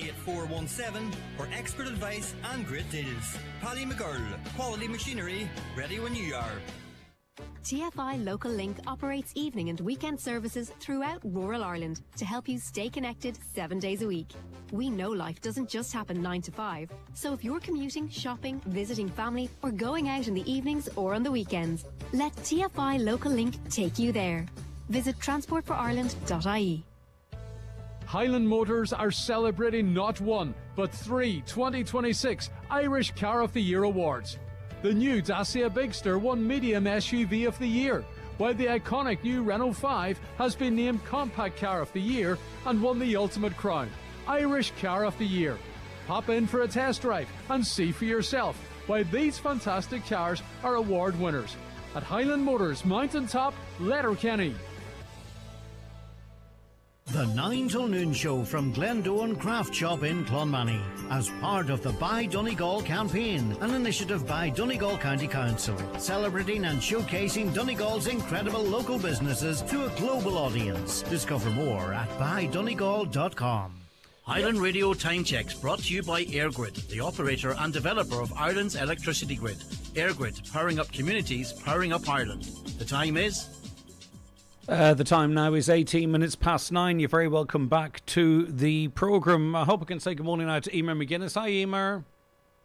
8417 for expert advice and great deals. Paddy McGurl, quality machinery, ready when you are. TFI Local Link operates evening and weekend services throughout rural Ireland to help you stay connected 7 days a week. We know life doesn't just happen 9 to 5, so if you're commuting, shopping, visiting family, or going out in the evenings or on the weekends, let TFI Local Link take you there. Visit transportforireland.ie. Highland Motors are celebrating not one, but 3 2026 Irish Car of the Year awards. The new Dacia Bigster won Medium SUV of the Year, while the iconic new Renault 5 has been named Compact Car of the Year and won the ultimate crown, Irish Car of the Year. Pop in for a test drive and see for yourself why these fantastic cars are award winners. At Highland Motors, Mountaintop, Letterkenny. The 9 till noon show from Glendowen Craft Shop in Clonmany as part of the Buy Donegal campaign, an initiative by Donegal County Council, celebrating and showcasing Donegal's incredible local businesses to a global audience. Discover more at buydonegal.com. Highland Radio Time Checks brought to you by EirGrid, the operator and developer of Ireland's electricity grid. EirGrid, powering up communities, powering up Ireland. The time is... The time now is 18 minutes past 9. You're very welcome back to the programme. I hope I can say good morning now to Emer McGuinness. Hi, Emer.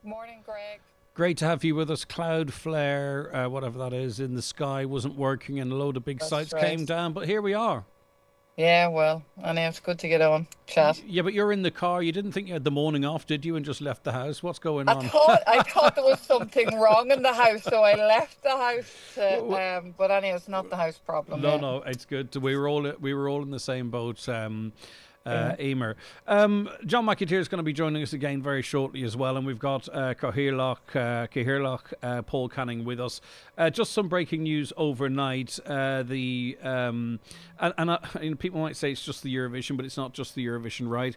Morning, Greg. Great to have you with us. Cloud flare, whatever that is, in the sky wasn't working and a load of big sites came down, but here we are. Yeah, well, I know it's good to get on, chat. Yeah, but you're in the car. You didn't think you had the morning off, did you, and just left the house? What's going on? I thought there was something wrong in the house, so I left the house. But anyway, it's not the house problem. No, it's good. We were all in the same boat. Emer. John McAteer is going to be joining us again very shortly as well, and we've got Cathaoirleach Paul Canning with us. Just some breaking news overnight. People might say it's just the Eurovision, but it's not just the Eurovision, right?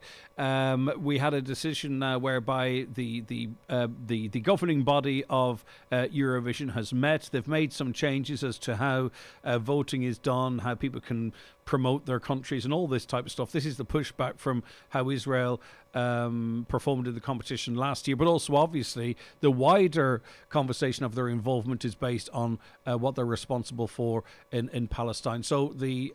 We had a decision whereby the governing body of Eurovision has met. They've made some changes as to how voting is done, how people can promote their countries and all this type of stuff. This is the pushback from how Israel performed in the competition last year, but also obviously the wider conversation of their involvement is based on what they're responsible for in Palestine. So the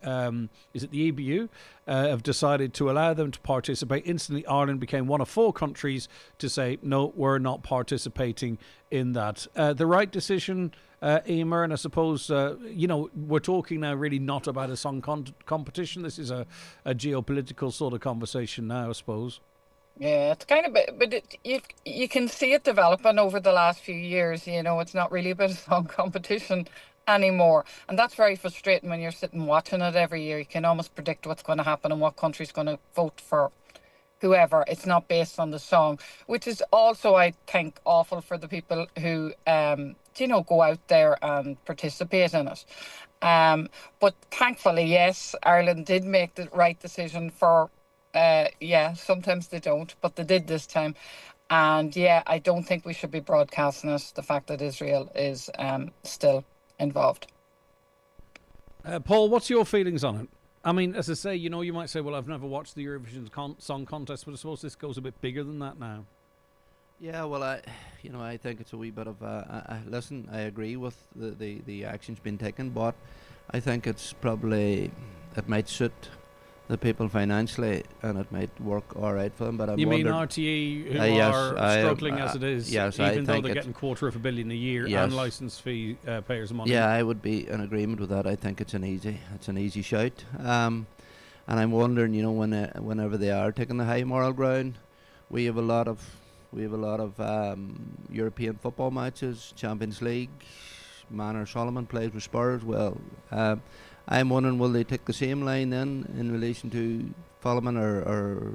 EBU have decided to allow them to participate. Instantly Ireland became one of 4 countries to say no, we're not participating in that. The right decision, Emer, and I suppose we're talking now really not about a song competition. This is a geopolitical sort of conversation now, I suppose. Yeah, it's kind of, but you can see it developing over the last few years. You know, it's not really about a song competition anymore, and that's very frustrating when you're sitting watching it every year. You can almost predict what's going to happen and what country's going to vote for whoever. It's not based on the song, which is also, I think, awful for the people who go out there and participate in it. But thankfully, yes, Ireland did make the right decision for. Sometimes they don't, but they did this time. And I don't think we should be broadcasting it, the fact that Israel is still involved. Paul, what's your feelings on it? I mean, as I say, you might say, well, I've never watched the Eurovision Song Contest, but I suppose this goes a bit bigger than that now. Yeah, well, I think it's a wee bit of listen, I agree with the actions being taken, but I think it might suit the people financially, and it might work all right for them. But you mean RTE, who are struggling as it is, yes, even though they're getting $250 million a year, yes, and licence fee payers money? Yeah, I would be in agreement with that. I think it's an easy shout. And I'm wondering, whenever they are taking the high moral ground, we have a lot of European football matches, Champions League. Manor Solomon plays with Spurs. Well, I'm wondering, will they take the same line then in relation to Solomon or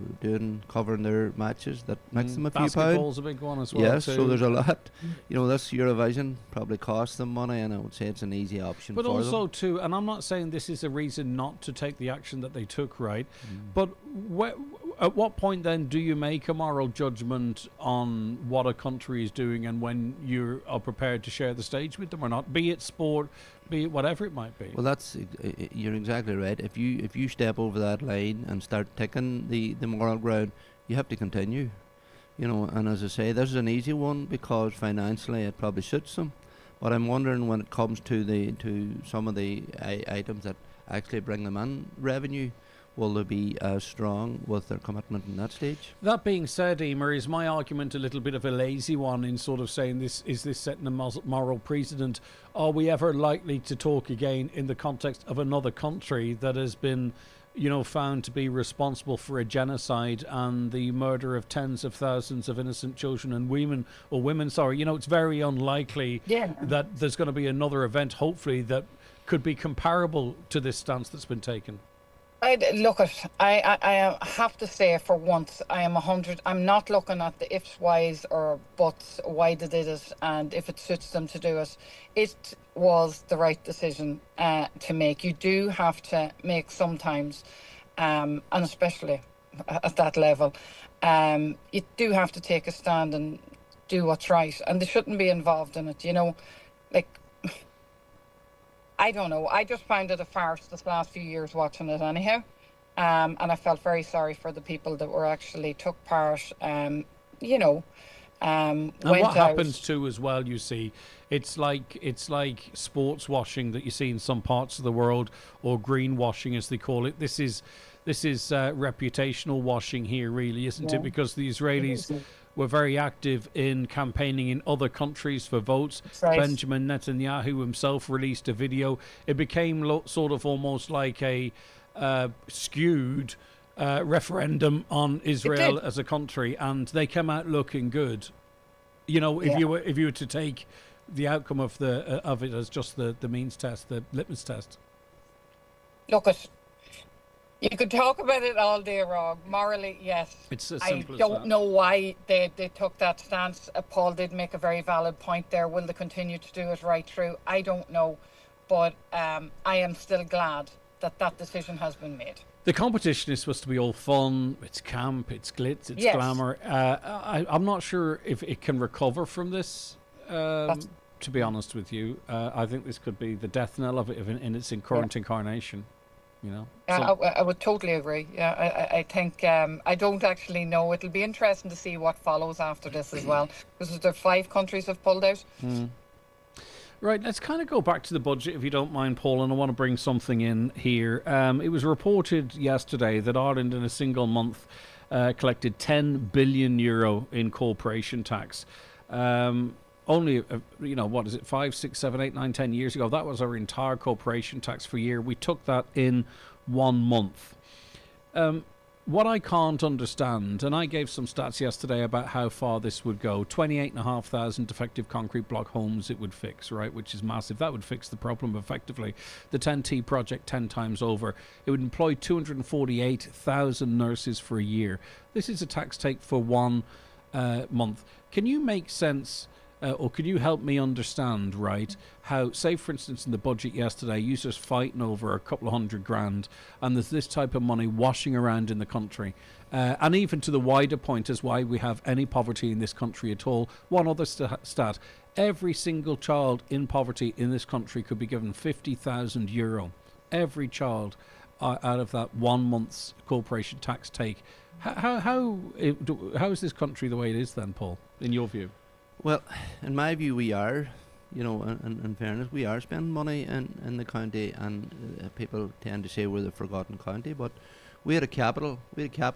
covering their matches that makes them a few pounds? Basketball's a big one as well. Yes, too. So there's a lot. This Eurovision probably costs them money, and I would say it's an easy option for them. But also too, and I'm not saying this is a reason not to take the action that they took, right? But at what point then do you make a moral judgment on what a country is doing and when you are prepared to share the stage with them or not, be it sport, be it whatever it might be? Well, you're exactly right. If you step over that line and start taking the moral ground, you have to continue. And as I say, this is an easy one because financially it probably suits them. But I'm wondering when it comes to some of the items that actually bring them in revenue, will they be as strong with their commitment in that stage? That being said, Emer, is my argument a little bit of a lazy one in sort of saying this setting a moral precedent? Are we ever likely to talk again in the context of another country that has been, found to be responsible for a genocide and the murder of tens of thousands of innocent children and women? It's very unlikely that there's going to be another event, hopefully, that could be comparable to this stance that's been taken. I have to say, for once, I'm not looking at the ifs, whys, or buts, why they did it, and if it suits them to do it. It was the right decision to make. You do have to make sometimes, and especially at that level, you do have to take a stand and do what's right, and they shouldn't be involved in it. I don't know. I just found it a farce this last few years watching it anyhow. And I felt very sorry for the people that were actually took part, and what happens too as well, you see, it's like sports washing that you see in some parts of the world, or greenwashing as they call it. This is reputational washing here, really, isn't it? Because the Israelis were very active in campaigning in other countries for votes. Right. Benjamin Netanyahu himself released a video. It became sort of almost like a skewed referendum on Israel as a country, and they came out looking good. If you were to take the outcome of it as just the means test, the litmus test. You could talk about it all day long. Morally, yes. It's as simple I don't know why they took that stance. Paul did make a very valid point there. Will they continue to do it right through? I don't know. But I am still glad that decision has been made. The competition is supposed to be all fun. It's camp, it's glitz, it's glamour. I'm not sure if it can recover from this, to be honest with you. I think this could be the death knell of it in its current incarnation. I would totally agree. Yeah, I think I don't actually know. It'll be interesting to see what follows after this as well, because there 5 countries have pulled out. Right, let's kind of go back to the budget, if you don't mind, Paul, and I want to bring something in here. It was reported yesterday that Ireland in a single month collected €10 billion in corporation tax. Only, 5, 6, 7, 8, 9, 10 years ago, that was our entire corporation tax for a year. We took that in 1 month. What I can't understand, and I gave some stats yesterday about how far this would go, 28,500 defective concrete block homes it would fix, right, which is massive. That would fix the problem effectively. The 10T project 10 times over. It would employ 248,000 nurses for a year. This is a tax take for 1 month. Can you make sense... or could you help me understand, right, how, say, for instance, in the budget yesterday, you're just fighting over a couple of $100,000, and there's this type of money washing around in the country, and even to the wider point as why we have any poverty in this country at all. One other stat, every single child in poverty in this country could be given €50,000. Every child out of that 1 month's corporation tax take. How is this country the way it is then, Paul, in your view? Well, in my view, we are, in fairness, we are spending money in the county, and people tend to say we're the forgotten county, but we had a capital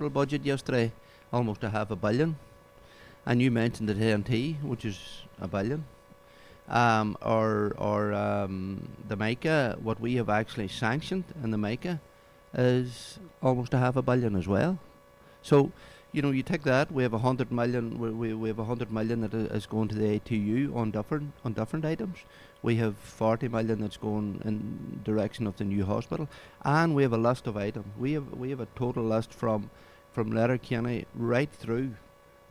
budget yesterday, almost €500 million, and you mentioned the TNT, which is $1 billion, or the MICA, what we have actually sanctioned in the MICA is almost $500 million as well. So, you take that, we have 100 million. We have 100 million that is going to the ATU on different items. We have 40 million that's going in direction of the new hospital, and we have a list of items. We have a total list from Letterkenny right through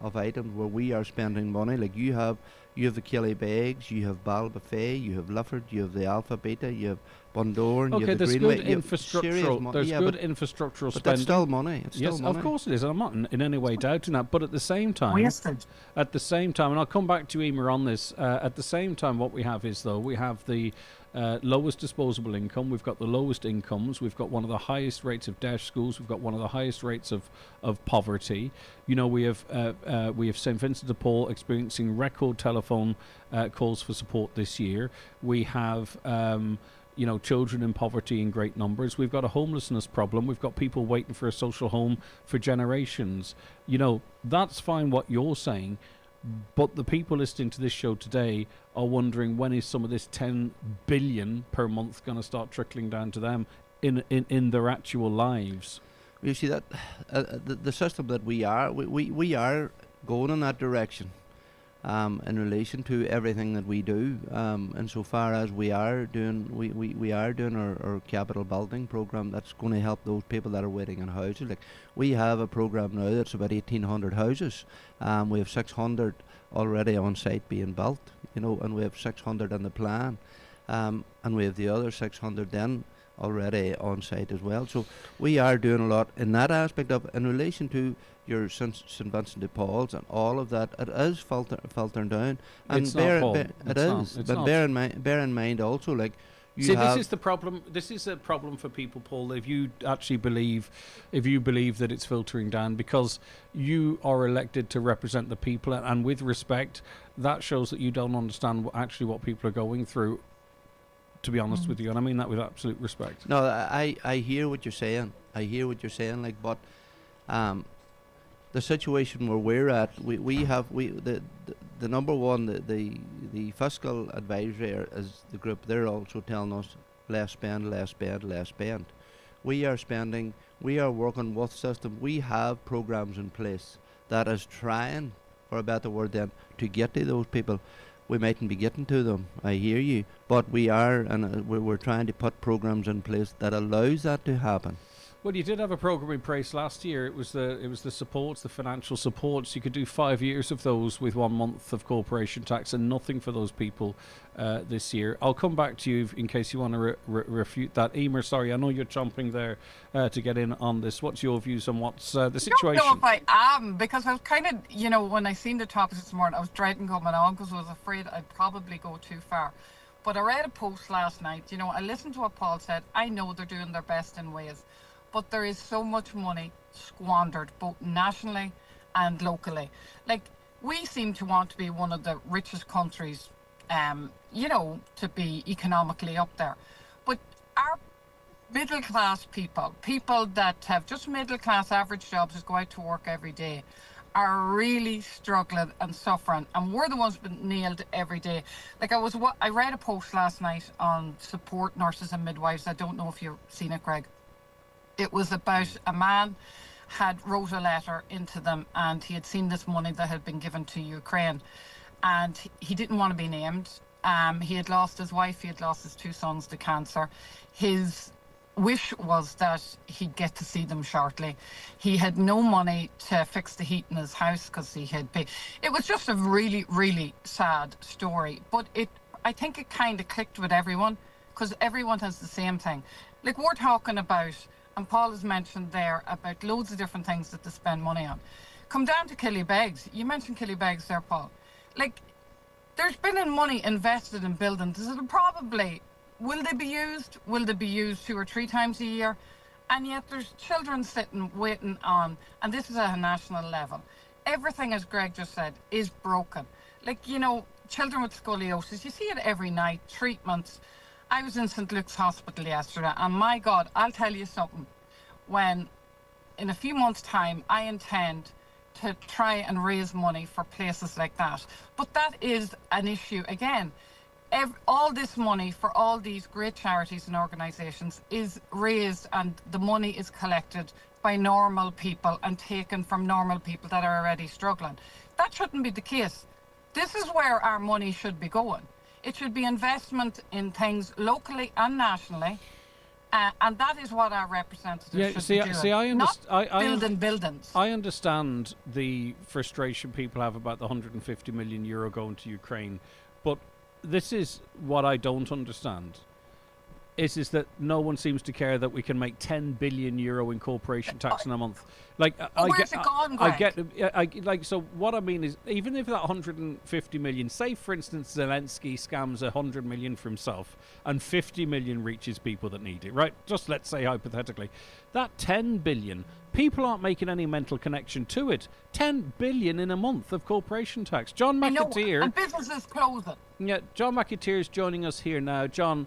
of items where we are spending money. Like you have the Kelly Bags, you have Bal Buffet, you have Lifford, you have the Alpha Beta, you have Bundoran, you have the Greenway. There's good infrastructural spending. But that's still money. It's still money. Of course it is. I'm not in any way doubting that. But at the same time, and I'll come back to Emer on this. At the same time, what we have is we have the lowest disposable income. We've got the lowest incomes. We've got one of the highest rates of deaf schools. We've got one of the highest rates of poverty. You know, we have St Vincent de Paul experiencing record telephone calls for support this year. We have children in poverty in great numbers. We've got a homelessness problem. We've got people waiting for a social home for generations. You know, that's fine what you're saying, but the people listening to this show today are wondering, when is some of this 10 billion per month going to start trickling down to them in their actual lives? You see that the system that we are going in that direction. In relation to everything that we do, insofar as we are doing our capital building program that's going to help those people that are waiting in houses. Like, we have a program now that's about 1,800 houses. We have 600 already on site being built, and we have 600 in the plan, and we have the other 600 then already on site as well. So we are doing a lot in that aspect of, in relation to your St Vincent de Paul's and all of that. It is filtering down, and it's not, Paul. But bear in mind also, like, this is the problem. This is a problem for people, Paul. If you believe that it's filtering down, because you are elected to represent the people, and with respect, that shows that you don't understand what people are going through. To be honest with you, and I mean that with absolute respect. No, I hear what you're saying. Like, but the situation where we're at, the number one, the fiscal advisory is the group. They're also telling us less spend. We are spending. We are working with system. We have programs in place that is trying, for a better word, then, to get to those people. We mightn't be getting to them, I hear you, but we are, and we're trying to put programs in place that allows that to happen. Well, you did have a program in place last year. It was the supports, the financial supports. You could do 5 years of those with 1 month of corporation tax, and nothing for those people this year. I'll come back to you in case you want to refute that. Emer, sorry, I know you're chomping there to get in on this. What's your views on what's the situation? I don't know if I am, because I was kind of, when I seen the topics this morning, I was dreading coming on because I was afraid I'd probably go too far. But I read a post last night. I listened to what Paul said. I know they're doing their best in Wales, but there is so much money squandered, both nationally and locally. Like, we seem to want to be one of the richest countries, to be economically up there. But our middle class people that have just middle class average jobs, just go out to work every day, are really struggling and suffering, and we're the ones being nailed every day. Like, I read a post last night on support nurses and midwives. I don't know if you've seen it, Greg. It was about a man had wrote a letter into them, and he had seen this money that had been given to Ukraine, and he didn't want to be named. He had lost his wife, he had lost his 2 sons to cancer. His wish was that he'd get to see them shortly. He had no money to fix the heat in his house because he had paid. It was just a really, really sad story, but I think it kind of clicked with everyone, because everyone has the same thing. Like, we're talking about, and Paul has mentioned there about loads of different things that they spend money on. Come down to Killybegs. You mentioned Killybegs there, Paul. Like, there's been money invested in buildings that are probably, will they be used? Will they be used 2 or 3 times a year? And yet there's children sitting waiting on, and this is at a national level. Everything, as Greg just said, is broken. Like, children with scoliosis, you see it every night, treatments. I was in St Luke's Hospital yesterday, and my God, I'll tell you something. When, in a few months' time, I intend to try and raise money for places like that. But that is an issue. Again, all this money for all these great charities and organisations is raised, and the money is collected by normal people and taken from normal people that are already struggling. That shouldn't be the case. This is where our money should be going. It should be investment in things locally and nationally, and that is what our representatives should be doing. Not building buildings. I understand the frustration people have about the €150 million going to Ukraine, but this is what I don't understand. is that no one seems to care that we can make 10 billion euro in corporation tax in a month. Like, where's it gone, Greg? So what I mean is, even if that 150 million, say for instance Zelensky scams 100 million for himself and 50 million reaches people that need it, right? Just let's say hypothetically, that 10 billion, people aren't making any mental connection to it. 10 billion in a month of corporation tax. John McAteer, and businesses closing. Yeah, John McAteer is joining us here now. John,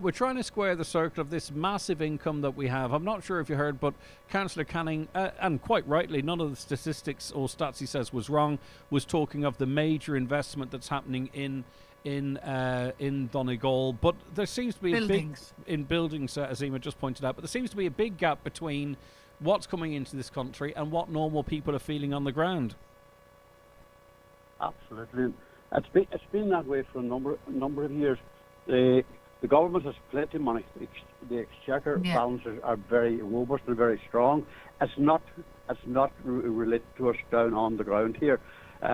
we're trying to square the circle of this massive income that we have. I'm not sure if you heard, but Councillor Canning, and quite rightly, none of the statistics or stats he says was wrong, was talking of the major investment that's happening in Donegal. But there seems to be buildings. In buildings, as Emma just pointed out, but there seems to be a big gap between what's coming into this country and what normal people are feeling on the ground. Absolutely. It's been that way for a number of years. The government has plenty of money. The exchequer balances are very robust and very strong. It's not related to us down on the ground here.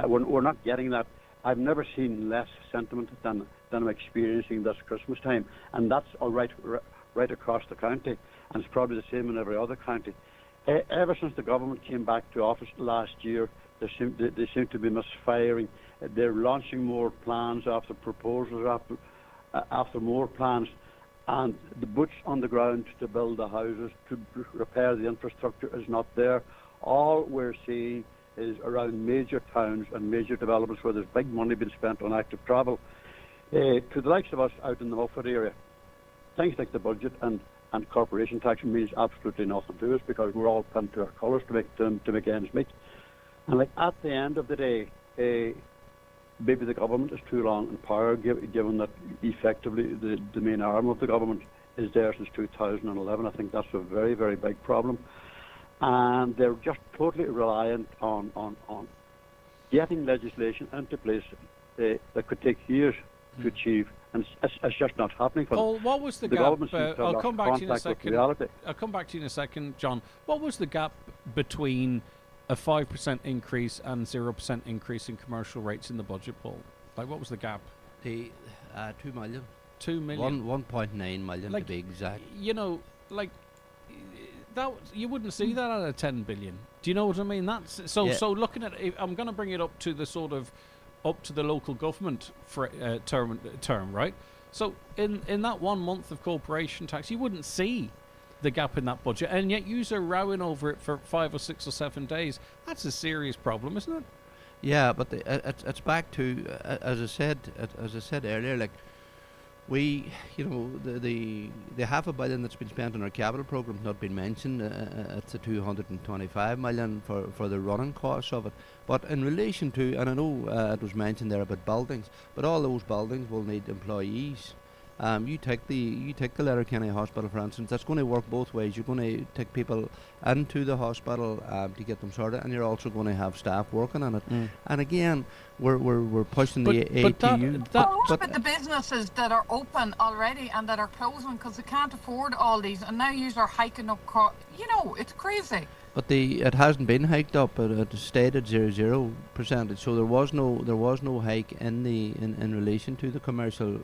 We're not getting that. I've never seen less sentiment than I'm experiencing this Christmas time, and that's all right across the county, and it's probably the same in every other county. Ever since the government came back to office last year, they seem to be misfiring. They're launching more plans after proposals after more plans, and the boots on the ground to build the houses, to repair the infrastructure is not there. All we're seeing is around major towns and major developments where there's big money being spent on active travel. To the likes of us out in the Milford area, things like the budget and corporation tax means absolutely nothing to us, because we're all pinned to our colours to make ends meet. And like at the end of the day, maybe the government is too long in power, given that effectively the main arm of the government is there since 2011. I think that's a very, very big problem. And they're just totally reliant on getting legislation into place that could take years to achieve. And it's just not happening for Paul, them. what was the gap? I'll come back to you in a second. I'll come back to you in a second, John. What was the gap between a 5% increase and 0% increase in commercial rates in the budget, Paul? Like, what was the gap? The 2 million. 2 million. 1.9 million, like, to be exact. You know, like that. You wouldn't see that out of 10 billion. Do you know what I mean? That's so. Yeah. So looking at it, I'm going to bring it up to the sort of up to the local government for term, right? So in that 1 month of corporation tax, you wouldn't see the gap in that budget, and yet you are rowing over it for 5 or 6 or 7 days. That's a serious problem, isn't it? Yeah, but it's back to as I said earlier, like we, the $500 million that's been spent on our capital program's not been mentioned. It's a 225 million for the running costs of it. But in relation to, and I know it was mentioned there about buildings, but all those buildings will need employees. You take the Letterkenny Hospital, for instance. That's going to work both ways. You're going to take people into the hospital to get them sorted, and you're also going to have staff working on it. And again, we're pushing the ATU. But the businesses that are open already and that are closing because they can't afford all these, and now you are hiking up. It's crazy. But it hasn't been hiked up. It stayed at 0%. So there was no hike in relation to the commercial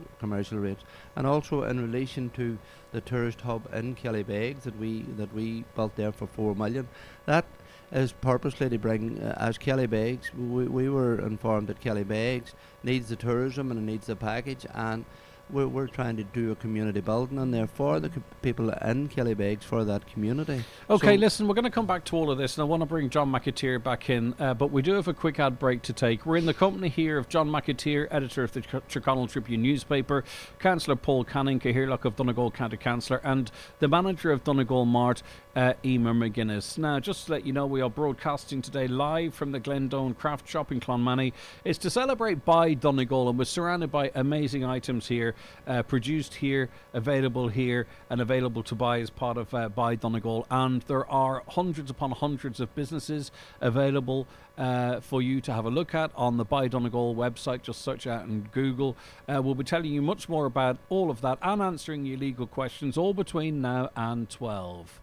rates, and also in relation to the tourist hub in Kellybegs that we built there for 4 million. That is purposely to bring as Kellybegs. We were informed that Kellybegs needs the tourism and it needs the package, and we're trying to do a community building and there for the people in Kellybegs, for that community. Okay, listen, we're going to come back to all of this, and I want to bring John McAteer back in, but we do have a quick ad break to take. We're in the company here of John McAteer, editor of the Tyrconnell Tribune newspaper, Councillor Paul Canning, Cahirlock of Donegal County Councillor, and the manager of Donegal Mart, Emer McGuinness. Now, just to let you know, we are broadcasting today live from the Glendowen Craft Shop in Clonmany. It's to celebrate By Donegal, and we're surrounded by amazing items here, produced here, available here, and available to buy as part of By Donegal. And there are hundreds upon hundreds of businesses available for you to have a look at on the By Donegal website. Just search out in Google. We'll be telling you much more about all of that and answering your legal questions all between now and 12.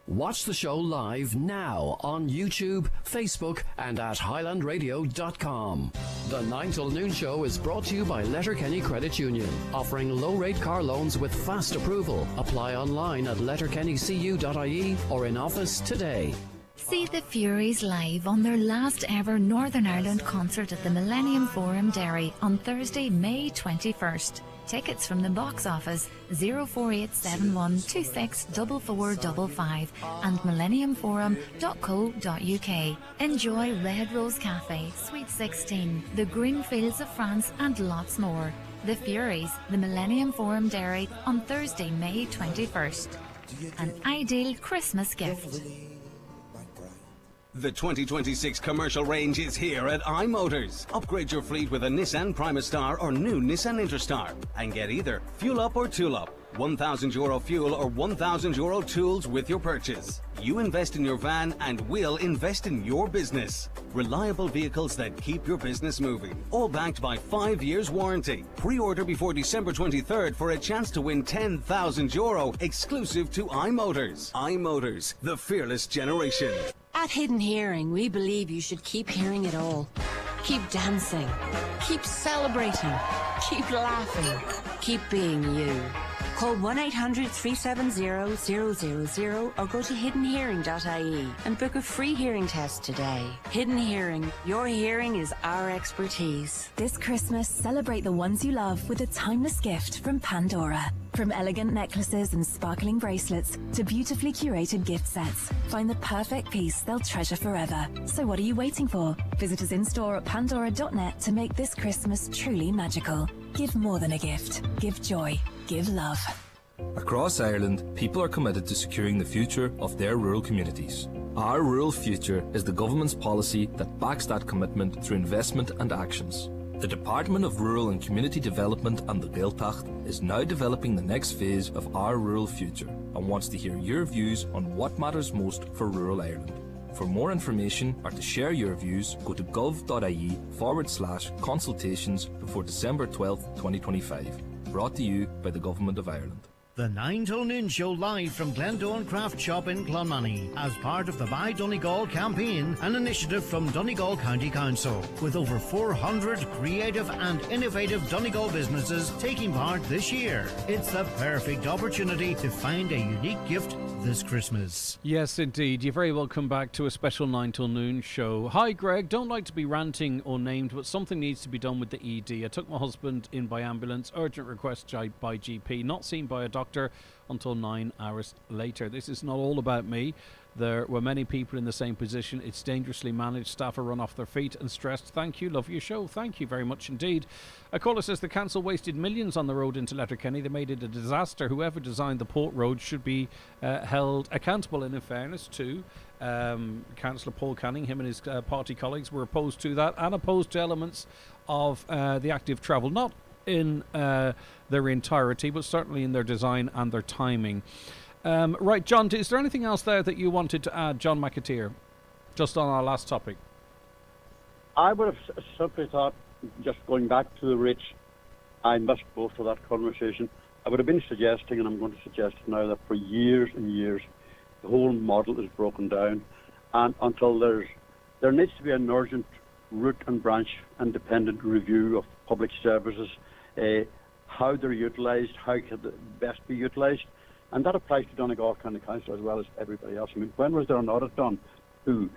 Watch the show live now on YouTube, Facebook and at highlandradio.com. The 9 till noon show is brought to you by Letterkenny Credit Union, offering low-rate car loans with fast approval. Apply online at letterkennycu.ie or in office today. See the Furies live on their last ever Northern Ireland concert at the Millennium Forum Derry on Thursday, May 21st. Tickets from the box office 04871264455 and millenniumforum.co.uk. Enjoy Red Rose Cafe, Suite 16, the Green Fields of France and lots more. The Furies, the Millennium Forum Derry on Thursday, May 21st. An ideal Christmas gift. The 2026 commercial range is here at iMotors. Upgrade your fleet with a Nissan Primastar or new Nissan Interstar and get either fuel up or tool up. €1,000 fuel or €1,000 tools with your purchase. You invest in your van and we'll invest in your business. Reliable vehicles that keep your business moving. All backed by 5 years warranty. Pre-order before December 23rd for a chance to win €10,000 exclusive to iMotors. iMotors, the fearless generation. At Hidden Hearing, we believe you should keep hearing it all. Keep dancing. Keep celebrating. Keep laughing. Keep being you. Call 1-800-370-000 or go to hiddenhearing.ie and book a free hearing test today. Hidden Hearing. Your hearing is our expertise. This Christmas, celebrate the ones you love with a timeless gift from Pandora. From elegant necklaces and sparkling bracelets to beautifully curated gift sets, find the perfect piece they'll treasure forever. So what are you waiting for? Visit us in store at pandora.net to make this Christmas truly magical. Give more than a gift. Give joy. Give love. Across Ireland, people are committed to securing the future of their rural communities. Our Rural Future is the government's policy that backs that commitment through investment and actions. The Department of Rural and Community Development and the Gaeltacht is now developing the next phase of our Rural Future and wants to hear your views on what matters most for rural Ireland. For more information or to share your views, go to gov.ie/consultations before December 12th, 2025. Brought to you by the Government of Ireland. The 9 till noon show live from Glendowen Craft Shop in Clonmany as part of the Buy Donegal campaign, an initiative from Donegal County Council, with over 400 creative and innovative Donegal businesses taking part this year. It's the perfect opportunity to find a unique gift this Christmas. Yes, indeed. You're very welcome back to a special 9 till noon show. Hi, Greg. Don't like to be ranting or named, but something needs to be done with the ED. I took my husband in by ambulance, urgent request by GP, not seen by a doctor until 9 hours later. This is not all about me. There were many people in the same position. It's dangerously managed. Staff are run off their feet and stressed. Thank you. Love your show. Thank you very much indeed. A caller says the council wasted millions on the road into Letterkenny. They made it a disaster. Whoever designed the port road should be held accountable. And in fairness to Councillor Paul Canning, him and his party colleagues were opposed to that and opposed to elements of the active travel. Not in their entirety, but certainly in their design and their timing. Right, John, is there anything else there that you wanted to add, John McAteer, just on our last topic? I would have simply thought, just going back to the rich, I missed both of that conversation. I would have been suggesting, and I'm going to suggest now, that for years and years, the whole model is broken down, and until there needs to be an urgent root and branch independent review of public services, how they're utilised, how could they best be utilised. And that applies to Donegal County Council as well as everybody else. I mean, when was there an audit done to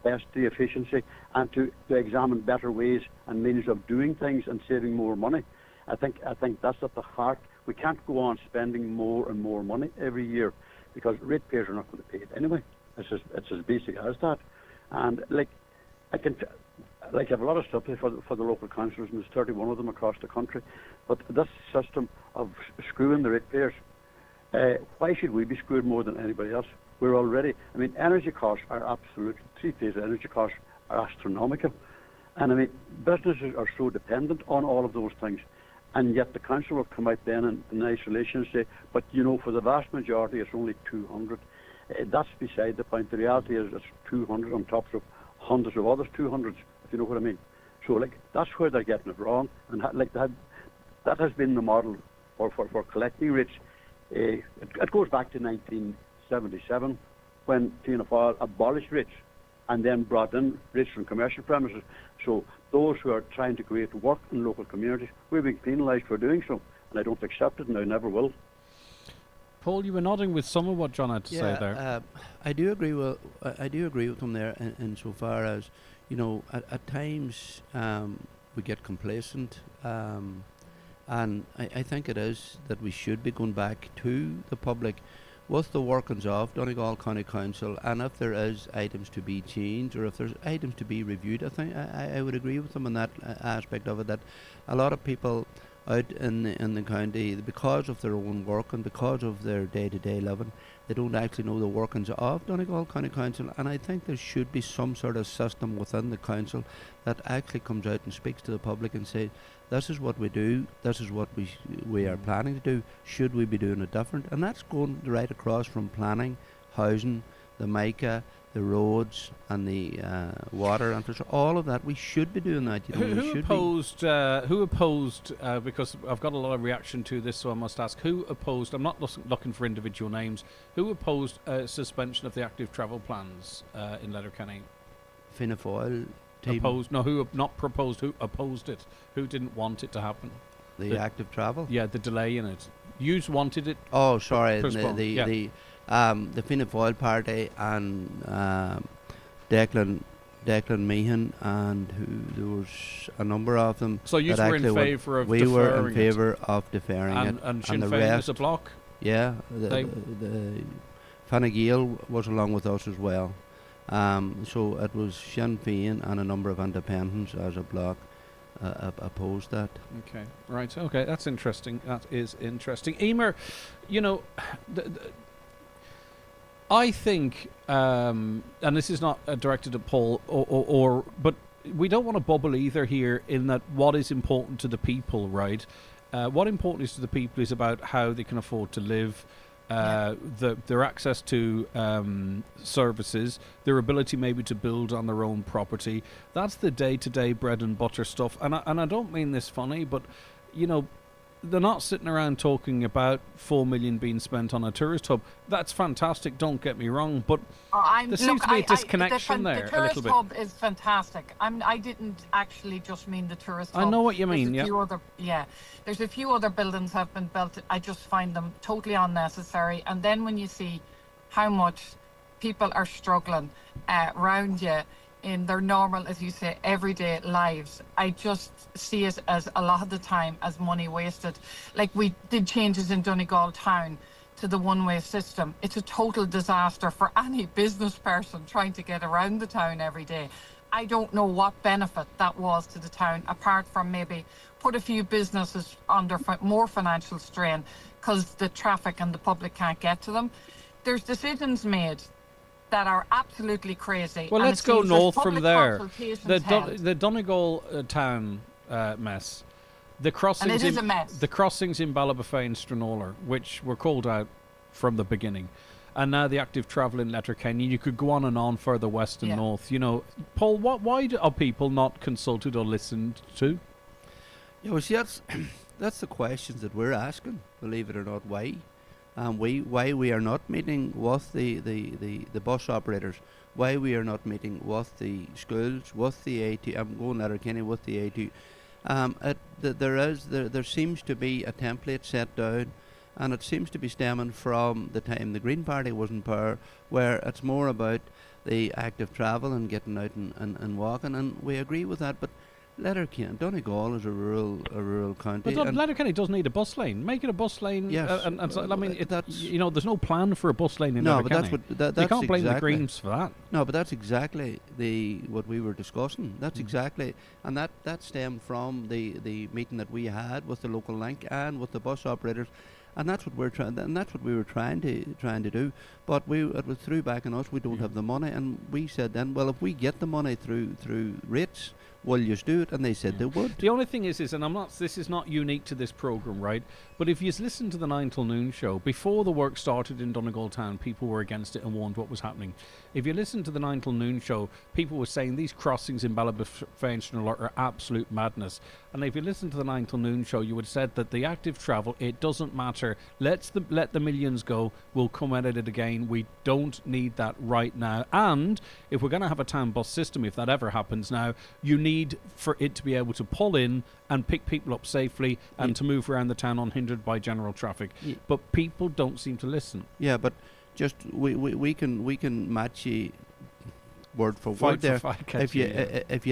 test the efficiency and to examine better ways and means of doing things and saving more money? I think that's at the heart. We can't go on spending more and more money every year because ratepayers are not going to pay it anyway. It's as basic as that. And I have a lot of sympathy for the local councillors, and there's 31 of them across the country. But this system of screwing the ratepayers, why should we be screwed more than anybody else? We're already, energy costs are absolutely, three-phase energy costs are astronomical. And businesses are so dependent on all of those things. And yet the council will come out then in isolation and say, but for the vast majority it's only 200. That's beside the point. The reality is it's 200 on top of hundreds of others 200s, if you know what I mean. So that's where they're getting it wrong. And that has been the model for collecting rates. It goes back to 19 '77 when Fianna Fáil abolished rates and then brought in rates from commercial premises. So those who are trying to create work in local communities, we're being penalised for doing so, and I don't accept it, and I never will. Paul, you were nodding with some of what John had to say there. I do agree with him there in so far as, you know, at times we get complacent, and I think it is that we should be going back to the public with the workings of Donegal County Council, and if there is items to be changed or if there's items to be reviewed, I think I would agree with them in that aspect of it, that a lot of people out in the county, because of their own work and because of their day-to-day living, they don't actually know the workings of Donegal County Council, and I think there should be some sort of system within the council that actually comes out and speaks to the public and says, this is what we do, this is what we are planning to do, should we be doing it different? And that's going right across from planning, housing, the MICA, the roads and the water infrastructure, all of that. We should be doing that. You know, who opposed, because I've got a lot of reaction to this, so I must ask, who opposed, I'm not looking for individual names, who opposed suspension of the active travel plans in Letterkenny? Fianna Fáil team. Opposed? No, who not proposed, who opposed it? Who didn't want it to happen? The active travel? Yeah, the delay in it. You wanted it. Oh, sorry, the Fianna Fáil party and Declan Meehan, and there was a number of them. So you were in favour of deferring it? We were in favour of deferring it. And Sinn Féin as a bloc? Yeah, the Fine Gael was along with us as well. So it was Sinn Féin and a number of independents as a bloc opposed that. Okay, right. Okay, that's interesting. That is interesting. Emer, you know, I think, and this is not directed at Paul, but we don't want to bubble either here in that what is important to the people, right? What important is to the people is about how they can afford to live, their access to services, their ability maybe to build on their own property. That's the day-to-day bread and butter stuff. And I don't mean this funny, but, you know, they're not sitting around talking about 4 million being spent on a tourist hub. That's fantastic, don't get me wrong, but there seems to be a disconnection there a little bit. The tourist hub is fantastic. I didn't actually just mean the tourist hub. I know what you mean, There's a few other buildings have been built. I just find them totally unnecessary. And then when you see how much people are struggling around you in their normal, as you say, everyday lives, I just see it as a lot of the time as money wasted. Like we did changes in Donegal town to the one-way system. It's a total disaster for any business person trying to get around the town every day. I don't know what benefit that was to the town, apart from maybe put a few businesses under more financial strain because the traffic and the public can't get to them. There's decisions made that are absolutely crazy. Well, let's go north from there. The Donegal town mess. The crossings, and it is a mess. The crossings in Ballabafey and Stranola, which were called out from the beginning, and now the active travel in Letterkenny. You could go on and on further west and north. You know, Paul, why are people not consulted or listened to? Yeah, well, see, that's the questions that we're asking. Believe it or not, why? Why we are not meeting with the bus operators, why we are not meeting with the schools, with the A2. I'm going Letterkenny with the A2. There seems to be a template set down, and it seems to be stemming from the time the Green Party was in power, where it's more about the active travel and getting out and walking, and we agree with that, but Letterkenny, Donegal is a rural county. But Letterkenny does need a bus lane. Make it a bus lane. Yes. I mean, you know, there's no plan for a bus lane in Letterkenny. But that's you can't blame the Greens for that. No, but that's exactly what we were discussing. That's exactly, and that stemmed from the meeting that we had with the local link and with the bus operators. And that's what we're trying. And that's what we were trying to do. But it was through back on us. We don't have the money, and we said then, well, if we get the money through rates, will you do it? And they said they would. The only thing is, and I'm not. This is not unique to this programme, right? But if you listen to the 9 till noon show, before the work started in Donegal Town, people were against it and warned what was happening. If you listen to the 9 till noon show, people were saying these crossings in Ballabafentional are absolute madness. And if you listen to the 9 till noon show, you would have said that the active travel, it doesn't matter. Let the millions go. We'll come at it again. We don't need that right now. And if we're going to have a town bus system, if that ever happens now, you need for it to be able to pull in and pick people up safely and to move around the town unhindered by general traffic. But people don't seem to listen. Yeah, but just we can match you word for word there. If you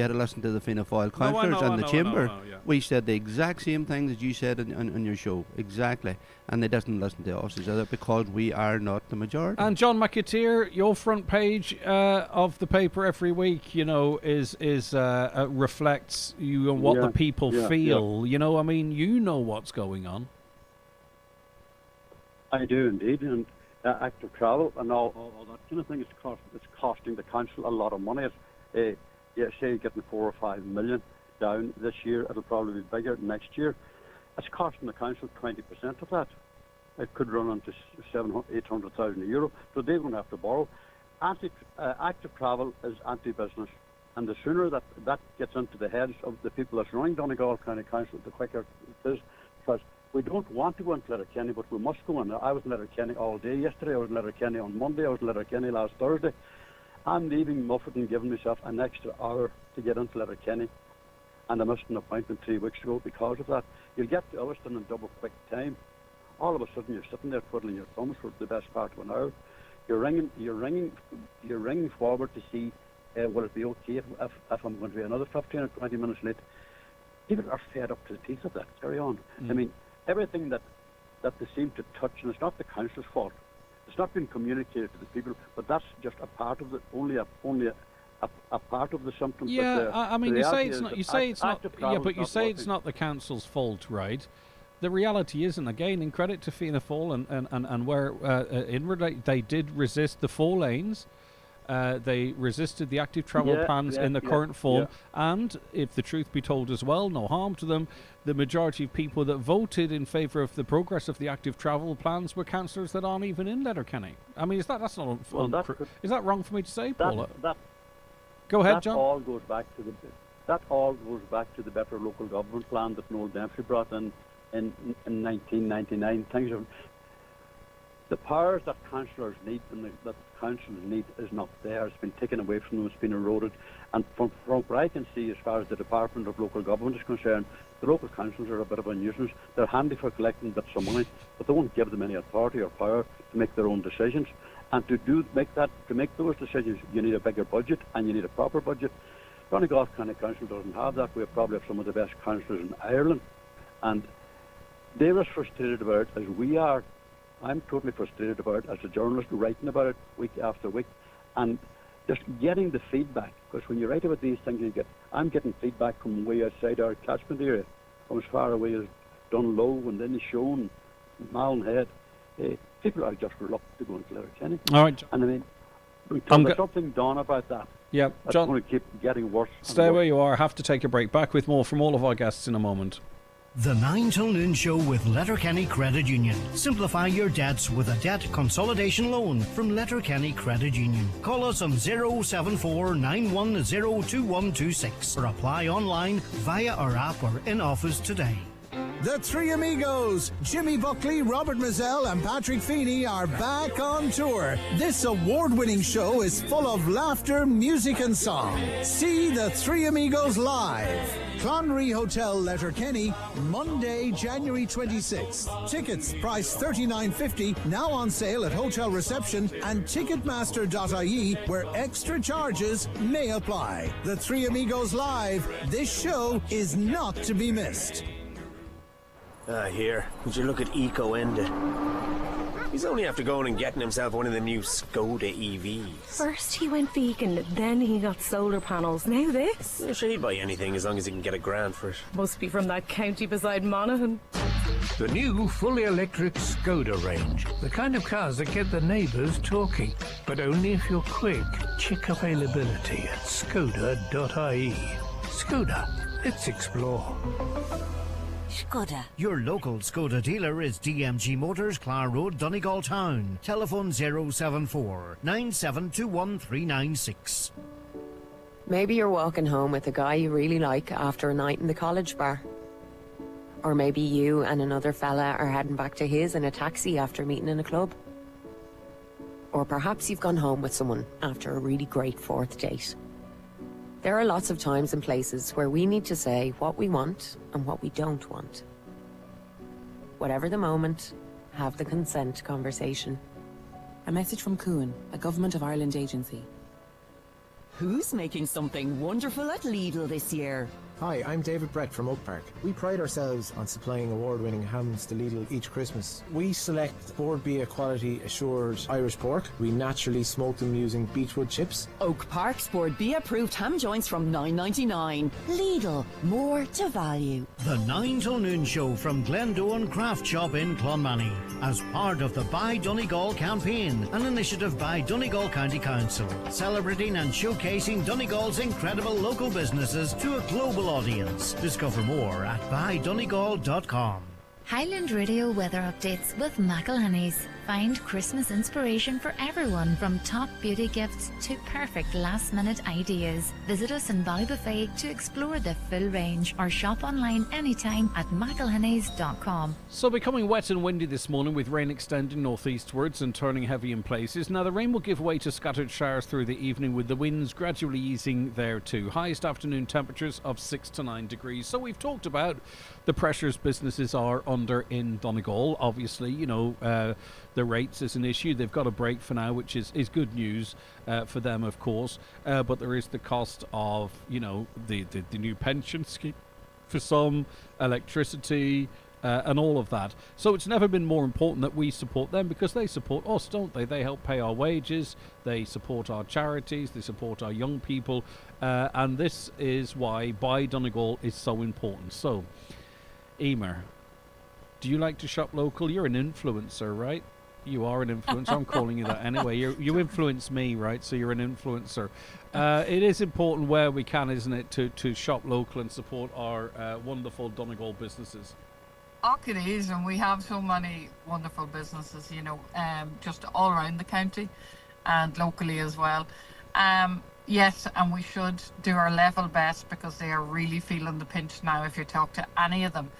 had to listen to the Fianna Fáil councillors and the chamber, we said the exact same thing that you said on your show, exactly, and they doesn't listen to us either because we are not the majority. And John McAteer, your front page of the paper every week, is reflects what the people feel. I mean, you know what's going on. I do indeed, and active travel and all that kind of thing. It's costing the council a lot of money. Say you're getting 4 or 5 million down this year. It'll probably be bigger next year. It's costing the council 20% of that. It could run on to 800,000 euro. So they're going to have to borrow. Active travel is anti-business, and the sooner that gets into the heads of the people that's running Donegal County Council, the quicker it is. Because we don't want to go into Letterkenny, but we must go in. I was in Letterkenny all day yesterday. I was in Letterkenny on Monday. I was in Letterkenny last Thursday. I'm leaving Muffet and giving myself an extra hour to get into Letterkenny. And I missed an appointment 3 weeks ago because of that. You'll get to Ulverston in double quick time. All of a sudden you're sitting there twiddling your thumbs for the best part of an hour. You're ringing forward to see will it be okay if I'm going to be another 15 or 20 minutes late. People are fed up to the teeth of that. Carry on. I mean, everything that they seem to touch, and it's not the council's fault. It's not been communicated to the people, but that's just a part of only a part of the symptoms. Yeah, I mean, you say it's not. You say it's not. Yeah, but you say it's not the council's fault, right? The reality isn't. Again, in credit to Fianna Fáil and where they did resist the 4 lanes. They resisted the active travel plans in the current form, and if the truth be told as well, no harm to them, the majority of people that voted in favour of the progress of the active travel plans were councillors that aren't even in Letterkenny. I mean, is that wrong for me to say, Paula? Go ahead, John. That all goes back to the better local government plan that Noel Dempsey brought in 1999. Things are. The powers that councillors need and that councils need is not there. It's been taken away from them. It's been eroded. And from what I can see, as far as the Department of Local Government is concerned, the local councils are a bit of a nuisance. They're handy for collecting bits of money, but they won't give them any authority or power to make their own decisions. And to make those decisions, you need a bigger budget and you need a proper budget. Donegal County Council doesn't have that. We probably have some of the best councillors in Ireland, and they're as frustrated about it as we are. I'm totally frustrated about it as a journalist, writing about it week after week, and just getting the feedback. Because when you write about these things, I'm getting feedback from way outside our catchment area, from as far away as Dunlow and then Shone, Malonhead. People are just reluctant to go into Letterkenny. All right, and I mean, there's something done about that. Yeah, that's John, going to keep getting worse. Stay where you are. I have to take a break. Back with more from all of our guests in a moment. The 9 till noon show with Letterkenny Credit Union. Simplify your debts with a debt consolidation loan from Letterkenny Credit Union. Call us on 074 9102126 or apply online via our app or in office today. The Three Amigos, Jimmy Buckley, Robert Mazzell and Patrick Feeney are back on tour. This award-winning show is full of laughter, music and song. See The Three Amigos live. Clonmany Hotel, Letterkenny, Monday, January 26th. Tickets priced $39.50, now on sale at hotel reception and ticketmaster.ie, where extra charges may apply. The Three Amigos live. This show is not to be missed. Here, would you look at Eco Enda? He's only after going and getting himself one of the new Skoda EVs. First he went vegan, then he got solar panels, now this. Yeah, sure, he'd buy anything as long as he can get a grand for it. Must be from that county beside Monaghan. The new fully electric Skoda range. The kind of cars that get the neighbours talking. But only if you're quick. Check availability at skoda.ie. Skoda. Let's explore. Skoda. Your local Skoda dealer is DMG Motors, Clar Road, Donegal Town. Telephone 074 9721396. Maybe you're walking home with a guy you really like after a night in the college bar. Or maybe you and another fella are heading back to his in a taxi after meeting in a club. Or perhaps you've gone home with someone after a really great fourth date. There are lots of times and places where we need to say what we want and what we don't want. Whatever the moment, have the consent conversation. A message from Cuan, a Government of Ireland agency. Who's making something wonderful at Lidl this year? Hi, I'm David Brett from Oak Park. We pride ourselves on supplying award-winning hams to Lidl each Christmas. We select Bord Bia quality assured Irish pork. We naturally smoke them using beechwood chips. Oak Park's Bord Bia approved ham joints from $9.99. Lidl, more to value. The 9 till noon show from Glendowen Craft Shop in Clonmany as part of the Buy Donegal campaign, an initiative by Donegal County Council, celebrating and showcasing Donegal's incredible local businesses to a global audience. Discover more at buydonegal.com. Highland Radio weather updates with McElhinney's. Find Christmas inspiration for everyone, from top beauty gifts to perfect last-minute ideas. Visit us in Ballybuffet to explore the full range, or shop online anytime at mcelhinneys.com. So becoming wet and windy this morning, with rain extending northeastwards and turning heavy in places. Now the rain will give way to scattered showers through the evening, with the winds gradually easing there too. Highest afternoon temperatures of 6 to 9 degrees. So we've talked about the pressures businesses are under in Donegal. Obviously, you know, the rates is an issue. They've got a break for now, which is good news for them, of course. But there is the cost of, you know, the new pension scheme for some, electricity, and all of that. So it's never been more important that we support them, because they support us, don't they? They help pay our wages, they support our charities, they support our young people, and this is why Buy Donegal is so important. So, Emer, do you like to shop local? You're an influencer, right? You are an influencer. I'm calling you that anyway. You influence me, right? So you're an influencer. It is important where we can, isn't it, to shop local and support our wonderful Donegal businesses. It is, and we have so many wonderful businesses, you know, just all around the county and locally as well. Yes, and we should do our level best, because they are really feeling the pinch now if you talk to any of them.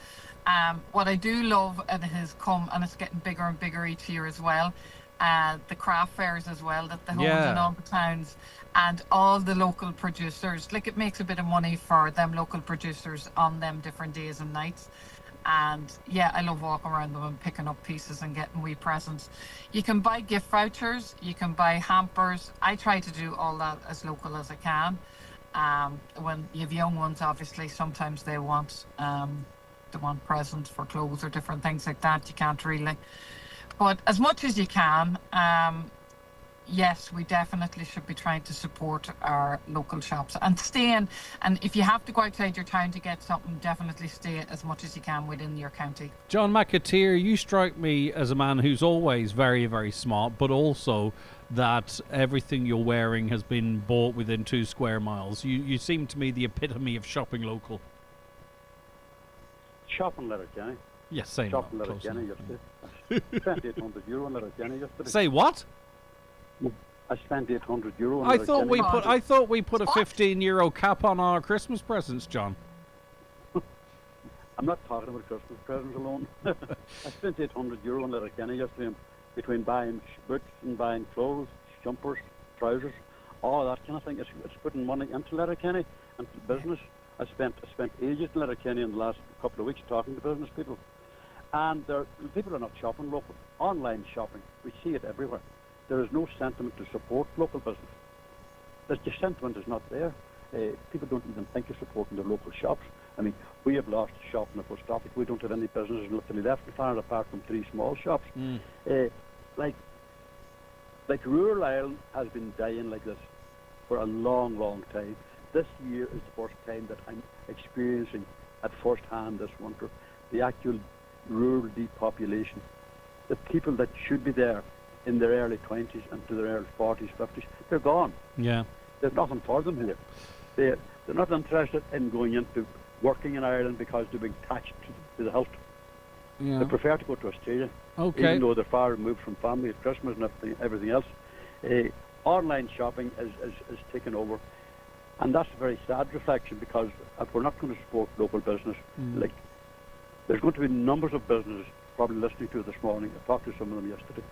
What I do love, and it has come, and it's getting bigger and bigger each year as well, the craft fairs as well that they hold in all the towns, and all the local producers. Like, it makes a bit of money for them local producers on them different days and nights. And yeah, I love walking around them and picking up pieces and getting wee presents. You can buy gift vouchers, you can buy hampers. I try to do all that as local as I can. When you have young ones, obviously, sometimes they want presents for clothes or different things like that. You can't really. But as much as you can, yes, we definitely should be trying to support our local shops and stay in. And if you have to go outside your town to get something, definitely stay as much as you can within your county. John McAteer, you strike me as a man who's always very, very smart, but also that everything you're wearing has been bought within 2 square miles. You seem to me the epitome of shopping local. Shopping Letterkenny. Yes, say shopping not. Letterkenny yesterday. Spent €800 in Letterkenny yesterday. Say what? I spent €800 on I thought we put a €15 cap on our Christmas presents, John. I'm not talking about Christmas presents alone. I spent €800 on Letterkenny yesterday, between buying boots and buying clothes, jumpers, trousers, all that kind of thing. It's putting money into Letterkenny and to business. I spent ages in Letterkenny in the last couple of weeks talking to business people, and people are not shopping local. Online shopping, we see it everywhere. There is no sentiment to support local business. The sentiment is not there. People don't even think of supporting the local shops. I mean, we have lost a shop in the post office. We don't have any businesses literally left in Ireland apart from 3 small shops. Like rural Ireland has been dying like this for a long, long time. This year is the first time that I'm experiencing at first hand this winter the actual rural depopulation. The people that should be there in their early 20s and to their early 40s, 50s, they're gone. Yeah. There's nothing for them here. They're not interested in going into working in Ireland because they're being taxed to the hilt. Yeah. They prefer to go to Australia, Okay. even though they're far removed from family at Christmas and everything else. Online shopping is taken over, and that's a very sad reflection, because if we're not going to support local business, like there's going to be numbers of businesses probably listening to it this morning. I talked to some of them yesterday.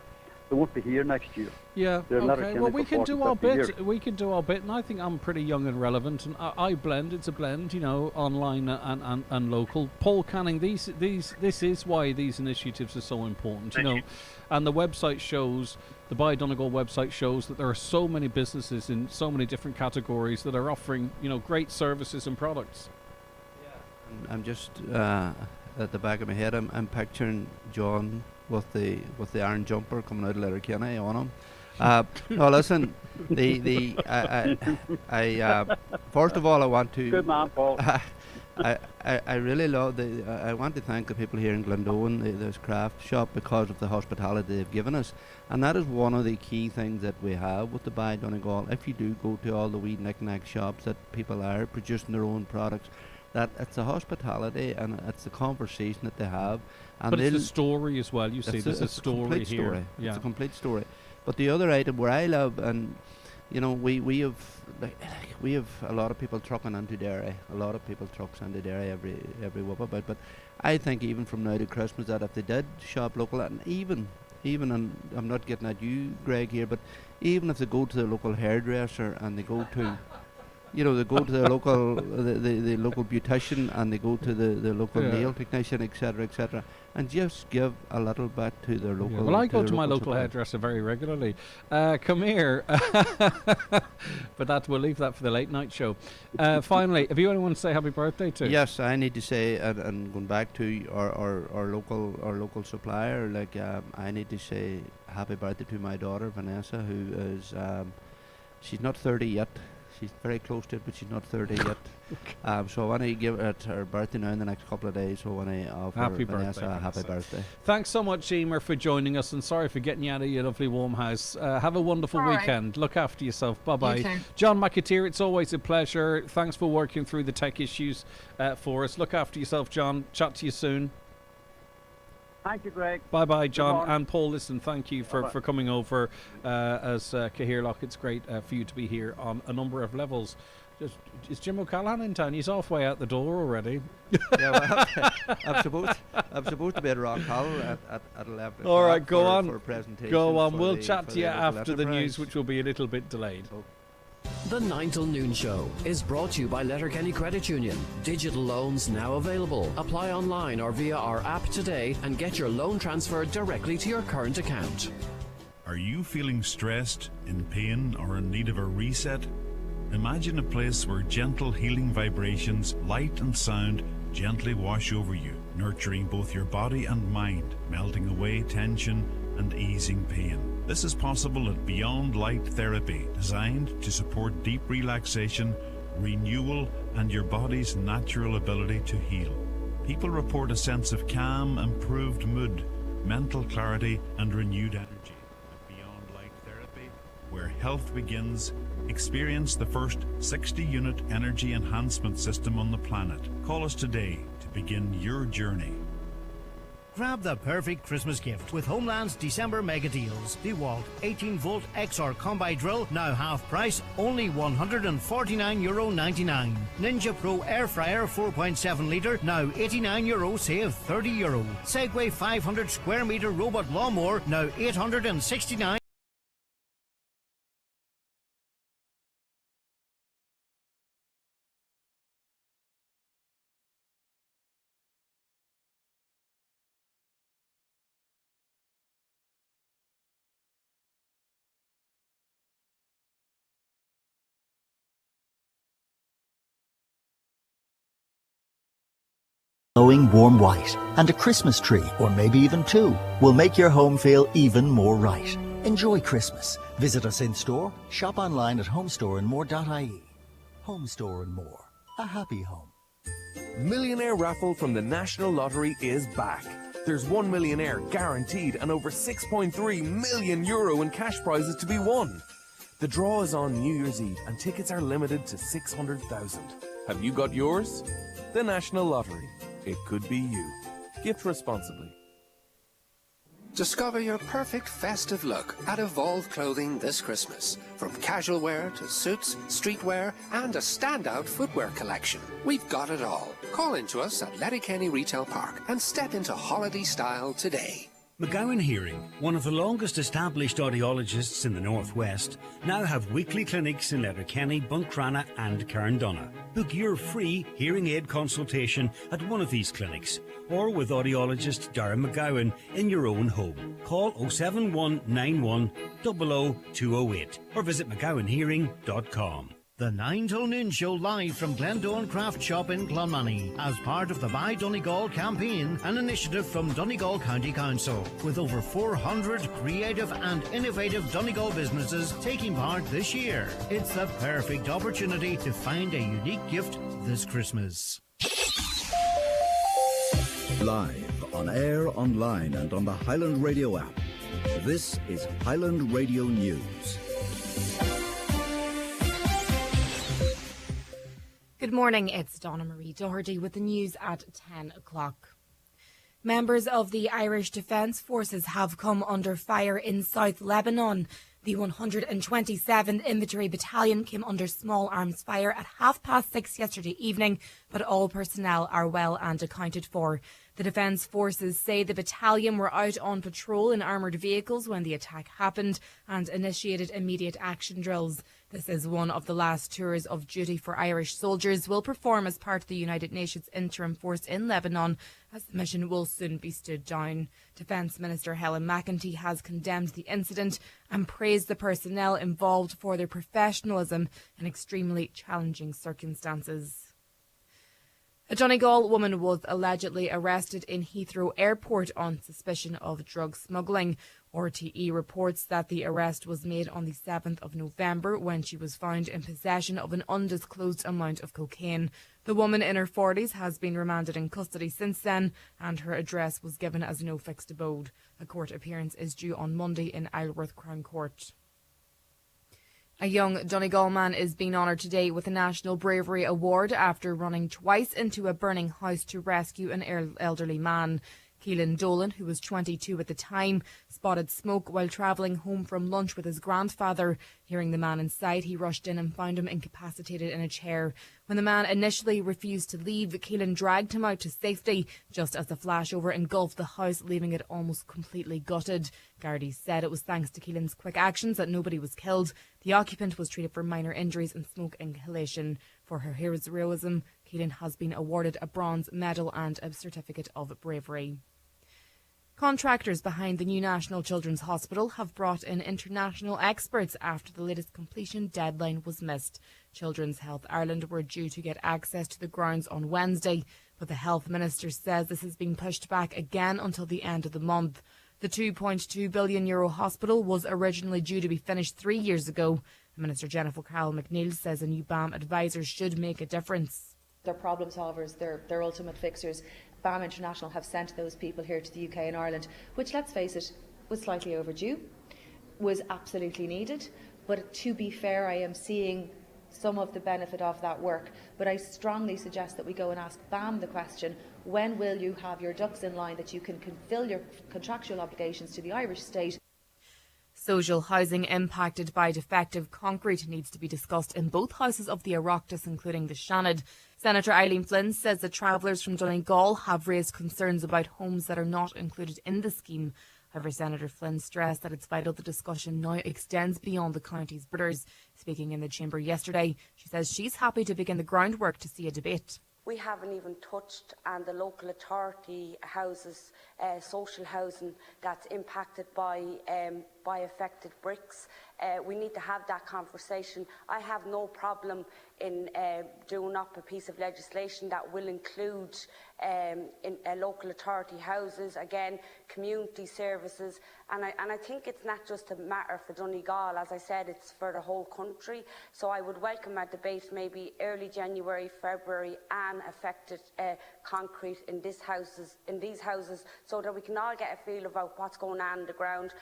They won't be here next year. Yeah, They're in okay. Letterkenny Well, we for can 40, do our 50 years. bit. We can do our bit, and I think I'm pretty young and relevant, and I blend. It's a blend, you know, online and local. Paul Canning, this is why these initiatives are so important, you know, and the website shows, the Buy Donegal website shows that there are so many businesses in so many different categories that are offering, you know, great services and products. I'm just at the back of my head. I'm picturing John with the iron jumper coming out of Letterkenny on him. No, listen. I first of all, I want to. Good man, Paul. I really love I want to thank the people here in Glendowen, this craft shop, because of the hospitality they've given us, and that is one of the key things that we have with the Buy Donegal. If you do go to all the wee knick-knack shops that people are producing their own products, that it's the hospitality and it's the conversation that they have. And But it's the story as well. You see, there's a story here. Story. Yeah. It's a complete story. But the other item where I live, and you know, we have a lot of people trucking into Derry. A lot of people trucks into Derry every whip about. But I think even from now to Christmas, that if they did shop local, and even and I'm not getting at you, Greg, here, but even if they go to the local hairdresser and they go to, you know, they go to the local the local beautician, and they go to the local nail technician, etc., and just give a little bit to their local. Yeah. Well, I go to my local supplier. hairdresser very regularly. Come here, but we'll leave that for the late night show. Finally, have you anyone to say happy birthday to? Yes, I need to say, and going back to our local supplier, like I need to say happy birthday to my daughter Vanessa, who is she's not 30 yet. She's very close to it, but she's not 30 yet. So I want to give it her birthday now in the next couple of days. So I want to offer Happy Vanessa birthday, a happy Vanessa. birthday. Thanks so much, Emer, for joining us, and sorry for getting you out of your lovely warm house. Have a wonderful All right. weekend. Look after yourself. Bye-bye. You too. John McAteer, it's always a pleasure. Thanks for working through the tech issues for us. Look after yourself, John. Chat to you soon. Thank you, Greg. Bye-bye, John. morning. And Paul, listen, thank you for coming over as Cahirlock. It's great for you to be here on a number of levels. Is Jim O'Callaghan in town? He's halfway out the door already. Yeah, well, I'm supposed to be at Rock Hall at 11. All right, go on. For a presentation. Go on. for We'll the- chat for to you the local after the enterprise. news, which will be a little bit delayed. The 9 till noon show is brought to you by Letterkenny Credit Union. Digital loans now available. Apply online or via our app today and get your loan transferred directly to your current account. Are you feeling stressed, in pain, or in need of a reset? Imagine a place where gentle healing vibrations, light and sound gently wash over you, nurturing both your body and mind, melting away tension and easing pain. This is possible at Beyond Light Therapy, designed to support deep relaxation, renewal, and your body's natural ability to heal. People report a sense of calm, improved mood, mental clarity, and renewed energy. At Beyond Light Therapy, where health begins, experience the first 60-unit energy enhancement system on the planet. Call us today to begin your journey. Grab the perfect Christmas gift with Homeland's December mega deals. DeWalt 18-volt XR Combi Drill, now half price, only €149.99. Ninja Pro Air Fryer 4.7 litre, now €89, save €30. Segway 500 square metre robot lawnmower, now $869. Glowing warm white and a Christmas tree, or maybe even two, will make your home feel even more right. Enjoy Christmas. Visit us in store, shop online at homestoreandmore.ie. Home Store and More. A happy home. Millionaire Raffle from the National Lottery is back. There's 1 millionaire guaranteed and over €6.3 million in cash prizes to be won. The draw is on New Year's Eve and tickets are limited to 600,000. Have you got yours? The National Lottery. It could be you. Gift responsibly. Discover your perfect festive look at Evolve Clothing this Christmas. From casual wear to suits, streetwear, and a standout footwear collection. We've got it all. Call into us at Letterkenny Retail Park and step into holiday style today. McGowan Hearing, one of the longest established audiologists in the Northwest, now have weekly clinics in Letterkenny, Buncrana and Carndonagh. Book your free hearing aid consultation at one of these clinics or with audiologist Darren McGowan in your own home. Call 07191 00208 or visit mcgowanhearing.com. The 9 till noon show live from Glendowen Craft Shop in Clonmany as part of the Buy Donegal campaign, an initiative from Donegal County Council, with over 400 creative and innovative Donegal businesses taking part this year. It's the perfect opportunity to find a unique gift this Christmas. Live, on air, online and on the Highland Radio app. This is Highland Radio News. Good morning, it's Donna Marie Doherty with the news at 10 o'clock. Members of the Irish Defence Forces have come under fire in South Lebanon. The 127th Infantry Battalion came under small arms fire at 6:30 yesterday evening, but all personnel are well and accounted for. The Defence Forces say the battalion were out on patrol in armoured vehicles when the attack happened and initiated immediate action drills. This is one of the last tours of duty for Irish soldiers will perform as part of the United Nations Interim Force in Lebanon, as the mission will soon be stood down. Defence Minister Helen McEntee has condemned the incident and praised the personnel involved for their professionalism in extremely challenging circumstances. A Donegal woman was allegedly arrested in Heathrow Airport on suspicion of drug smuggling. RTE reports that the arrest was made on the 7th of November when she was found in possession of an undisclosed amount of cocaine. The woman in her 40s has been remanded in custody since then, and her address was given as no fixed abode. A court appearance is due on Monday in Isleworth Crown Court. A young Donegal man is being honoured today with a National Bravery Award after running twice into a burning house to rescue an elderly man. Keelan Dolan, who was 22 at the time, spotted smoke while travelling home from lunch with his grandfather. Hearing the man inside, he rushed in and found him incapacitated in a chair. When the man initially refused to leave, Keelan dragged him out to safety just as the flashover engulfed the house, leaving it almost completely gutted. Gardaí said it was thanks to Keelan's quick actions that nobody was killed. The occupant was treated for minor injuries and smoke inhalation. For her heroism, Keelan has been awarded a bronze medal and a certificate of bravery. Contractors behind the new National Children's Hospital have brought in international experts after the latest completion deadline was missed. Children's Health Ireland were due to get access to the grounds on Wednesday, but the Health Minister says this has been pushed back again until the end of the month. The €2.2 billion hospital was originally due to be finished 3 years ago. Minister Jennifer Carroll McNeill says a new BAM advisor should make a difference. They're problem solvers, they're ultimate fixers. BAM International have sent those people here to the UK and Ireland, which, let's face it, was slightly overdue, was absolutely needed. But to be fair, I am seeing some of the benefit of that work. But I strongly suggest that we go and ask BAM the question, when will you have your ducks in line that you can fulfil your contractual obligations to the Irish state? Social housing impacted by defective concrete needs to be discussed in both houses of the Oireachtas, including the Seanad. Senator Eileen Flynn says that travellers from Donegal have raised concerns about homes that are not included in the scheme. However, Senator Flynn stressed that it's vital the discussion now extends beyond the county's borders. Speaking in the chamber yesterday, she says she's happy to begin the groundwork to see a debate. We haven't even touched on the local authority houses, social housing that's impacted by affected bricks. We need to have that conversation. I have no problem in doing up a piece of legislation that will include in local authority houses, again, community services. And I think it's not just a matter for Donegal. As I said, it's for the whole country. So I would welcome a debate maybe early January, February, and affected concrete in these houses, so that we can all get a feel about what's going on the ground.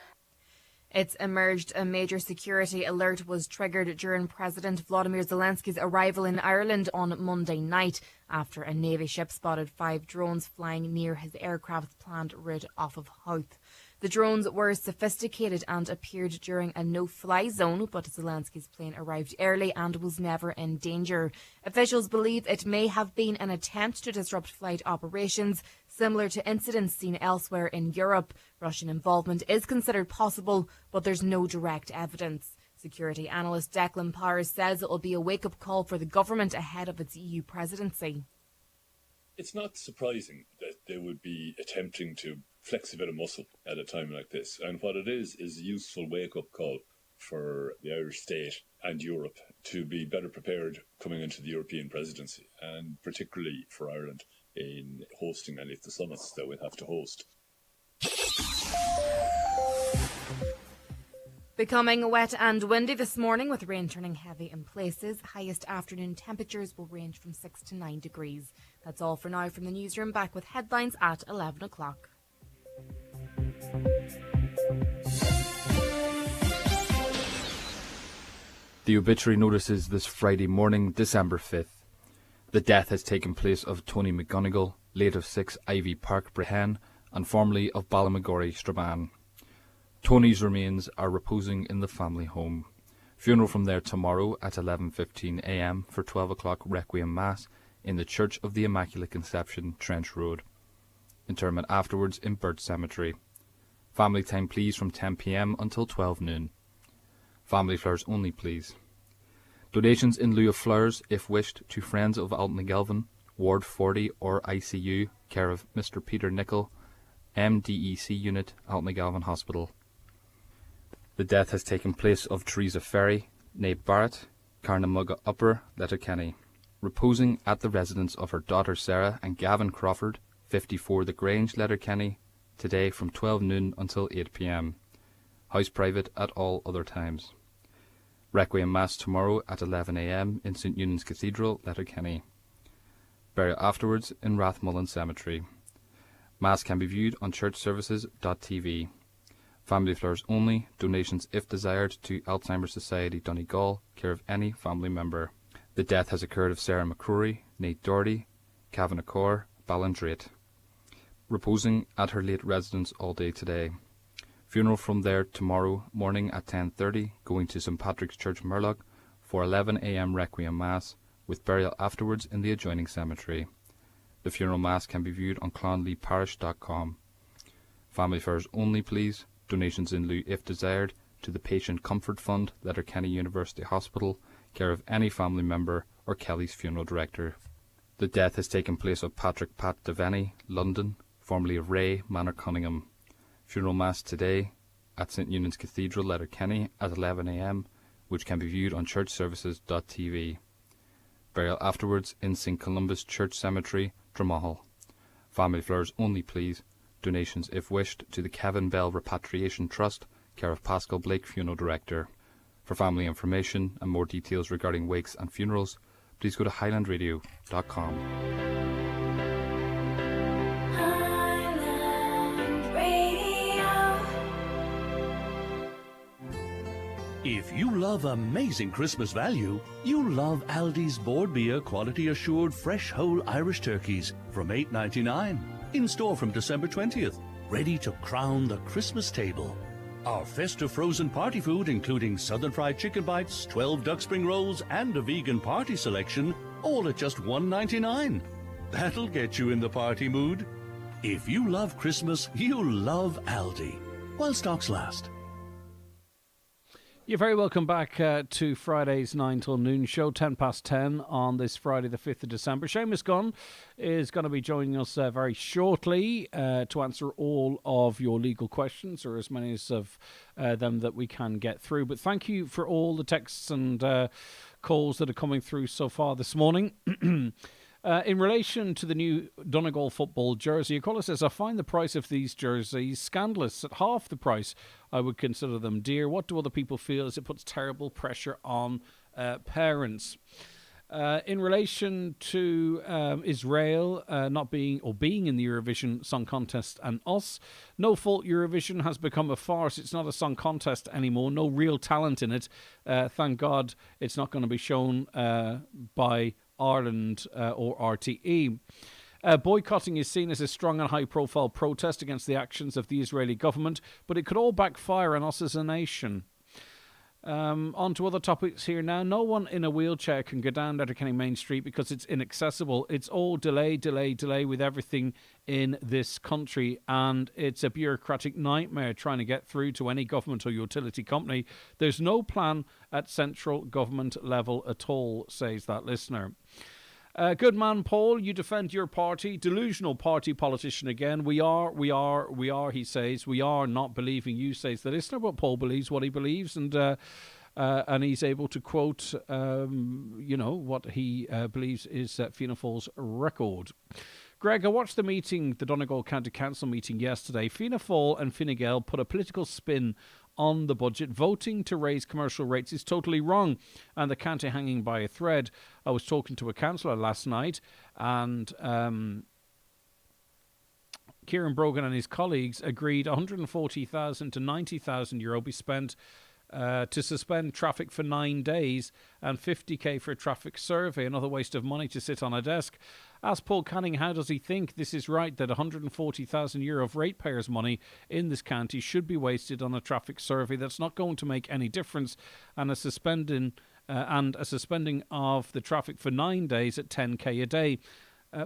It's emerged a major security alert was triggered during President Volodymyr Zelensky's arrival in Ireland on Monday night after a Navy ship spotted 5 drones flying near his aircraft planned route off of Howth. The drones were sophisticated and appeared during a no-fly zone, but Zelensky's plane arrived early and was never in danger. Officials believe it may have been an attempt to disrupt flight operations, similar to incidents seen elsewhere in Europe. Russian involvement is considered possible, but there's no direct evidence. Security analyst Declan Powers says it will be a wake-up call for the government ahead of its EU presidency. It's not surprising that they would be attempting to flex a bit of muscle at a time like this. And what it is a useful wake-up call for the Irish state and Europe to be better prepared coming into the European presidency, and particularly for Ireland in hosting any of the summits that we'll have to host. Becoming wet and windy this morning, with rain turning heavy in places. Highest afternoon temperatures will range from 6 to 9 degrees. That's all for now from the newsroom. Back with headlines at 11 o'clock. The obituary notices this Friday morning, December 5th. The death has taken place of Tony McGonigal, late of 6 Ivy Park, Brehen, and formerly of Ballymagory, Strabane. Tony's remains are reposing in the family home. Funeral from there tomorrow at 11:15 a.m. for 12 o'clock Requiem Mass in the Church of the Immaculate Conception, Trench Road. Interment afterwards in Burt Cemetery. Family time please from 10 p.m. until 12 noon. Family flowers only please. Donations in lieu of flowers, if wished, to Friends of Altnagelvin, Ward 40 or ICU, care of Mr. Peter Nicol, MDEC Unit, Altnagelvin Hospital. The death has taken place of Teresa Ferry, née Barrett, Carnamugga Upper, Letterkenny, reposing at the residence of her daughter Sarah and Gavin Crawford, 54 The Grange, Letterkenny, today from 12 noon until 8 p.m. House private at all other times. Requiem Mass tomorrow at 11 a.m. in St. Eunan's Cathedral, Letterkenny. Burial afterwards in Rathmullen Cemetery. Mass can be viewed on churchservices.tv. Family flowers only, donations if desired to Alzheimer's Society Donegal, care of any family member. The death has occurred of Sarah McCrory, née Doherty, Cavanagh, Ballindrate, reposing at her late residence all day today. Funeral from there tomorrow morning at 10:30, going to St. Patrick's Church, Murlough, for 11 a.m. Requiem Mass, with burial afterwards in the adjoining cemetery. The funeral mass can be viewed on clonleyparish.com. Family flowers only please, donations in lieu if desired to the Patient Comfort Fund, Letterkenny University Hospital, care of any family member or Kelly's funeral director. The death has taken place of Patrick Pat Devaney, London, formerly of Ray, Manor Cunningham. Funeral Mass today at St. Eunan's Cathedral, Letterkenny at 11 a.m, which can be viewed on churchservices.tv. Burial afterwards in St. Columba's Church Cemetery, Dromahal. Family flowers only please, donations if wished to the Kevin Bell Repatriation Trust, care of Pascal Blake, funeral director. For family information and more details regarding wakes and funerals, please go to highlandradio.com. If you love amazing Christmas value, you'll love Aldi's Board Beer Quality Assured Fresh Whole Irish Turkeys from $8.99. In store from December 20th, ready to crown the Christmas table. Our festive frozen party food, including southern fried chicken bites, 12 duck spring rolls, and a vegan party selection, all at just $1.99. That'll get you in the party mood. If you love Christmas, you'll love Aldi, while stocks last. You're very welcome back to Friday's 9 till noon show, 10 past 10 on this Friday the 5th of December. Seamus Gunn is going to be joining us very shortly to answer all of your legal questions, or as many of them that we can get through. But thank you for all the texts and calls that are coming through so far this morning. In relation to the new Donegal football jersey, a caller says, I find the price of these jerseys scandalous. At half the price, I would consider them dear. What do other people feel as it puts terrible pressure on parents? In relation to Israel not being in the Eurovision Song Contest and us, No Fault Eurovision has become a farce. It's not a song contest anymore. No real talent in it. Thank God it's not going to be shown by Ireland or RTE. Boycotting is seen as a strong and high-profile protest against the actions of the Israeli government, but it could all backfire on us as a nation. On to other topics here now. No one in a wheelchair can go down Letterkenny Main Street because it's inaccessible. It's all delay with everything in this country, and it's a bureaucratic nightmare trying to get through to any government or utility company. There's no plan at central government level at all, says that listener. Good man, Paul, you defend your party. Delusional party politician again. We are, he says. We are not believing you, says the listener, but Paul believes what he believes, and he's able to quote, what he believes is Fianna Fáil's record. Greg, I watched the Donegal County Council meeting yesterday. Fianna Fáil and Fine Gael put a political spin on the budget. Voting to raise commercial rates is totally wrong, and the county hanging by a thread. I was talking to a councillor last night, and Kieran Brogan and his colleagues agreed 140,000 to 90,000 euro be spent to suspend traffic for 9 days, and 50k for a traffic survey. Another waste of money to sit on a desk. Ask Paul Canning, how does he think this is right that 140,000 euro of ratepayers' money in this county should be wasted on a traffic survey that's not going to make any difference, and a suspending of the traffic for 9 days at 10k a day?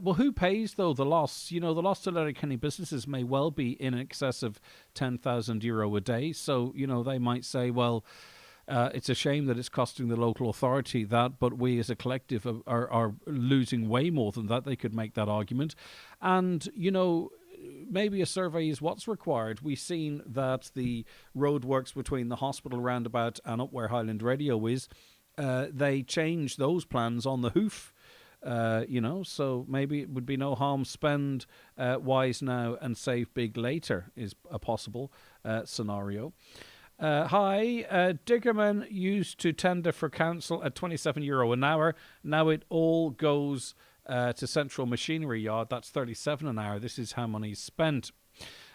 Well, who pays, though, the loss? The loss to Letterkenny businesses may well be in excess of 10,000 euro a day. So, they might say, well, it's a shame that it's costing the local authority that, but we as a collective are losing way more than that. They could make that argument. And, maybe a survey is what's required. We've seen that the roadworks between the hospital roundabout and up where Highland Radio is, they changed those plans on the hoof. So maybe it would be no harm. Spend wise now and save big later is a possible scenario. Hi, Diggerman used to tender for council at €27 an hour. Now it all goes to Central Machinery Yard. That's 37 an hour. This is how money's spent.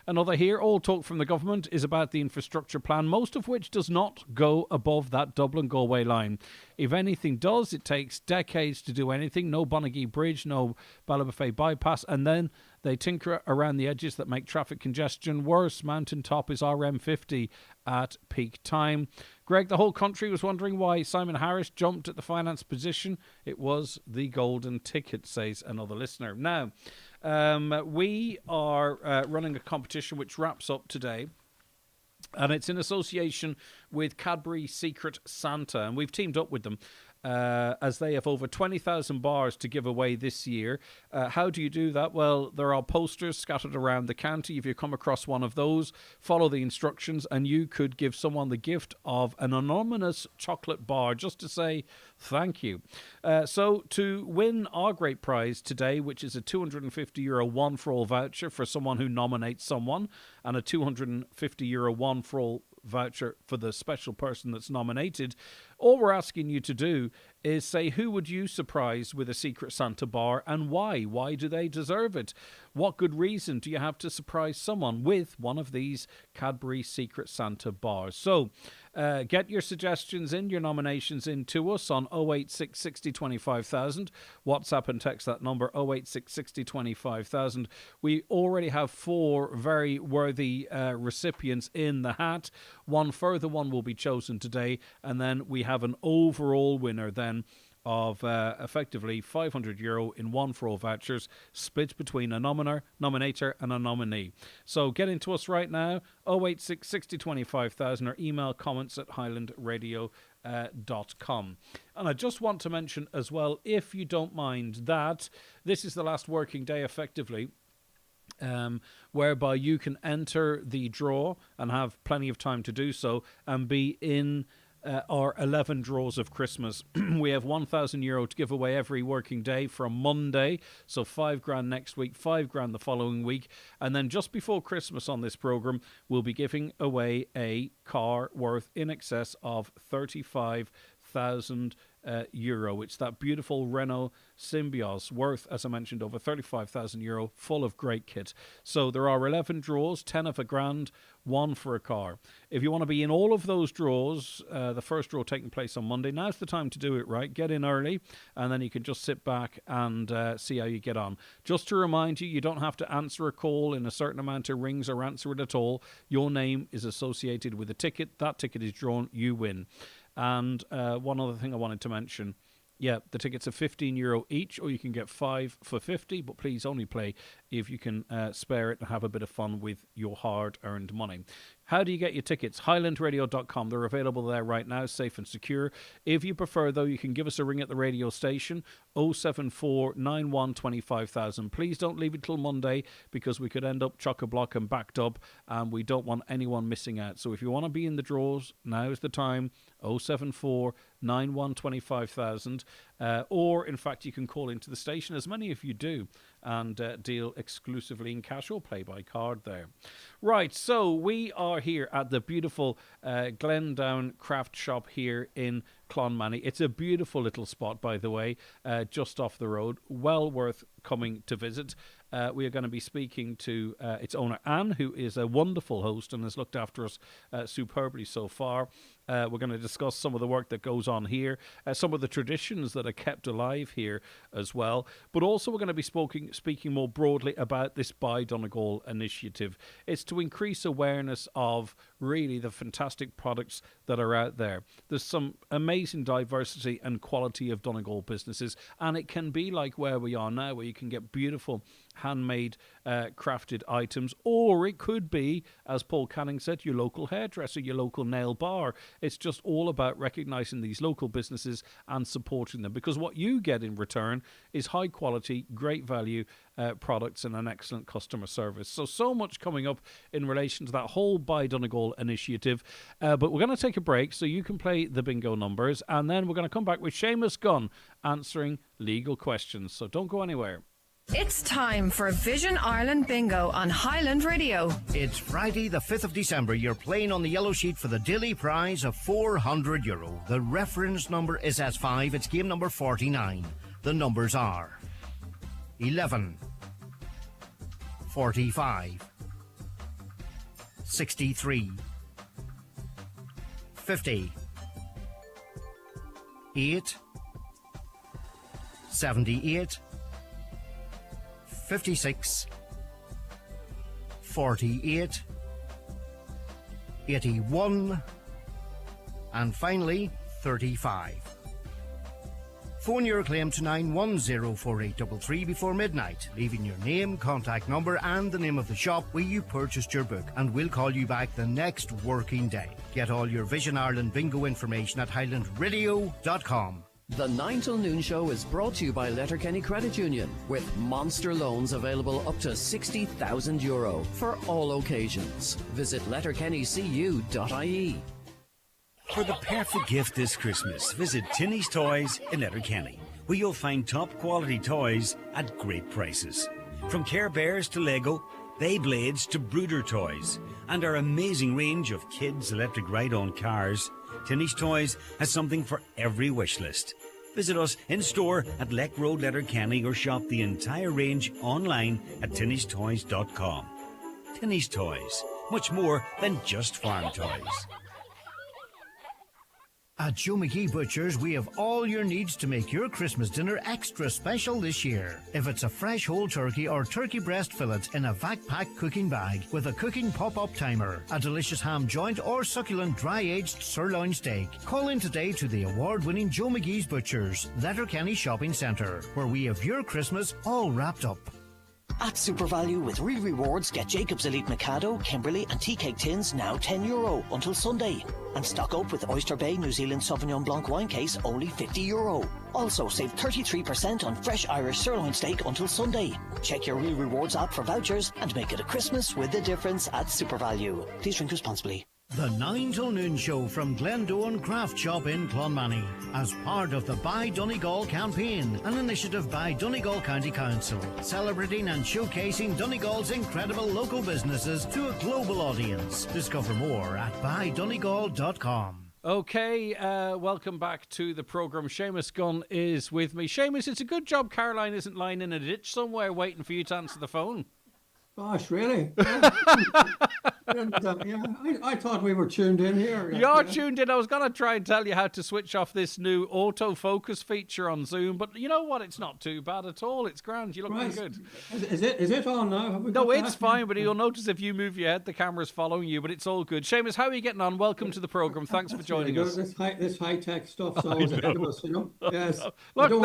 Another here, all talk from the government is about the infrastructure plan, most of which does not go above that Dublin-Galway line. If anything does, it takes decades to do anything. No Bonagee Bridge, no Ballybofey bypass, and then they tinker around the edges that make traffic congestion worse. Mountaintop is RM50 at peak time. Greg, the whole country was wondering why Simon Harris jumped at the finance position. It was the golden ticket, says another listener. Now, we are running a competition which wraps up today, and it's in association with Cadbury Secret Santa, and we've teamed up with them as they have over 20,000 bars to give away this year. How do you do that? Well, there are posters scattered around the county. If you come across one of those, follow the instructions and you could give someone the gift of an anonymous chocolate bar just to say thank you. So to win our great prize today, which is a €250 one-for-all voucher for someone who nominates someone, and a €250 one-for-all voucher for the special person that's nominated, all we're asking you to do is say, who would you surprise with a Secret Santa bar and why? Why do they deserve it? What good reason do you have to surprise someone with one of these Cadbury Secret Santa bars? So get your suggestions in, your nominations in to us on 086 60 25,000. WhatsApp and text that number 086 60 25,000. We already have 4 very worthy recipients in the hat. One further one will be chosen today, and then we have an overall winner then of effectively €500 in one-for-all vouchers split between a nominator and a nominee. So get into us right now, 086 60 25,000, or email comments at highlandradio.com. And I just want to mention as well, if you don't mind, that this is the last working day effectively whereby you can enter the draw and have plenty of time to do so and be in our 11 draws of Christmas. We have €1,000 to give away every working day from Monday, so £5,000 next week, £5,000 the following week, and then just before Christmas on this programme we'll be giving away a car worth in excess of €35,000 euro. It's that beautiful Renault Symbios worth, as I mentioned, over 35,000 euro, full of great kit. So there are 11 draws, 10 of a grand, 1 for a car. If you want to be in all of those draws, the first draw taking place on Monday, now's the time to do it, right? Get in early, and then you can just sit back and see how you get on. Just to remind you, you don't have to answer a call in a certain amount of rings or answer it at all. Your name is associated with a ticket. That ticket is drawn, you win. And one other thing I wanted to mention, yeah, the tickets are €15 each, or you can get 5 for 50, but please only play if you can spare it and have a bit of fun with your hard-earned money. How do you get your tickets? HighlandRadio.com. They're available there right now, safe and secure. If you prefer, though, you can give us a ring at the radio station, 074 91 25,000. Please don't leave it till Monday, because we could end up chock-a-block and backed up, and we don't want anyone missing out. So if you want to be in the draws, now's the time, 074 91 25,000. Or, in fact, you can call into the station, as many of you do, and deal exclusively in cash or play by card there. Right, so we are here at the beautiful Glendowen Craft Shop here in Clonmany. It's a beautiful little spot, by the way, just off the road. Well worth coming to visit. We are going to be speaking to its owner, Anne, who is a wonderful host and has looked after us superbly so far. We're going to discuss some of the work that goes on here, some of the traditions that are kept alive here as well. But also we're going to be speaking more broadly about this Buy Donegal initiative. It's to increase awareness of really the fantastic products that are out there. There's some amazing diversity and quality of Donegal businesses, and it can be like where we are now, where you can get beautiful handmade crafted items, or it could be, as Paul Canning said, your local hairdresser, your local nail bar. It's just all about recognising these local businesses and supporting them, because what you get in return is high quality, great value products and an excellent customer service. So much coming up in relation to that whole Buy Donegal initiative, but we're going to take a break so you can play the bingo numbers, and then we're going to come back with Seamus Gunn answering legal questions, so don't go anywhere. It's time for Vision Ireland Bingo on Highland Radio. It's Friday the 5th of December. You're playing on the yellow sheet for the daily prize of €400. The reference number is S5. It's game number 49. The numbers are 11, 45, 63, 50, 8, 78, 56, 48, 81, and finally 35. Phone your claim to 9104833 before midnight, leaving your name, contact number and the name of the shop where you purchased your book, and we'll call you back the next working day. Get all your Vision Ireland bingo information at highlandradio.com. The 9 till noon show is brought to you by Letterkenny Credit Union, with monster loans available up to €60,000 for all occasions. Visit letterkennycu.ie. For the perfect gift this Christmas, visit Tinney's Toys in Letterkenny, where you'll find top quality toys at great prices. From Care Bears to Lego, Beyblades to Brooder toys, and our amazing range of kids' electric ride-on cars, Tinney's Toys has something for every wish list. Visit us in store at Leck Road, Letterkenny, or shop the entire range online at tinnystoys.com. Tinney's Toys, much more than just farm toys. At Joe McGee Butchers, we have all your needs to make your Christmas dinner extra special this year. If it's a fresh whole turkey or turkey breast fillet in a vac-pack cooking bag with a cooking pop-up timer, a delicious ham joint or succulent dry-aged sirloin steak, call in today to the award-winning Joe McGee's Butchers, Letterkenny Shopping Centre, where we have your Christmas all wrapped up. At SuperValue with real rewards, get Jacob's Elite Mikado, Kimberley and tea cake tins now €10 until Sunday. And stock up with Oyster Bay New Zealand Sauvignon Blanc wine case, only €50. Also save 33% on fresh Irish sirloin steak until Sunday. Check your real rewards app for vouchers and make it a Christmas with a difference at SuperValue. Please drink responsibly. The 9 till noon show from Glendowen Craft Shop in Clonmany, as part of the Buy Donegal campaign, an initiative by Donegal County Council, celebrating and showcasing Donegal's incredible local businesses to a global audience. Discover more at buydonegal.com. Okay, welcome back to the programme. Seamus Gunn is with me. Seamus, it's a good job Caroline isn't lying in a ditch somewhere waiting for you to answer the phone. Gosh, really? Yeah. I thought we were tuned in here. You're tuned in. I was going to try and tell you how to switch off this new autofocus feature on Zoom, but you know what? It's not too bad at all. It's grand. You look really good. Is it on now? No, it's fine, but you'll notice if you move your head, the camera's following you, but it's all good. Seamus, how are you getting on? Welcome to the programme. Thanks for joining us. This high-tech stuff's always ahead of us, you know? Yes. Look, I don't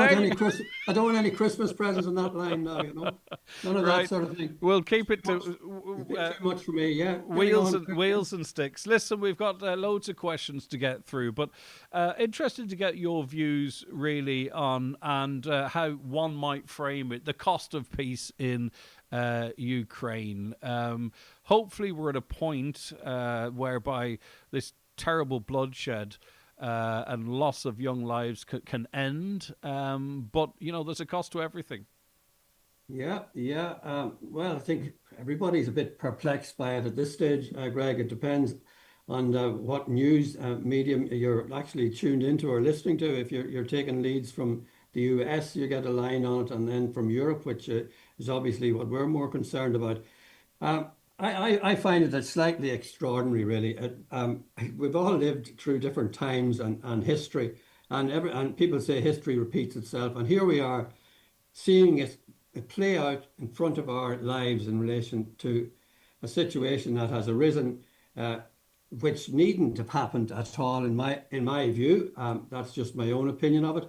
want any Christmas presents on that line now, you know? None of that sort of thing. We'll keep it to... too much for me, yeah. Wheels and sticks. Listen, we've got loads of questions to get through, but interested to get your views really on and how one might frame it, the cost of peace in Ukraine. Hopefully we're at a point whereby this terrible bloodshed and loss of young lives can end, but, you know, there's a cost to everything. Yeah. Well, I think everybody's a bit perplexed by it at this stage, Greg. It depends on what news medium you're actually tuned into or listening to. If you're taking leads from the US, you get a line on it, and then from Europe, which is obviously what we're more concerned about. I find it slightly extraordinary, really. We've all lived through different times and history, and people say history repeats itself, and here we are seeing it play out in front of our lives in relation to a situation that has arisen, which needn't have happened at all, in my view. That's just my own opinion of it.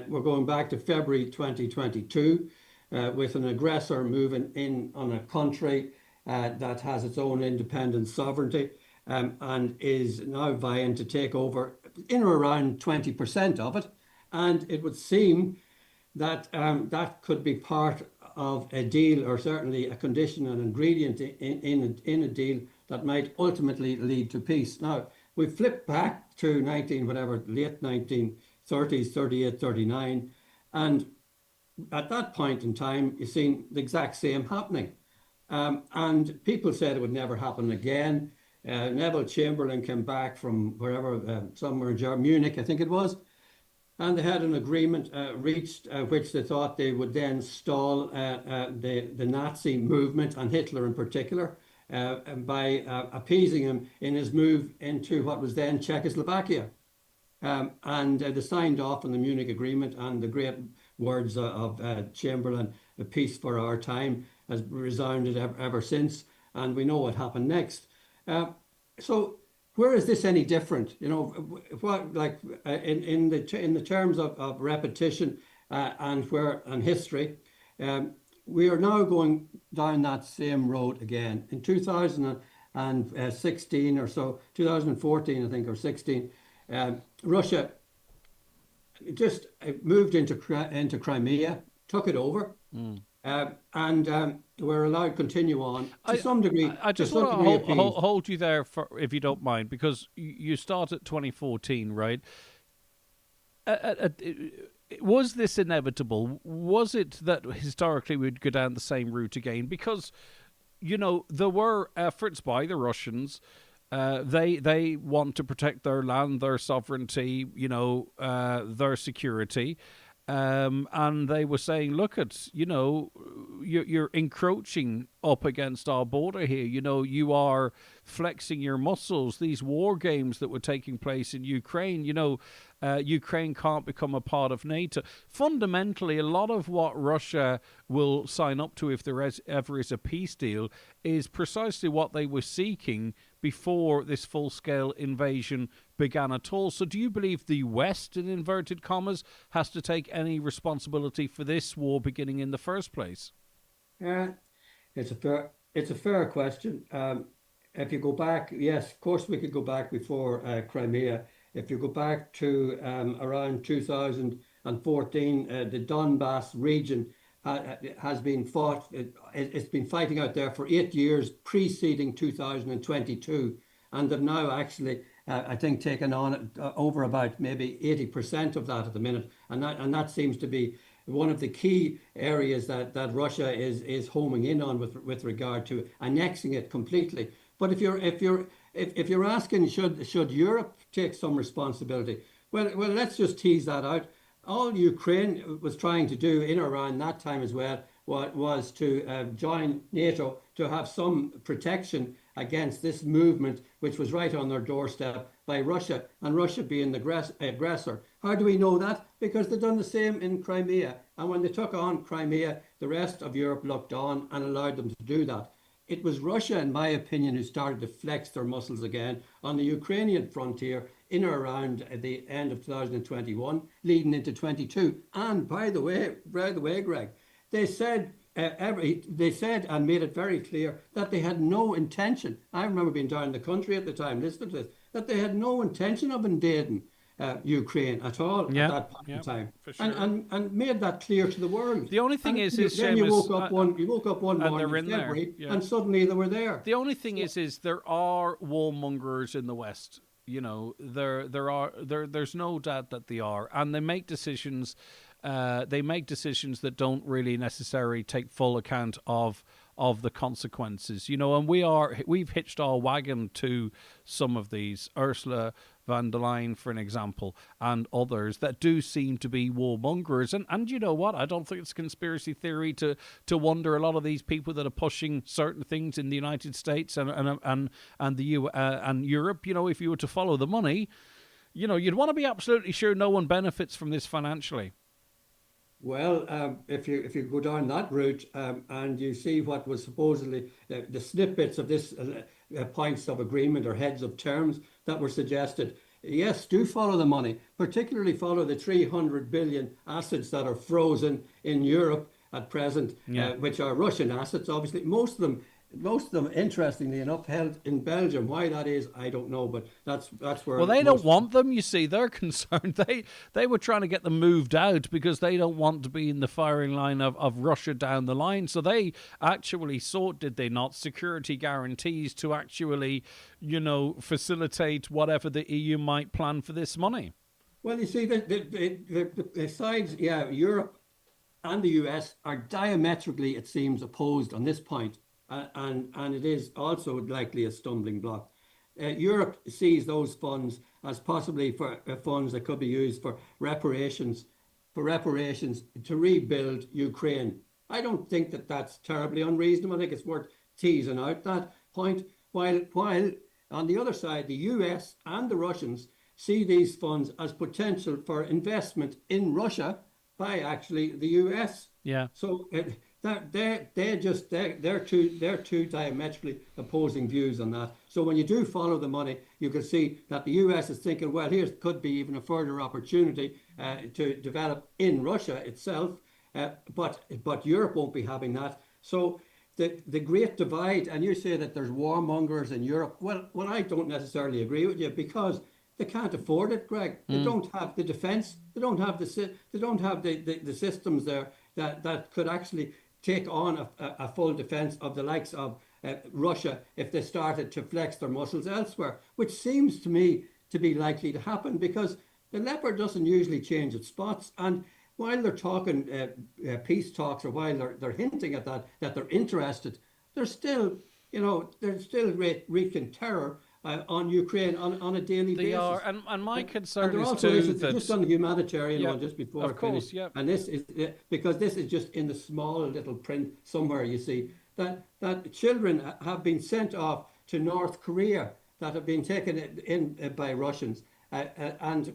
We're going back to February 2022 with an aggressor moving in on a country that has its own independent sovereignty and is now vying to take over in or around 20% of it. And it would seem that that could be part of a deal, or certainly a condition, an ingredient in a deal that might ultimately lead to peace. Now, we flip back to late 1930s, 38, 39, and at that point in time, you've seen the exact same happening. And people said it would never happen again. Neville Chamberlain came back from wherever, somewhere in Germany, Munich, I think it was, and they had an agreement reached, which they thought they would then stall the Nazi movement, and Hitler in particular, by appeasing him in his move into what was then Czechoslovakia. And they signed off on the Munich Agreement, and the great words of Chamberlain, "A peace for our time," has resounded ever since, and we know what happened next. So where is this any different? You know, what, like in the terms of repetition and history, we are now going down that same road again. In 2016 or so, 2014, I think, or 16, Russia just moved into Crimea, took it over. And we're allowed to continue on to some degree. I just want to hold you there, if you don't mind, because you start at 2014, right? Was this inevitable? Was it that historically we'd go down the same route again? Because, you know, there were efforts by the Russians. They want to protect their land, their sovereignty, you know, their security. And they were saying, look, you're encroaching up against our border here. You know, you are flexing your muscles. These war games that were taking place in Ukraine, you know, Ukraine can't become a part of NATO. Fundamentally, a lot of what Russia will sign up to if there ever is a peace deal is precisely what they were seeking before this full-scale invasion began at all. So do you believe the West, in inverted commas, has to take any responsibility for this war beginning in the first place? It's a fair question. If you go back, yes, of course we could go back before Crimea. If you go back to around 2014, the Donbass region has been fought. It's been fighting out there for 8 years preceding 2022, and they've now actually, I think, taken on over about maybe 80% of that at the minute, and that seems to be one of the key areas that Russia is homing in on with regard to annexing it completely. But if you're if you're asking, should Europe take some responsibility? Well, let's just tease that out. All Ukraine was trying to do in or around that time as well was to join NATO to have some protection against this movement, which was right on their doorstep by Russia, and Russia being the aggressor. How do we know that? Because they've done the same in Crimea. And when they took on Crimea, the rest of Europe looked on and allowed them to do that. It was Russia, in my opinion, who started to flex their muscles again on the Ukrainian frontier in or around the end of 2021, leading into 22. And by the way, Greg, they said and made it very clear that they had no intention. I remember being down in the country at the time, listening to this, that they had no intention of invading Ukraine at all at that point in time, for sure. and made that clear to the world. The only thing then Seamus, you woke up one morning in February, and suddenly they were there. The only thing is there are warmongers in the West. You know, there's no doubt that they are, and they make decisions. They make decisions that don't really necessarily take full account of the consequences, you know, and we've hitched our wagon to some of these, Ursula von der Leyen, for an example, and others that do seem to be warmongers. And you know what? I don't think it's a conspiracy theory to wonder a lot of these people that are pushing certain things in the United States and Europe, you know, if you were to follow the money, you know, you'd want to be absolutely sure no one benefits from this financially. Well, if you go down that route and you see what was supposedly the snippets of this points of agreement or heads of terms that were suggested, yes, do follow the money, particularly follow the 300 billion assets that are frozen in Europe at present, which are Russian assets, obviously. Most of them, interestingly enough, held in Belgium. Why that is, I don't know, but that's where. Well, they don't want them. You see, they're concerned. They were trying to get them moved out because they don't want to be in the firing line of Russia down the line. So they actually sought, did they not, security guarantees to actually, you know, facilitate whatever the EU might plan for this money. Well, you see, the sides, Europe and the US are diametrically, it seems, opposed on this point. And it is also likely a stumbling block. Europe sees those funds as possibly for funds that could be used for reparations to rebuild Ukraine. I don't think that that's terribly unreasonable. I think it's worth teasing out that point. While on the other side, the US and the Russians see these funds as potential for investment in Russia by actually the US. Yeah. So. They're two diametrically opposing views on that. So when you do follow the money, you can see that the US is thinking, well, here could be even a further opportunity to develop in Russia itself, but Europe won't be having that. So the great divide, and you say that there's warmongers in Europe. Well, I don't necessarily agree with you because they can't afford it, Greg. They don't have the defence. They don't have the systems there that could actually take on a full defence of the likes of Russia if they started to flex their muscles elsewhere, which seems to me to be likely to happen because the leopard doesn't usually change its spots. And while they're talking peace talks, or while they're hinting at that they're interested, they're still wreaking terror on Ukraine on a daily basis. They are, and my concern is also too that just on the humanitarian one just before of course, finish, and this is because this is just in the small little print somewhere. You see that children have been sent off to North Korea that have been taken in by Russians, and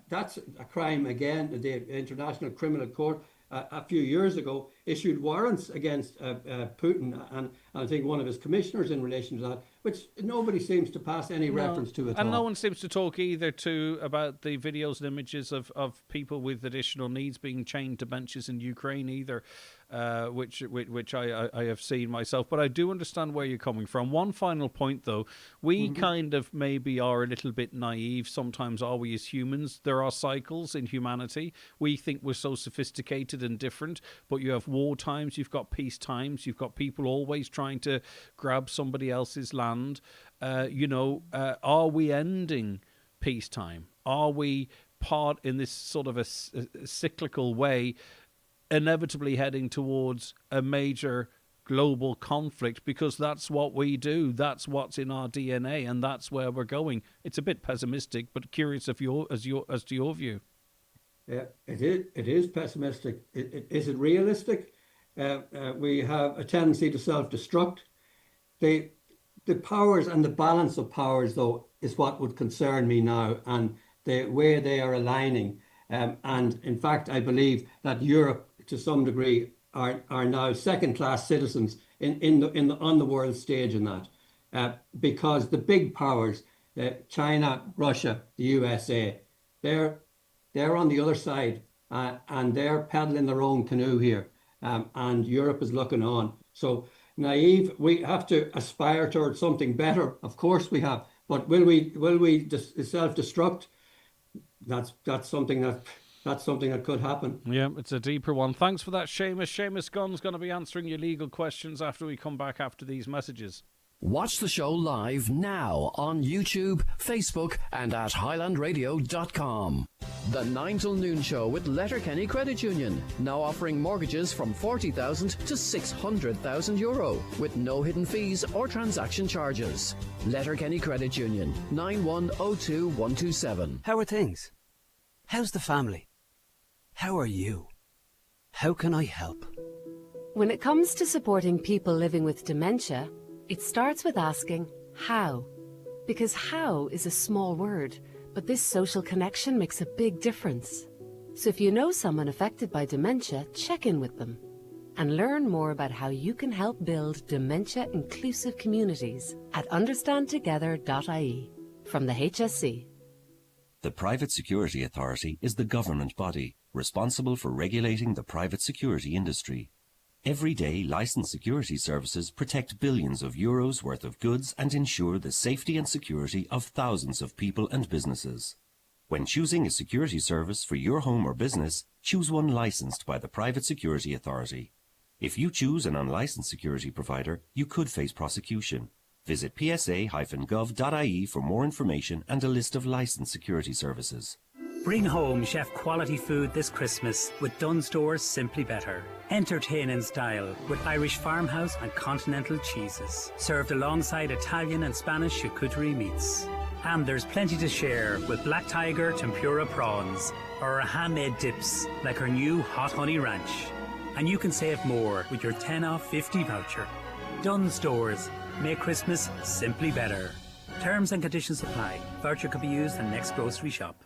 that's a crime again. The International Criminal Court a few years ago issued warrants against Putin and I think one of his commissioners in relation to that, which nobody seems to pass any reference to at all. And no one seems to talk either about the videos and images of people with additional needs being chained to benches in Ukraine either, which I have seen myself. But I do understand where you're coming from. One final point, though. We kind of maybe are a little bit naive sometimes, are we, as humans? There are cycles in humanity. We think we're so sophisticated and different, but you have war times, you've got peace times, you've got people always trying to grab somebody else's land. Are we ending peacetime? Are we part in this sort of a cyclical way, inevitably heading towards a major global conflict, because that's what we do. That's what's in our DNA, and that's where we're going. It's a bit pessimistic, but curious as to your view. Yeah, it is pessimistic. Is it realistic? We have a tendency to self-destruct. The powers and the balance of powers, though, is what would concern me now, and the way they are aligning. And in fact, I believe that Europe, to some degree, are now second-class citizens on the world stage in that, because the big powers, China, Russia, the USA, they're on the other side, and they're paddling their own canoe here, and Europe is looking on. So naive, we have to aspire towards something better. Of course we have, but will we self-destruct? That's something that could happen. Yeah, it's a deeper one. Thanks for that, Seamus. Seamus Gunn's going to be answering your legal questions after we come back after these messages. Watch the show live now on YouTube, Facebook and at highlandradio.com. The 9 till noon show with Letterkenny Credit Union, now offering mortgages from €40,000 to €600,000 with no hidden fees or transaction charges. Letterkenny Credit Union, 9102127. How are things? How's the family? How are you? How can I help? When it comes to supporting people living with dementia, it starts with asking how. Because how is a small word, but this social connection makes a big difference. So if you know someone affected by dementia, check in with them and learn more about how you can help build dementia-inclusive communities at understandtogether.ie from the HSC. The Private Security Authority is the government body responsible for regulating the private security industry. Every day, licensed security services protect billions of euros worth of goods and ensure the safety and security of thousands of people and businesses. When choosing a security service for your home or business, choose one licensed by the Private Security Authority. If you choose an unlicensed security provider, you could face prosecution. Visit psa-gov.ie for more information and a list of licensed security services. Bring home chef quality food this Christmas with Dunnes Stores Simply Better. Entertain in style with Irish farmhouse and continental cheeses, served alongside Italian and Spanish charcuterie meats. And there's plenty to share with Black Tiger tempura prawns or our handmade dips like our new Hot Honey Ranch. And you can save more with your 10 off 50 voucher. Dunnes Stores, make Christmas simply better. Terms and conditions apply. Voucher could be used in next grocery shop.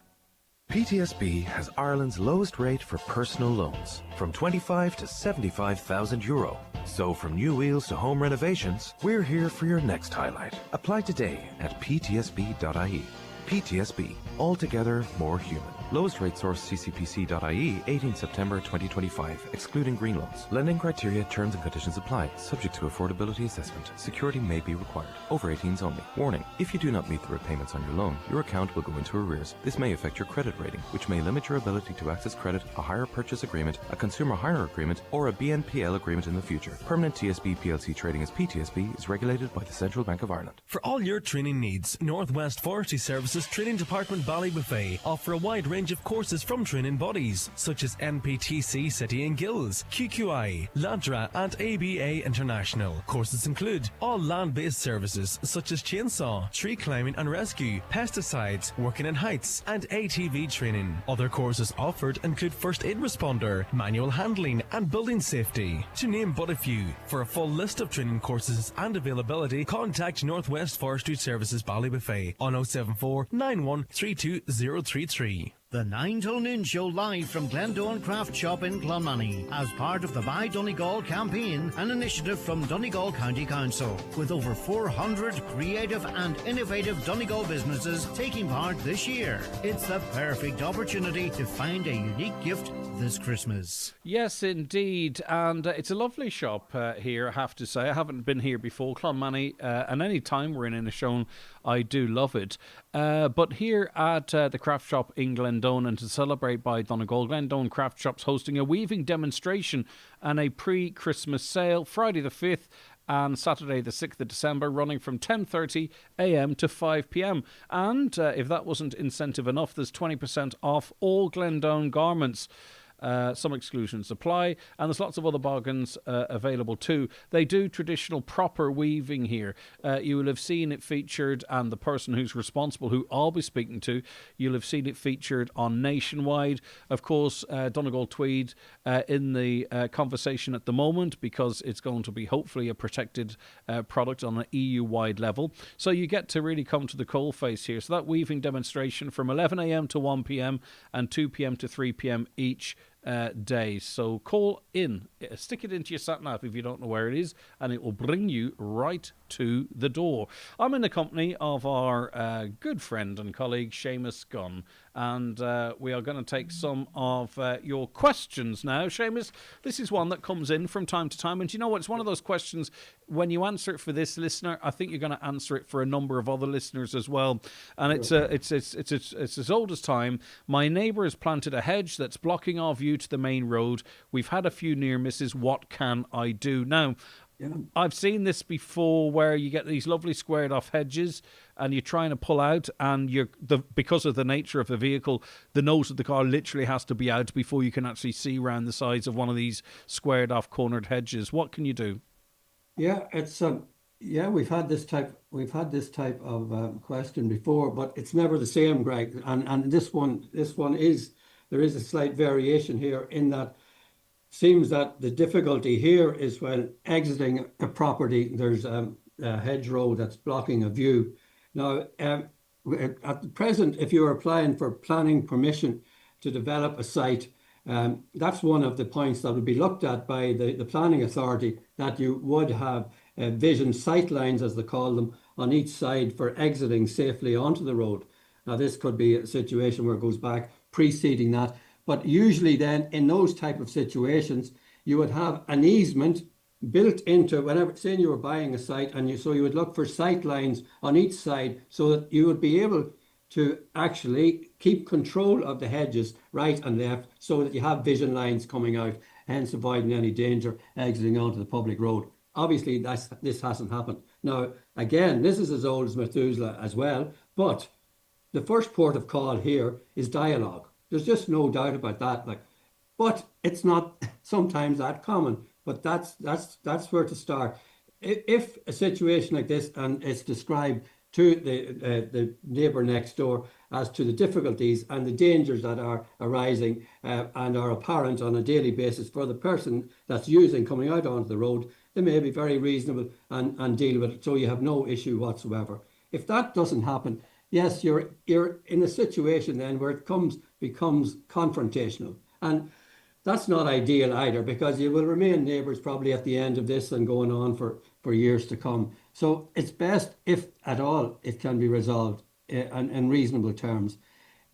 PTSB has Ireland's lowest rate for personal loans, from 25 to 75,000 euro. So from new wheels to home renovations, we're here for your next highlight. Apply today at ptsb.ie. PTSB, altogether more human. Lowest rate source ccpc.ie, 18 September 2025, excluding green loans. Lending criteria, terms and conditions apply, subject to affordability assessment. Security may be required. Over 18s only. Warning, if you do not meet the repayments on your loan, your account will go into arrears. This may affect your credit rating, which may limit your ability to access credit, a hire purchase agreement, a consumer hire agreement, or a BNPL agreement in the future. Permanent TSB PLC trading as PTSB is regulated by the Central Bank of Ireland. For all your training needs, Northwest Forestry Services Training Department Ballybuffet offer a wide range of courses from training bodies such as NPTC City and Guilds, QQI, LADRA and ABA International. Courses include all land-based services such as chainsaw, tree climbing and rescue, pesticides, working in heights and ATV training. Other courses offered include first aid responder, manual handling and building safety, to name but a few. For a full list of training courses and availability, contact Northwest Forestry Services Ballybuffet on 074 91 32033. The 9 till noon show live from Glendowen Craft Shop in Clonmany as part of the Buy Donegal campaign, an initiative from Donegal County Council, with over 400 creative and innovative Donegal businesses taking part this year. It's the perfect opportunity to find a unique gift this Christmas. Yes, indeed, and it's a lovely shop here, I have to say. I haven't been here before, Clonmany, and any time we're in a show, I do love it. But here at the craft shop in Glendowen, and to celebrate By Donegal, Glendowen Craft Shop's hosting a weaving demonstration and a pre-Christmas sale Friday the 5th and Saturday the 6th of December, running from 10:30 a.m. to 5 p.m. And if that wasn't incentive enough, there's 20% off all Glendowen garments. Some exclusions apply, and there's lots of other bargains available too. They do traditional proper weaving here. You will have seen it featured, and the person who's responsible, who I'll be speaking to, you'll have seen it featured on Nationwide. Of course, Donegal Tweed in the conversation at the moment, because it's going to be hopefully a protected product on an EU-wide level. So you get to really come to the coalface here. So that weaving demonstration from 11 a.m. to 1 p.m. and 2 p.m. to 3 p.m. each day. So call in, stick it into your sat nav if you don't know where it is, and it will bring you right to the door. I'm in the company of our good friend and colleague Seamus Gunn, and we are going to take some of your questions now. Seamus, this is one that comes in from time to time, and you know what? It's one of those questions, when you answer it for this listener, I think you're going to answer it for a number of other listeners as well. And it's as old as time. My neighbour has planted a hedge that's blocking our view to the main road. We've had a few near misses. What can I do? Now, I've seen this before, where you get these lovely squared off hedges and you're trying to pull out, and because of the nature of the vehicle, the nose of the car literally has to be out before you can actually see around the sides of one of these squared off cornered hedges. What can you do? Yeah, it's we've had this type of question before, but it's never the same, Greg. And this one is, there is a slight variation here, in that seems that the difficulty here is when exiting a property, there's a hedgerow that's blocking a view. Now, at the present, if you're applying for planning permission to develop a site, that's one of the points that would be looked at by the planning authority, that you would have vision sight lines, as they call them, on each side for exiting safely onto the road. Now, this could be a situation where it goes back preceding that. But usually then, in those type of situations, you would have an easement built into, whenever, saying you were buying a site, and so you would look for sight lines on each side, so that you would be able to actually keep control of the hedges right and left, so that you have vision lines coming out, hence avoiding any danger exiting onto the public road. Obviously, this hasn't happened. Now, again, this is as old as Methuselah as well, but the first port of call here is dialogue. There's just no doubt about that. But it's not sometimes that common. But that's where to start. If a situation like this, and it's described to the neighbour next door as to the difficulties and the dangers that are arising and are apparent on a daily basis for the person that's coming out onto the road, they may be very reasonable and deal with it, so you have no issue whatsoever. If that doesn't happen, yes, you're in a situation then where it becomes confrontational. And that's not ideal either, because you will remain neighbours probably at the end of this and going on for years to come. So it's best, if at all, it can be resolved in reasonable terms.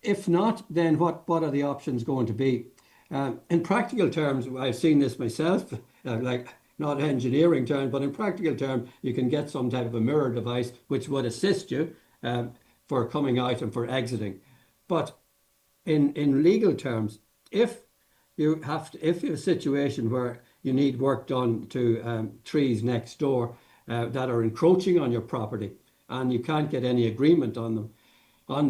If not, then what are the options going to be? In practical terms, I've seen this myself, not engineering terms, but in practical terms, you can get some type of a mirror device which would assist you for coming out and for exiting. But in legal terms, if you have a situation where you need work done to trees next door that are encroaching on your property, and you can't get any agreement on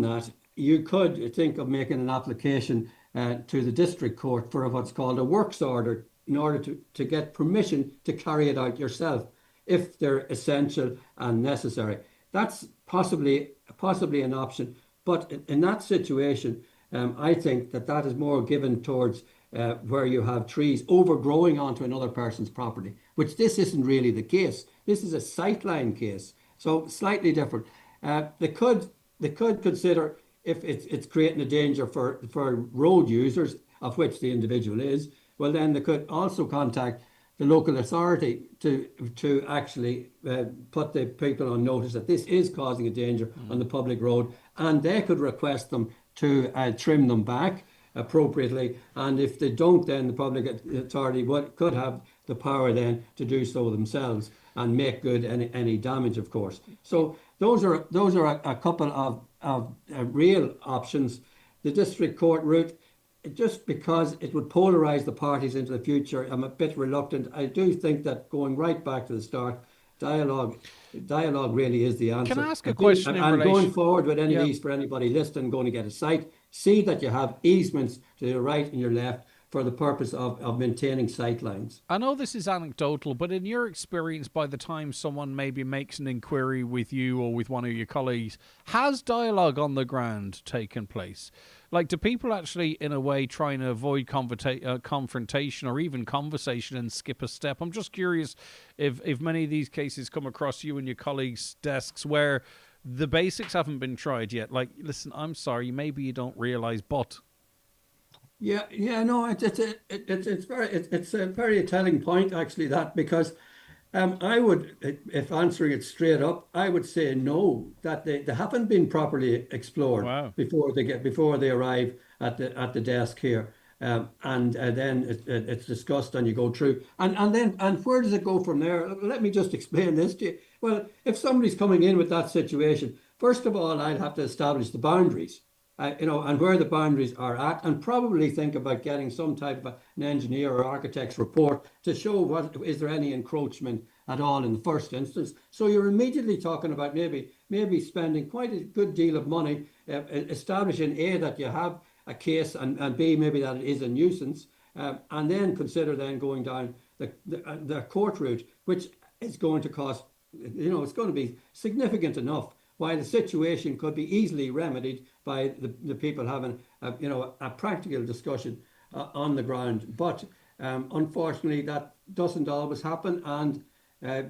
that, you could think of making an application to the district court for what's called a works order, in order to get permission to carry it out yourself, if they're essential and necessary. That's possibly an option, but in that situation, I think that is more given towards where you have trees overgrowing onto another person's property, which this isn't really the case. This is a sightline case, so slightly different. They could consider, if it's creating a danger for road users, of which the individual is, well, then they could also contact the local authority to actually put the people on notice that this is causing a danger on the public road, and they could request them to trim them back appropriately. And if they don't, then the public authority could have the power then to do so themselves and make good any damage, of course. So those are a couple of real options. The district court route, just because it would polarise the parties into the future, I'm a bit reluctant. I do think that going right back to the start, dialogue really is the answer. Can I ask a question in relation? Going forward with any of these, for anybody listening, going to get a site, see that you have easements to your right and your left, for the purpose of maintaining sightlines. I know this is anecdotal, but in your experience, by the time someone maybe makes an inquiry with you or with one of your colleagues, has dialogue on the ground taken place? Like, do people actually, in a way, trying to avoid confrontation or even conversation and skip a step? I'm just curious if many of these cases come across you and your colleagues' desks where the basics haven't been tried yet. Like, listen, I'm sorry, maybe you don't realise, but... No, it's a very telling point actually, that, because I would, if answering it straight up, I would say no, that they haven't been properly explored before they arrive at the desk here, and then it's discussed and you go through, and where does it go from there? Let me just explain this to you. Well, if somebody's coming in with that situation, first of all, I'd have to establish the boundaries. And where the boundaries are at, and probably think about getting some type of an engineer or architect's report to show what is there any encroachment at all in the first instance. So you're immediately talking about maybe spending quite a good deal of money establishing A, that you have a case, and B, maybe that it is a nuisance, and then consider then going down the court route, which is going to cost, it's going to be significant enough, while the situation could be easily remedied by the people having a practical discussion on the ground. But unfortunately, that doesn't always happen. And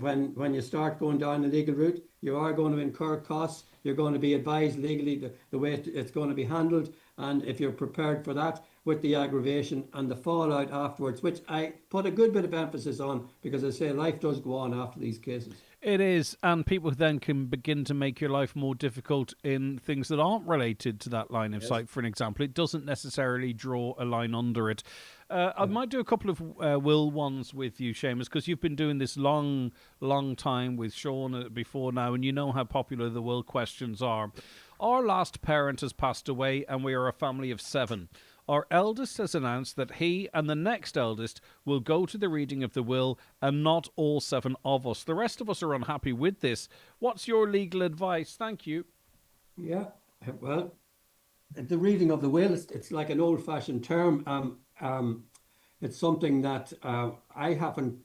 when you start going down the legal route, you are going to incur costs. You're going to be advised legally the way it's going to be handled. And if you're prepared for that, with the aggravation and the fallout afterwards, which I put a good bit of emphasis on, because I say life does go on after these cases. It is, and people then can begin to make your life more difficult in things that aren't related to that line of sight, for an example. It doesn't necessarily draw a line under it. I might do a couple of will ones with you, Seamus, because you've been doing this long time with Sean before now, and you know how popular the will questions are. Our last parent has passed away, and we are a family of 7. Our eldest has announced that he and the next eldest will go to the reading of the will, and not all 7 of us. The rest of us are unhappy with this. What's your legal advice? Thank you. Yeah, well, the reading of the will, it's like an old-fashioned term. It's something that I haven't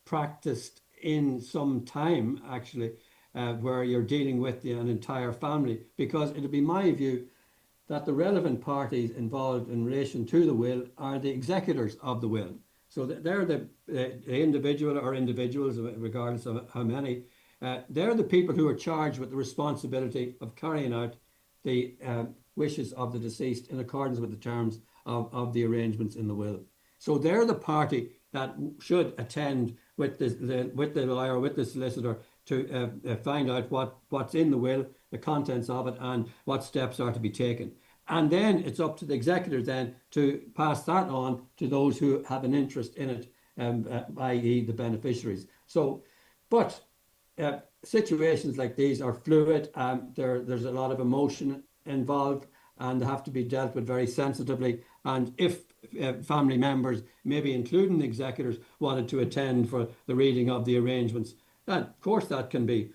practiced in some time, actually, where you're dealing with an entire family, because it'll be my view that the relevant parties involved in relation to the will are the executors of the will. So they're the individual or individuals, regardless of how many. They're the people who are charged with the responsibility of carrying out the wishes of the deceased in accordance with the terms of the arrangements in the will. So they're the party that should attend with the lawyer, with the solicitor, to find out what's in the will, the contents of it, and what steps are to be taken. And then it's up to the executors then to pass that on to those who have an interest in it, i.e. the beneficiaries. So, but situations like these are fluid. There's a lot of emotion involved, and they have to be dealt with very sensitively. And if family members, maybe including the executors, wanted to attend for the reading of the arrangements, of course that can be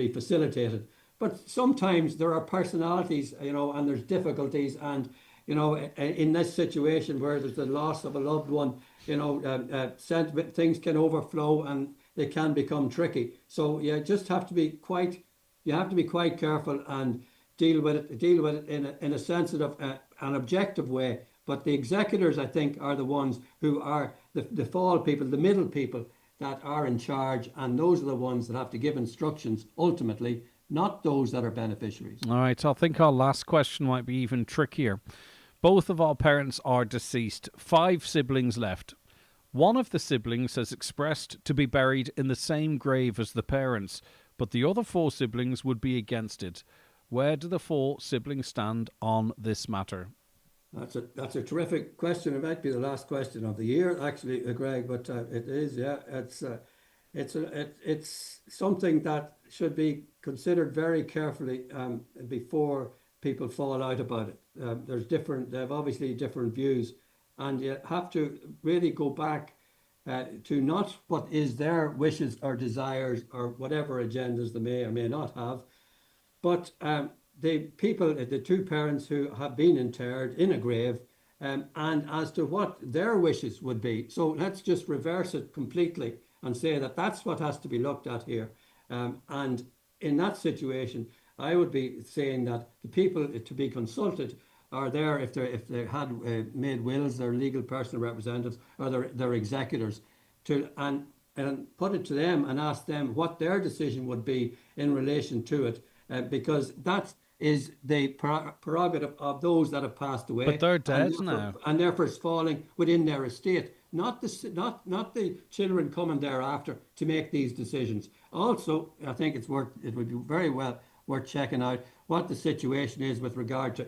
facilitated. But sometimes there are personalities, and there's difficulties, and in this situation where there's the loss of a loved one, things can overflow and they can become tricky. So you just have to be quite careful and deal with it in a sensitive and objective way. But the executors, I think, are the ones who are the fall people, the middle people that are in charge, and those are the ones that have to give instructions ultimately, not those that are beneficiaries. All right, I think our last question might be even trickier. Both of our parents are deceased, 5 siblings left. One of the siblings has expressed to be buried in the same grave as the parents, but the other 4 siblings would be against it. Where do the 4 siblings stand on this matter? That's a terrific question. It might be the last question of the year, actually, Greg. But it is, yeah. It's something that should be considered very carefully before people fall out about it. They have obviously different views, and you have to really go back to not what is their wishes or desires or whatever agendas they may or may not have, but the 2 parents who have been interred in a grave, and as to what their wishes would be. So let's just reverse it completely and say that that's what has to be looked at here. And in that situation, I would be saying that the people to be consulted are there if they had made wills, their legal personal representatives or their executors, and put it to them and ask them what their decision would be in relation to it, because that is the prerogative of those that have passed away. But they're dead now, and therefore it's falling within their estate, not the children coming thereafter to make these decisions. Also, I think it would be very well worth checking out what the situation is with regard to.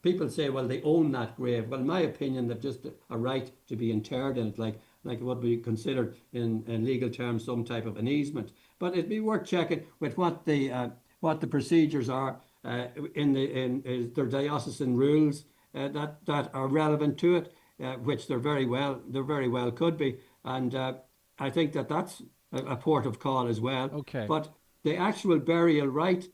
People say, well, they own that grave. Well, in my opinion, they've just a right to be interred in it, like it would be considered in legal terms some type of an easement. But it'd be worth checking with what the procedures are in their diocesan rules that are relevant to it, which there very well could be. And I think that's a port of call as well. Okay. But the actual burial right,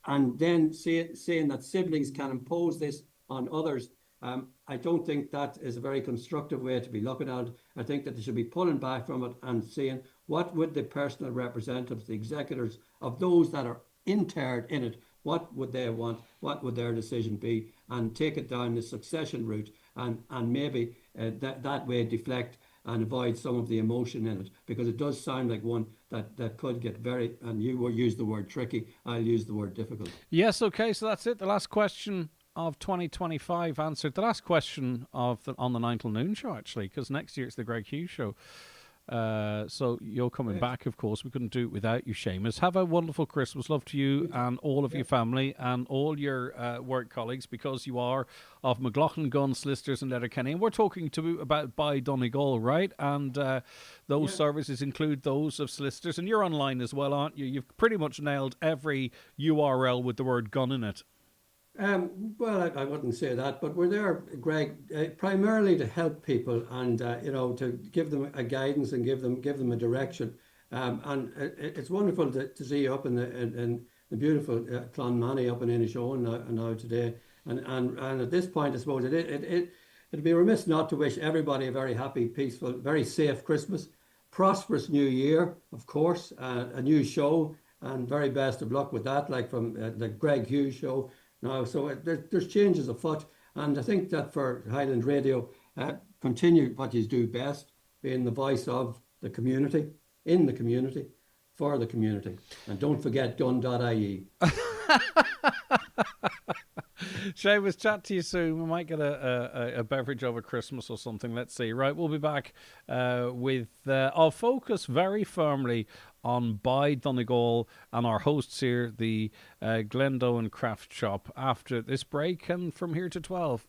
and then saying that siblings can impose this on others, I don't think that is a very constructive way to be looking at it. I think that they should be pulling back from it and saying, what would the personal representatives, the executors of those that are interred in it, what would they want? What would their decision be? And take it down the succession route and maybe that way deflect and avoid some of the emotion in it, because it does sound like one that could get very, and you will use the word tricky, I'll use the word difficult. Yes, okay, so that's it. The last question of 2025 answered. The last question on the 9 till noon show, actually, because next year it's the Greg Hughes show. So you're coming back, of course. We couldn't do it without you, Seamus. Have a wonderful Christmas. Love to you and all of your family and all your work colleagues, because you are of McLaughlin Gunn Solicitors in Letterkenny. And we're talking about by Donegal, right? And those services include those of solicitors. And you're online as well, aren't you? You've pretty much nailed every URL with the word gun in it. Well, I wouldn't say that, but we're there, Greg, primarily to help people and to give them a guidance and give them a direction. And it's wonderful to see you up in the beautiful Clonmany up in Inishowen now today. And at this point, I suppose it'd be remiss not to wish everybody a very happy, peaceful, very safe Christmas, prosperous New Year, of course, a new show, and very best of luck with that, like from the Greg Hughes show. Now, so there's changes afoot, and I think that for Highland Radio, continue what you do best, being the voice of the community, in the community, for the community, and don't forget gun.ie. Seamus, chat to you soon. We might get a beverage over Christmas or something. Let's see. Right, we'll be back with our focus very firmly on by Donegal and our hosts here, the Glendowen Craft Shop, after this break and from here to 12.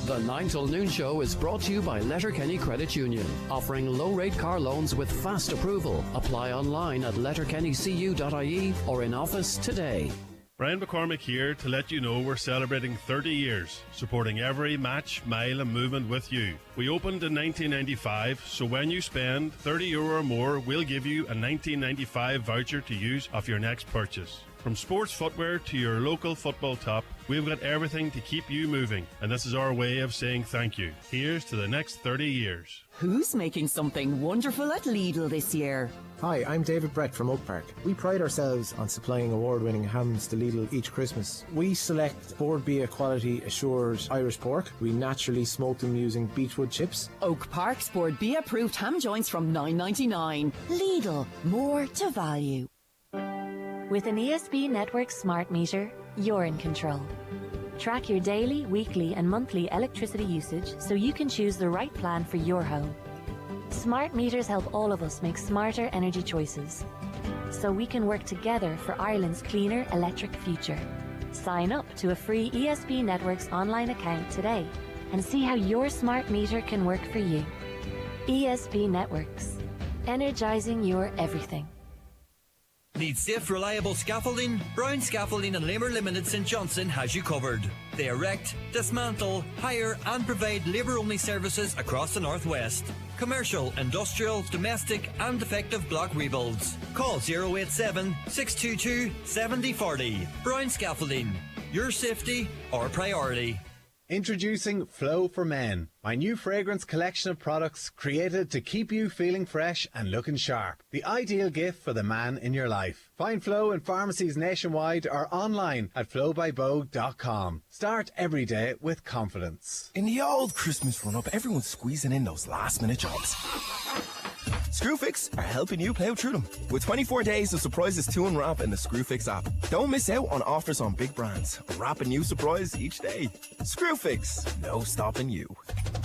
The 9 till noon show is brought to you by Letterkenny Credit Union, offering low-rate car loans with fast approval. Apply online at letterkennycu.ie or in office today. Brian McCormick here to let you know we're celebrating 30 years, supporting every match, mile and movement with you. We opened in 1995, so when you spend €30 or more, we'll give you a 1995 voucher to use off your next purchase. From sports footwear to your local football top, we've got everything to keep you moving, and this is our way of saying thank you. Here's to the next 30 years. Who's making something wonderful at Lidl this year? Hi, I'm David Brett from Oak Park. We pride ourselves on supplying award-winning hams to Lidl each Christmas. We select Board Bia quality assured Irish pork. We naturally smoke them using beechwood chips. Oak Park's Board Bia approved ham joints from $9.99. Lidl, more to value. With an ESB Network smart meter, you're in control. Track your daily, weekly and monthly electricity usage so you can choose the right plan for your home. Smart meters help all of us make smarter energy choices, so we can work together for Ireland's cleaner electric future. Sign up to a free ESB Networks online account today and see how your smart meter can work for you. ESB Networks, energizing your everything. Need safe, reliable scaffolding? Brown Scaffolding and Labour Limited St Johnstone has you covered. They erect, dismantle, hire and provide labour-only services across the northwest. Commercial, industrial, domestic and defective block rebuilds. Call 087 622 7040. Brown Scaffolding. Your safety, our priority. Introducing Flow for Men, my new fragrance collection of products created to keep you feeling fresh and looking sharp. The ideal gift for the man in your life. Find Flow in pharmacies nationwide or online at flowbybogue.com. Start every day with confidence. In the old Christmas run-up, everyone's squeezing in those last-minute jobs. Screwfix are helping you plough through them. With 24 days of surprises to unwrap in the Screwfix app. Don't miss out on offers on big brands. Unwrap a new surprise each day. Screwfix, no stopping you.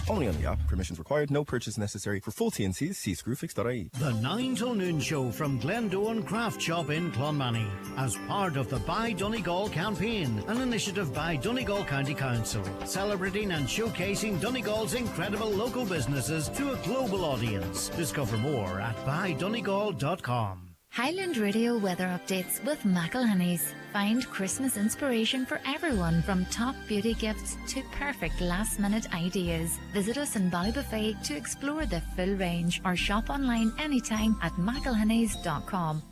Only on the app. Permissions required. No purchase necessary. For full T&Cs, see screwfix.ie. The 9 till noon show from Glendowen Craft Shop in Clonmany as part of the Buy Donegal campaign, an initiative by Donegal County Council, celebrating and showcasing Donegal's incredible local businesses to a global audience. Discover more at buydonegal.com. Highland Radio weather updates with McElhenney's. Find Christmas inspiration for everyone, from top beauty gifts to perfect last-minute ideas. Visit us in Ballybuffet to explore the full range, or shop online anytime at mcelhenneys.com.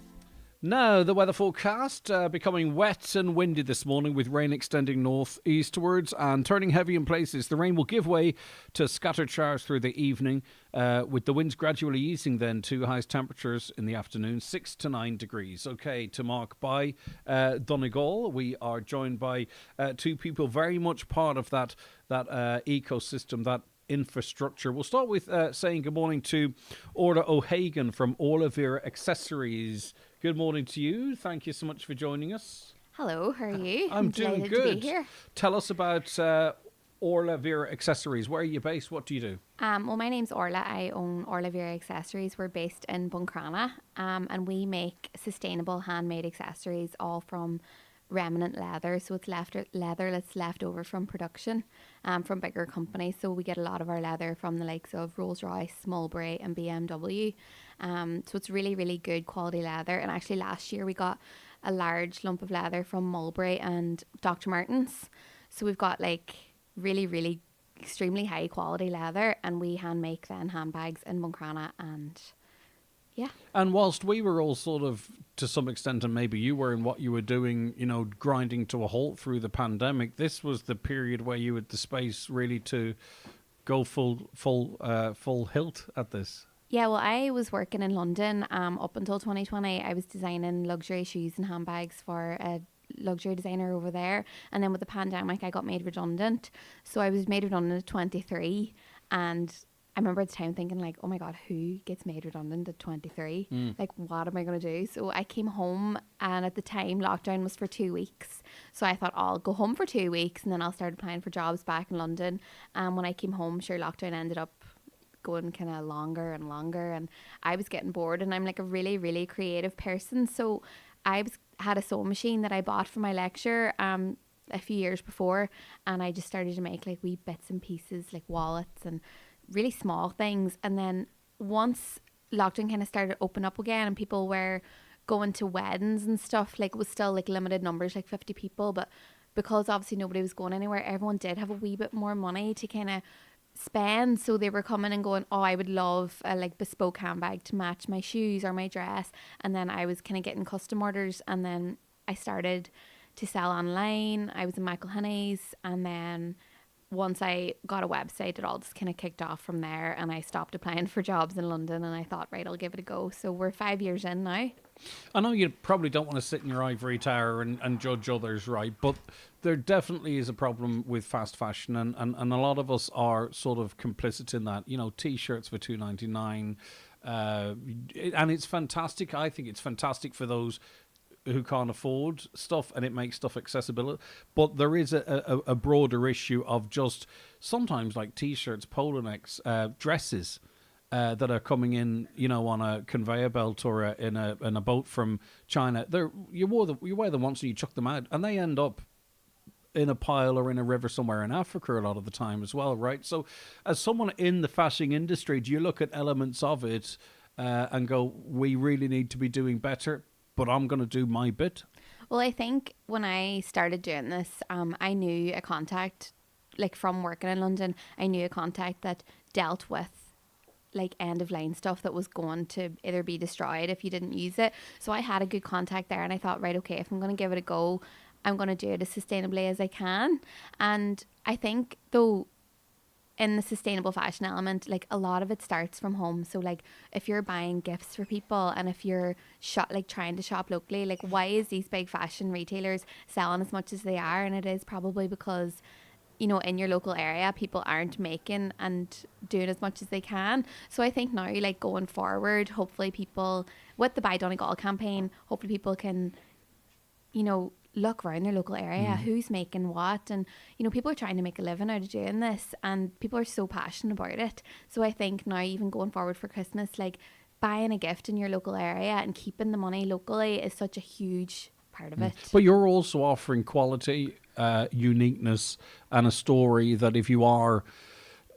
Now, the weather forecast becoming wet and windy this morning, with rain extending north eastwards and turning heavy in places. The rain will give way to scattered showers through the evening, with the winds gradually easing then to highest temperatures in the afternoon, 6 to 9 degrees. Okay, to mark by Donegal, we are joined by two people very much part of that ecosystem, that infrastructure. We'll start with saying good morning to Orla O'Hagan from Orla Accessories. Good morning to you. Thank you so much for joining us. Hello, how are you? I'm doing delighted good. To be here. Tell us about Orla Accessories. Where are you based? What do you do? Well, my name's Orla. I own Orla Accessories. We're based in Buncrana, and we make sustainable handmade accessories, all from remnant leather. So it's leather that's left over from production from bigger companies. So we get a lot of our leather from the likes of Rolls-Royce, Mulberry and BMW. So it's really, really good quality leather. And actually last year we got a large lump of leather from Mulberry and Dr. Martens. So we've got like really, really extremely high quality leather, and we hand make then handbags in Buncrana. And yeah. And whilst we were all sort of, to some extent, and maybe you were in what you were doing, grinding to a halt through the pandemic, this was the period where you had the space really to go full hilt at this. Yeah, well, I was working in London up until 2020. I was designing luxury shoes and handbags for a luxury designer over there. And then with the pandemic, I got made redundant. So I was made redundant at 23. And I remember at the time thinking like, oh my God, who gets made redundant at 23? Like, what am I going to do? So I came home, and at the time lockdown was for 2 weeks. So I thought I'll go home for 2 weeks and then I'll start applying for jobs back in London. And when I came home, sure, lockdown ended up going kind of longer and longer, and I was getting bored, and I'm like a really, really creative person. So I had a sewing machine that I bought for my lecture a few years before, and I just started to make like wee bits and pieces, like wallets and really small things. And then once lockdown kind of started to open up again and people were going to weddings and stuff, like it was still like limited numbers, like 50 people, but because obviously nobody was going anywhere, everyone did have a wee bit more money to kind of spend. So they were coming and going, oh, I would love a like bespoke handbag to match my shoes or my dress. And then I was kind of getting custom orders, and then I started to sell online. I was in McElhenney's, and then once I got a website, it all just kind of kicked off from there, and I stopped applying for jobs in London, and I thought, right, I'll give it a go. So we're 5 years in now. I know you probably don't want to sit in your ivory tower and judge others, right? But there definitely is a problem with fast fashion, and a lot of us are sort of complicit in that. T-shirts for $2.99, and it's fantastic. I think it's fantastic for those who can't afford stuff, and it makes stuff accessible. But there is a broader issue of just sometimes like T-shirts, polo necks, dresses that are coming in, on a conveyor belt or in a boat from China. You wear them once and you chuck them out, and they end up in a pile or in a river somewhere in Africa a lot of the time as well, right? So as someone in the fashion industry, do you look at elements of it and go, we really need to be doing better, but I'm going to do my bit? Well, I think when I started doing this, I knew a contact, like from working in London, I knew a contact that dealt with like end of line stuff that was going to either be destroyed if you didn't use it. So I had a good contact there, and I thought, right, okay, if I'm going to give it a go, I'm going to do it as sustainably as I can. And I think, though, in the sustainable fashion element, like a lot of it starts from home. So like if you're buying gifts for people and if you're trying to shop locally, like why is these big fashion retailers selling as much as they are? And it is probably because, you know, in your local area, people aren't making and doing as much as they can. So I think now, like going forward, hopefully people, with the Buy Donegal campaign, hopefully people can, you know, look around their local area, who's making what, and you know, people are trying to make a living out of doing this, and people are so passionate about it. So I think now, even going forward for Christmas, like buying a gift in your local area and keeping the money locally is such a huge part of it. But you're also offering quality, uniqueness, and a story that if you are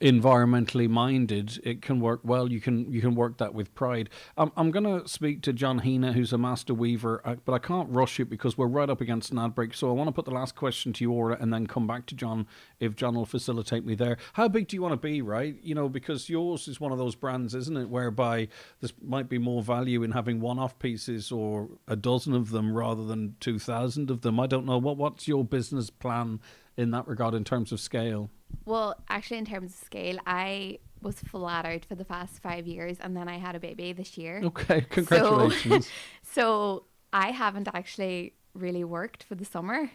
environmentally minded, it can work well. You can work that with pride. I'm going to speak to John Hina, who's a master weaver, but I can't rush it because we're right up against an ad break. So I want to put the last question to you, Orla, and then come back to John if John will facilitate me there. How big do you want to be, right? You know, because yours is one of those brands, isn't it, whereby there might be more value in having one-off pieces or a dozen of them rather than 2,000 of them. I don't know. What's your business plan in that regard in terms of scale? Well, actually, in terms of scale, I was flat out for the past 5 years, and then I had a baby this year. Okay, congratulations. So I haven't actually really worked for the summer.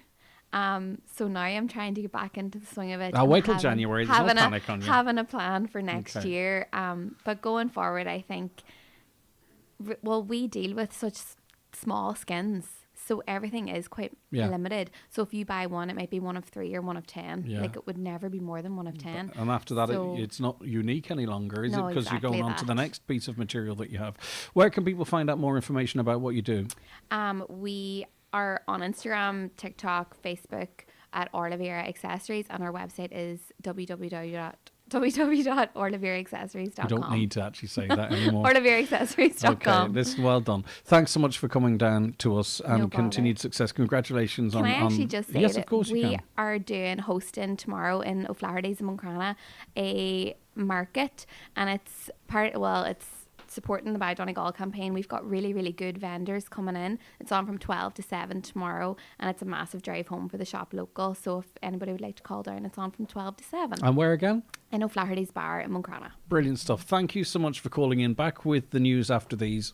So now I'm trying to get back into the swing of it. I'll wait till January. There's no panic on you. Having a plan for next year. But going forward, I think, well, we deal with such small skins. So everything is quite limited. So if you buy one, it might be one of 3 or one of 10. Yeah. Like it would never be more than one of 10. And after that, it's not unique any longer, is it? Because you're going on to the next piece of material that you have. Where can people find out more information about what you do? We are on Instagram, TikTok, Facebook at Orlavera Accessories, and our website is www.orlaveraccessories.com. You don't need to actually say that anymore. orlaveraccessories.com. Okay, listen, well done. Thanks so much for coming down to us, and continued success. Congratulations Can on... I actually just say yes, that of course we are hosting tomorrow in O'Flaherty's in Moncrana a market, and it's supporting the Buy Donegal campaign. We've got really, really good vendors coming in. It's on from 12 to 7 tomorrow, and it's a massive drive home for the shop local. So if anybody would like to call down, it's on from 12 to 7. And where again? In O'Flaherty's Bar in Moncrana. Brilliant stuff. Thank you so much for calling in. Back with the news after these.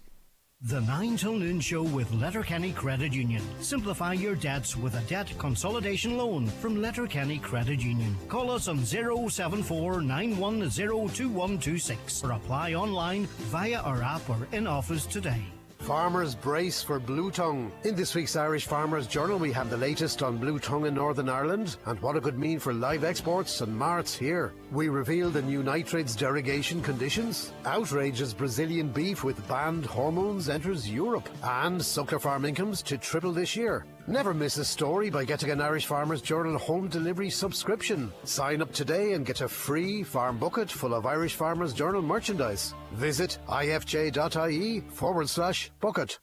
The 9 till noon show with Letterkenny Credit Union. Simplify your debts with a debt consolidation loan from Letterkenny Credit Union. Call us on 074 910 2126 or apply online via our app or in office today. Farmers brace for blue tongue. In this week's Irish Farmers Journal, we have the latest on blue tongue in Northern Ireland and what it could mean for live exports and marts here. We reveal the new nitrates derogation conditions. Outrageous Brazilian beef with banned hormones enters Europe. And suckler farm incomes to triple this year. Never miss a story by getting an Irish Farmers Journal home delivery subscription. Sign up today and get a free farm bucket full of Irish Farmers Journal merchandise. Visit ifj.ie/bucket.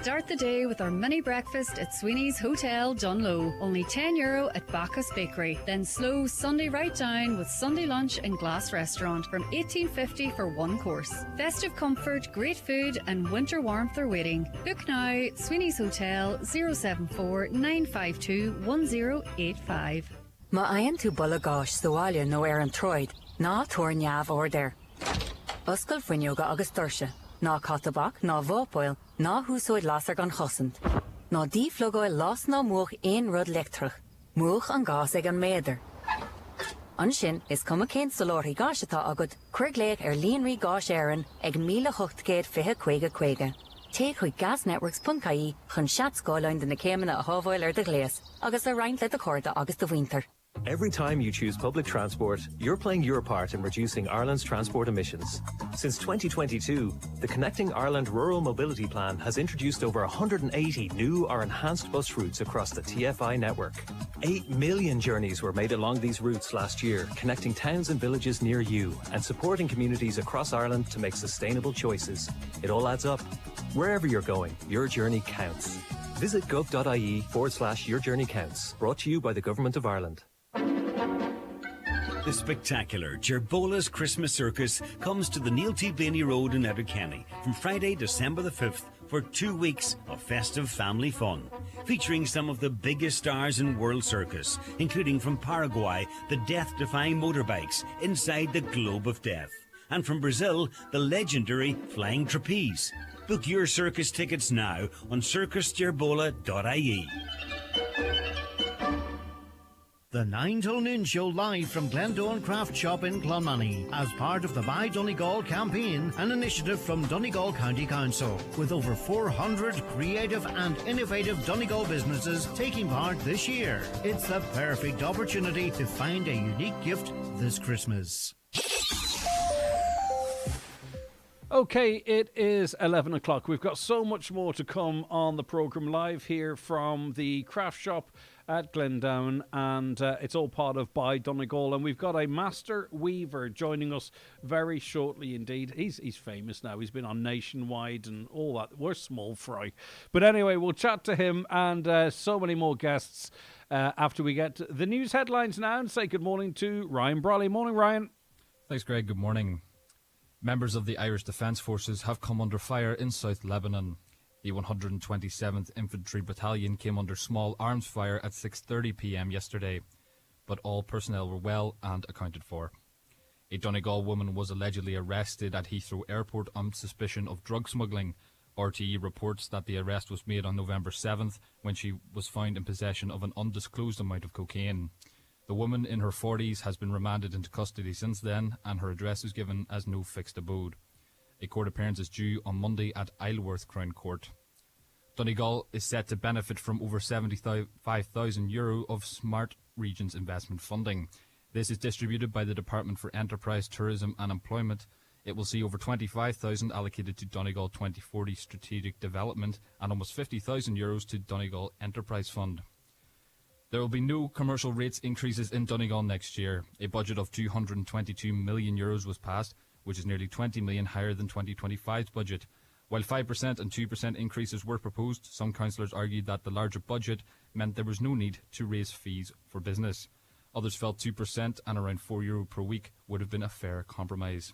Start the day with our mini breakfast at Sweeney's Hotel, Dunlow. Only €10 at Bacchus Bakery. Then slow Sunday right down with Sunday lunch and glass restaurant from $18.50 for one course. Festive comfort, great food and winter warmth are waiting. Book now, Sweeney's Hotel 074 952 1085. Ma aon tú bula gáis sáile nó an troid, ná túir neamh order. Oscail fuinneoga agus tuirse. Ná catabach, ná bhópáil, ná húsóid lasar gan chosint. Ná díflogáil las ná múch éon rud leictrach. Múch an gás ag an méidir. An sin is cuma cén salóirí gáisitá agad, chuig léig líonraí gás éireann ag 1855. Té chuig gasnetworks.caí chun seatscáilein de na céimena a hábháil de gléas, agus a roinnt le de chorda agus de winter. Every time you choose public transport, you're playing your part in reducing Ireland's transport emissions. Since 2022, the Connecting Ireland Rural Mobility Plan has introduced over 180 new or enhanced bus routes across the TFI network. 8 million journeys were made along these routes last year, connecting towns and villages near you and supporting communities across Ireland to make sustainable choices. It all adds up. Wherever you're going, your journey counts. Visit gov.ie/your journey counts. Brought to you by the Government of Ireland. The spectacular Gerbola's Christmas Circus comes to the Neil T. Blaney Road in Letterkenny from Friday, December the 5th for 2 weeks of festive family fun, featuring some of the biggest stars in world circus, including from Paraguay, the death-defying motorbikes inside the Globe of Death, and from Brazil, the legendary Flying Trapeze. Book your circus tickets now on circusgerbola.ie. The 9 till noon show live from Glendowen Craft Shop in Clonmany as part of the Buy Donegal campaign, an initiative from Donegal County Council, with over 400 creative and innovative Donegal businesses taking part this year. It's the perfect opportunity to find a unique gift this Christmas. Okay, it is 11 o'clock. We've got so much more to come on the programme live here from the craft shop at Glendowen, and it's all part of Buy Donegal, and we've got a master weaver joining us very shortly indeed. He's famous now. He's been on Nationwide and all that. We're small fry. But anyway, we'll chat to him and so many more guests after we get the news headlines now and say good morning to Ryan Brawley. Morning, Ryan. Thanks, Greg. Good morning. Members of the Irish Defence Forces have come under fire in South Lebanon. The 127th Infantry Battalion came under small arms fire at 6:30 p.m. yesterday, but all personnel were well and accounted for. A Donegal woman was allegedly arrested at Heathrow Airport on suspicion of drug smuggling. RTE reports that the arrest was made on November 7th when she was found in possession of an undisclosed amount of cocaine. The woman in her 40s has been remanded into custody since then, and her address was given as no fixed abode. A court appearance is due on Monday at Isleworth Crown Court. Donegal is set to benefit from over €75,000 of Smart Regions investment funding. This is distributed by the Department for Enterprise, Tourism and Employment. It will see over €25,000 allocated to Donegal 2040 Strategic Development and almost €50,000 to Donegal Enterprise Fund. There will be no commercial rates increases in Donegal next year. A budget of €222 million was passed, which is nearly 20 million higher than 2025's budget. While 5% and 2% increases were proposed, some councillors argued that the larger budget meant there was no need to raise fees for business. Others felt 2% and around €4 per week would have been a fair compromise.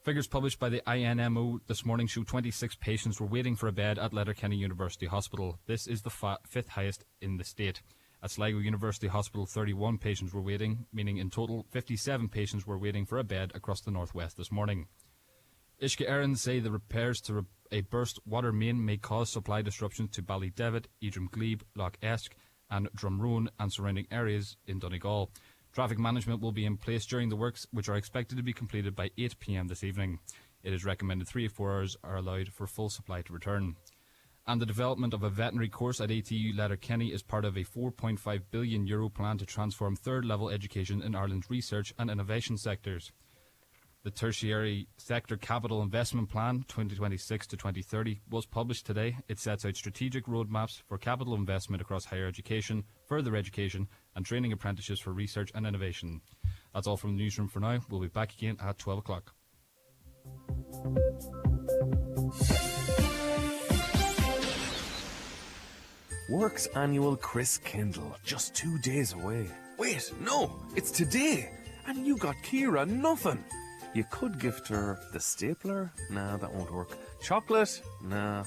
Figures published by the INMO this morning show 26 patients were waiting for a bed at Letterkenny University Hospital. This is the fifth highest in the state. At Sligo University Hospital, 31 patients were waiting, meaning in total 57 patients were waiting for a bed across the northwest this morning. Uisce Éireann say the repairs to a burst water main may cause supply disruptions to Ballydevitt, Idrim Glebe, Lough Esk and Drumroan and surrounding areas in Donegal. Traffic management will be in place during the works, which are expected to be completed by 8 p.m. this evening. It is recommended 3 or 4 hours are allowed for full supply to return. And the development of a veterinary course at ATU Letterkenny is part of a €4.5 billion plan to transform third-level education in Ireland's research and innovation sectors. The Tertiary Sector Capital Investment Plan 2026 to 2030 was published today. It sets out strategic roadmaps for capital investment across higher education, further education and training apprenticeships for research and innovation. That's all from the newsroom for now. We'll be back again at 12 o'clock. Work's annual Chris Kindle, just 2 days away. Wait, no, it's today. And you got Kira nothing. You could gift her the stapler. Nah, that won't work. Chocolate? Nah.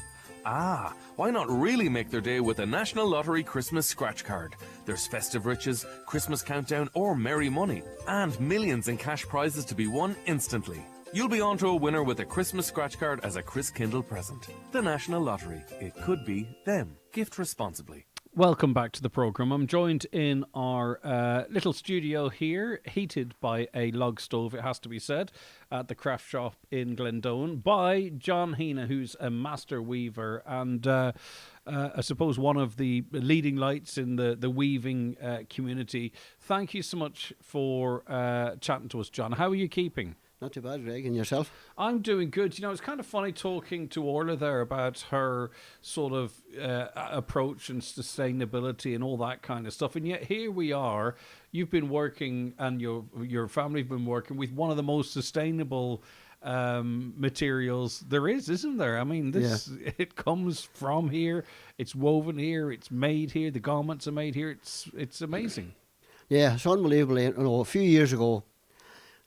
Why not really make their day with a National Lottery Christmas scratch card? There's festive riches, Christmas countdown or merry money. And millions in cash prizes to be won instantly. You'll be on to a winner with a Christmas scratch card as a Chris Kindle present. The National Lottery. It could be them. Gift responsibly. Welcome back to the programme. I'm joined in our little studio here, heated by a log stove, it has to be said, at the craft shop in Glendowen, by John Heena, who's a master weaver and I suppose one of the leading lights in the weaving community. Thank you so much for chatting to us, John. How are you keeping? Not too bad, Greg. And yourself? I'm doing good. You know, it's kind of funny talking to Orla there about her sort of approach and sustainability and all that kind of stuff. And yet here we are. You've been working and your family have been working with one of the most sustainable materials there is, isn't there? I mean, it comes from here. It's woven here. It's made here. The garments are made here. It's amazing. Yeah, it's unbelievable. You know, a few years ago,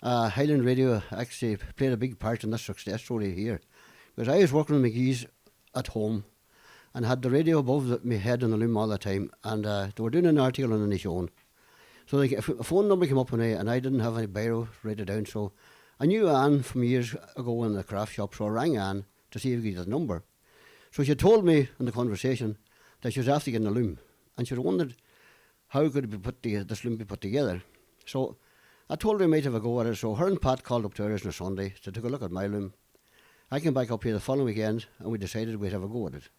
Highland Radio actually played a big part in this success story here. Because I was working with McGee's at home and had the radio above my head in the loom all the time, and they were doing an article on the show. So a phone number came up and I didn't have any biro to write it down, so I knew Anne from years ago in the craft shop, so I rang Anne to see if I could get the number. So she told me in the conversation that she was after getting a loom, and she wondered how could it be this loom be put together. So I told her I might have a go at it, so her and Pat called up to ours on a Sunday to take a look at my loom. I came back up here the following weekend and we decided we'd have a go at it.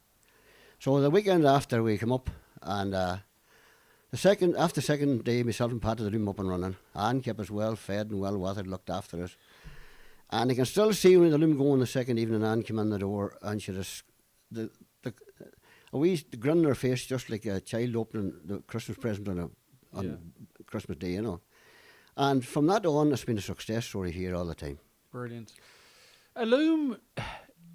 So the weekend after we came up, and after the second day, myself and Pat had the loom up and running. Anne kept us well fed and well watered, looked after us. And I can still see when the loom going the second evening, Anne came in the door and she just, a wee grin on her face, just like a child opening the Christmas present on Christmas Day, you know. And from that on, it's been a success story here all the time. Brilliant. A loom,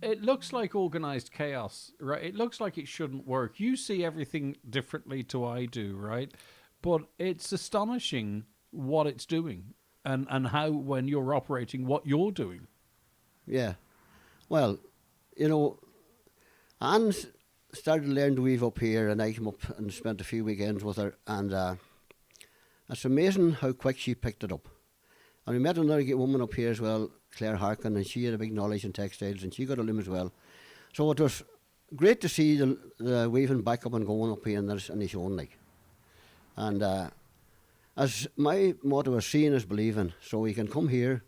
it looks like organised chaos, right? It looks like it shouldn't work. You see everything differently to I do, right? But it's astonishing what it's doing and how, when you're operating, what you're doing. Yeah. Well, you know, Anne started to learn to weave up here, and I came up and spent a few weekends with her, and it's amazing how quick she picked it up. And we met another woman up here as well, Claire Harkin, and she had a big knowledge in textiles, and she got a loom as well. So it was great to see the weaving back up and going up here in the shown, like. And as my motto is, seeing is believing. So you can come here,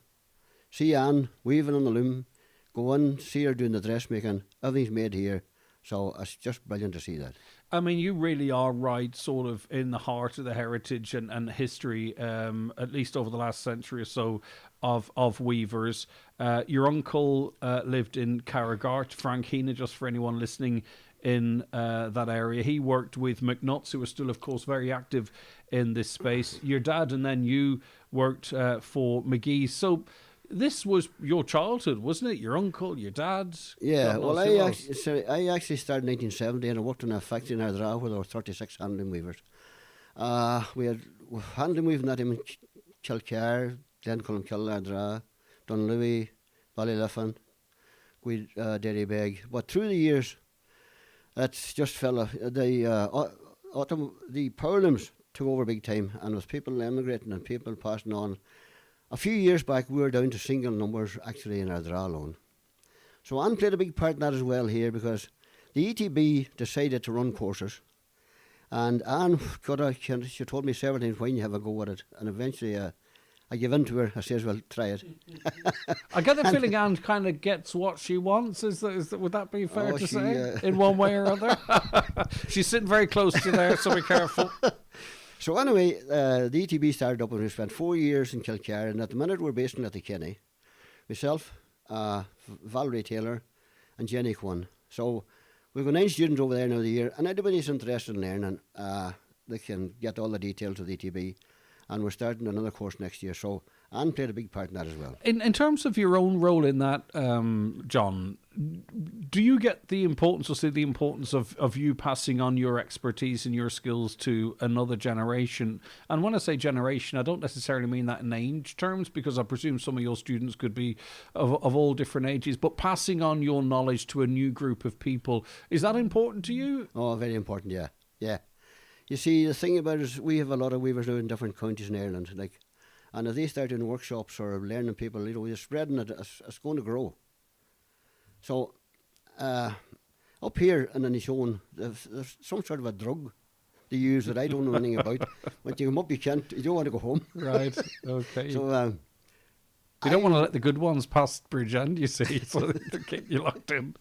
see Anne weaving on the loom, go in, see her doing the dressmaking, everything's made here. So it's just brilliant to see that. I mean, you really are right, sort of in the heart of the heritage and history, at least over the last century or so, of weavers. Your uncle lived in Carragart, Frank Heena, just for anyone listening in that area. He worked with McNutt's, who are still, of course, very active in this space. Your dad and then you worked for McGee's. So this was your childhood, wasn't it? Your uncle, your dad? Yeah, well, I actually started in 1970 and I worked in a factory in Ardra where there were 36 handloom weavers. We had handloom weaving that in Kilcar, Glencullen, Ardra, Dunlewy, Ballyliffin, Derrybeg. But through the years, it's just fell off. The power looms took over big time, and with people emigrating and people passing on, a few years back, we were down to single numbers actually in our draw loan. So Anne played a big part in that as well here, because the ETB decided to run courses. And Anne, she told me several times, when you have a go at it. And eventually I gave in to her. I says, well, try it. I get the feeling Anne kind of gets what she wants. Would that be fair to say? In one way or other? She's sitting very close to there, so be careful. So anyway, the ETB started up and we spent 4 years in Kilcar, and at the minute we're based in Letterkenny. Myself, Valerie Taylor and Jenny Quinn. So we've got 9 students over there now the year, and anybody's interested in learning, they can get all the details of the ETB, and we're starting another course next year. So Anne played a big part in that as well. In terms of your own role in that, John, do you get the importance, or see the importance of you passing on your expertise and your skills to another generation? And when I say generation, I don't necessarily mean that in age terms, because I presume some of your students could be of all different ages, but passing on your knowledge to a new group of people, is that important to you? Oh, very important, yeah. You see, the thing about it is we have a lot of weavers now in different counties in Ireland, like, and if they start doing workshops or learning people, you know, you're spreading it, it's going to grow. So, up here in Inishowen, there's some sort of a drug they use that I don't know anything about. When you come up, you don't want to go home. Right, okay. So, you don't want to let the good ones pass bridge end, you see, so they keep you locked in.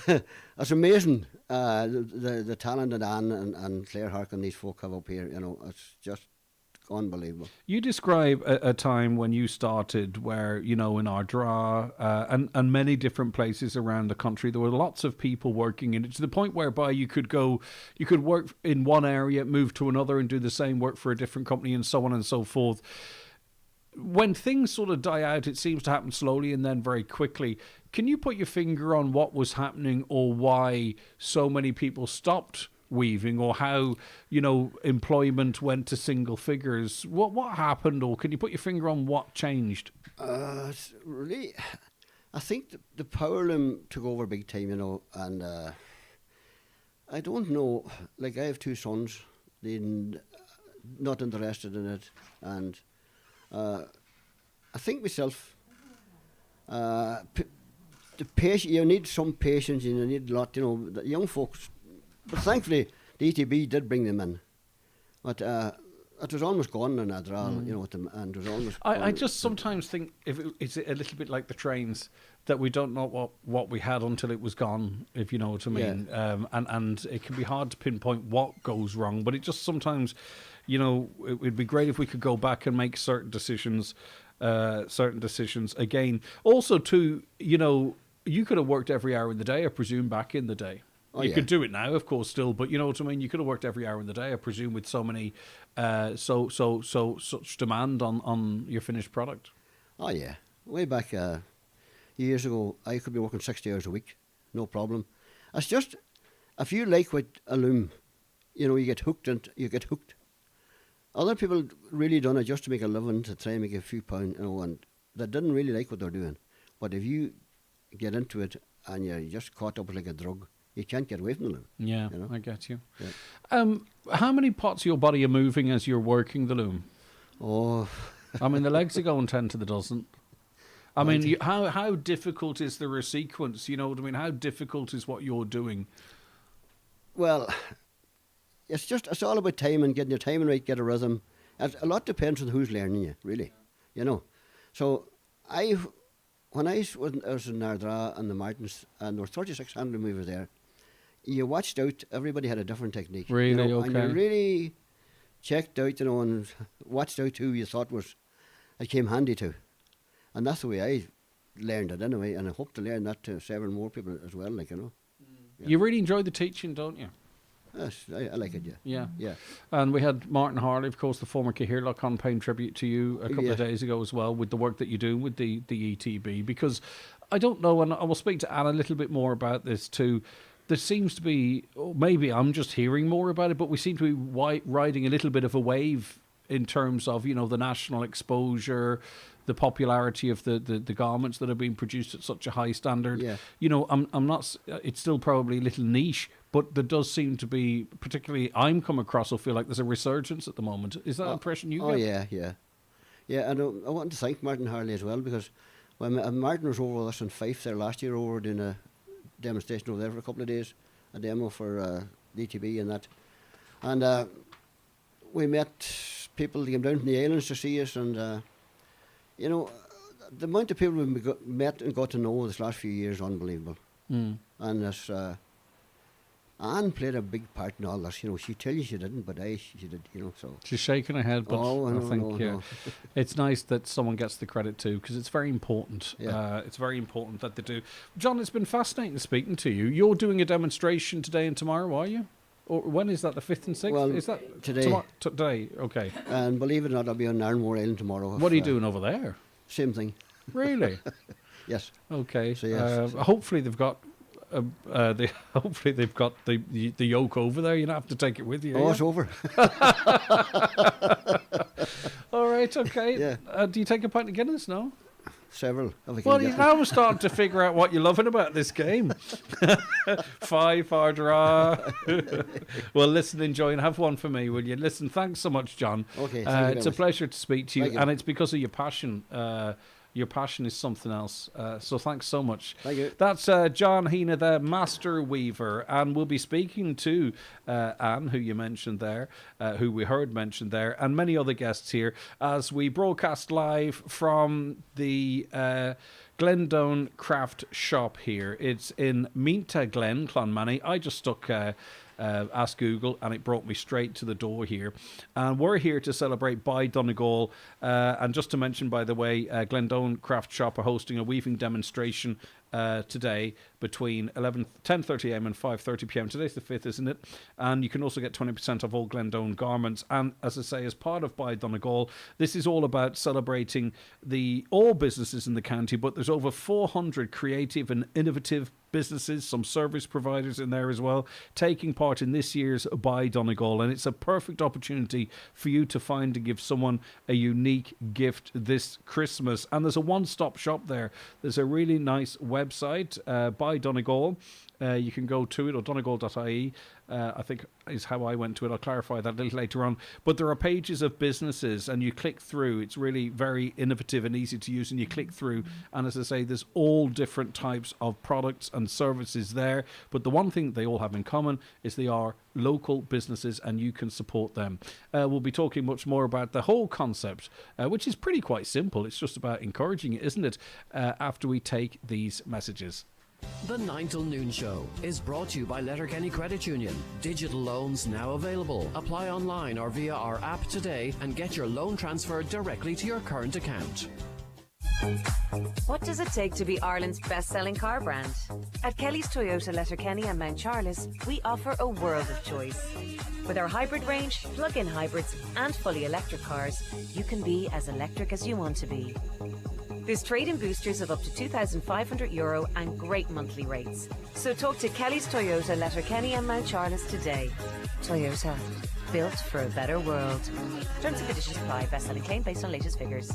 It's amazing, the talent that Anne and Claire Harkin, these folk have up here, you know, it's just unbelievable. You describe a time when you started where, you know, in Ardra and many different places around the country, there were lots of people working in it, to the point whereby you could work in one area, move to another and do the same work for a different company and so on and so forth. When things sort of die out, it seems to happen slowly and then very quickly. Can you put your finger on what was happening or why so many people stopped weaving, or how, employment went to single figures. What happened, or can you put your finger on what changed? It's really, I think the power loom took over big time, and I don't know, like I have two sons, they're not interested in it, and I think myself, the patience, you need some patience, and you need a lot, the young folks, but thankfully the ETB did bring them in, but it was almost gone in that and it was almost I just sometimes think it's a little bit like the trains, that we don't know what we had until it was gone, if you know what I mean. Yeah. And it can be hard to pinpoint what goes wrong, but it just sometimes, it'd be great if we could go back and make certain decisions again. Also, too, you could have worked every hour in the day, I presume, back in the day. You could do it now, of course, still, but you know what I mean. You could have worked every hour in the day, I presume, with so many, such demand on your finished product. Oh yeah, way back years ago, I could be working 60 hours a week, no problem. It's just if you like what a loom, you get hooked and you get hooked. Other people really done it just to make a living, to try and make a few pounds, and they didn't really like what they're doing. But if you get into it and you're just caught up like a drug, you can't get away from the loom. Yeah, I get you. Yeah. How many parts of your body are moving as you're working the loom? Oh, I mean, the legs are going 10 to the dozen. I mean, how difficult is there a sequence? You know what I mean? How difficult is what you're doing? Well, it's all about time and getting your timing right, get a rhythm. A lot depends on who's learning you, really. So when I was in Ardra and the Martins, and there were 36 hand loom weavers there, you watched out, everybody had a different technique. Really? Okay. And you really checked out, and watched out who you thought it came handy to. And that's the way I learned it anyway, and I hope to learn that to several more people as well, Yeah. You really enjoy the teaching, don't you? Yes, I like it, yeah. Yeah. And we had Martin Harley, of course, the former Cahirlock, paying tribute to you a couple of days ago as well, with the work that you do with the ETB, because I don't know, and I will speak to Anne a little bit more about this too. There seems to be, maybe I'm just hearing more about it, but we seem to be riding a little bit of a wave in terms of, the national exposure, the popularity of the garments that are being produced at such a high standard. Yeah. I'm not, it's still probably a little niche, but there does seem to be, particularly I'm come across, I feel like there's a resurgence at the moment. Is that impression you get? Oh, yeah. Yeah, and I want to thank Martin Harley as well, because when Martin was over with us in Fife there last year, over doing a demonstration over there for a couple of days, a demo for DTB and that. And we met people that came down from the islands to see us, and the amount of people we met and got to know this last few years is unbelievable. And this, Anne played a big part in all this. She tell you she didn't, but she did. So she's shaking her head, but I think it's nice that someone gets the credit too, because it's very important. Yeah. It's very important that they do. John, it's been fascinating speaking to you. You're doing a demonstration today and tomorrow, are you? Or when is that? The 5th and 6th? Well, is that today? Today, okay. And believe it or not, I'll be on Narnmore Island tomorrow. What are you doing over there? Same thing. Really? Yes. Okay. So yes. Hopefully they've got. Hopefully they've got the yoke over there. You don't have to take it with you. Oh, it's over. All right, okay. Yeah. Do you take a pint of Guinness? No. Several. Well, you're now starting to figure out what you're loving about this game. 5 hard draw. Well, listen, enjoy, and have one for me, will you? Listen, thanks so much, John. Okay. It's a pleasure to speak to you, and it's because of your passion. Your passion is something else. So thanks so much. Thank you. That's John Heena, the master weaver. And we'll be speaking to Anne, who you mentioned there, who we heard mentioned there, and many other guests here as we broadcast live from the Glendowen Craft Shop here. It's in Minta Glen, Clonmany. I just stuck... ask Google, and it brought me straight to the door here. And we're here to celebrate By Donegal. And just to mention, by the way, Glendowen Craft Shop are hosting a weaving demonstration today between 10:30 a.m. and 5:30 p.m. Today's the 5th, isn't it? And you can also get 20% off all Glendowen garments. And as I say, as part of By Donegal, this is all about celebrating all businesses in the county, but there's over 400 creative and innovative businesses, some service providers in there as well, taking part in this year's Buy Donegal. And it's a perfect opportunity for you to find and give someone a unique gift this Christmas. And there's a one-stop shop there. There's a really nice website, Buy Donegal. You can go to it, or donegal.ie, I think is how I went to it. I'll clarify that a little later on. But there are pages of businesses, and you click through. It's really very innovative and easy to use, and you click through. And as I say, there's all different types of products and services there. But the one thing they all have in common is they are local businesses, and you can support them. We'll be talking much more about the whole concept, which is pretty quite simple. It's just about encouraging it, isn't it? After we take these messages. The 9 till noon show is brought to you by Letterkenny Credit Union. Digital loans now available. Apply online or via our app today and get your loan transferred directly to your current account. What does it take to be Ireland's best-selling car brand? At Kelly's Toyota Letterkenny and Mount Charles, we offer a world of choice. With our hybrid range, plug-in hybrids and fully electric cars, you can be as electric as you want to be. There's trade-in boosters of up to €2,500 and great monthly rates. So talk to Kelly's Toyota Letterkenny and Mount Charles today. Toyota, built for a better world. Terms and conditions apply. Best-selling claim based on latest figures.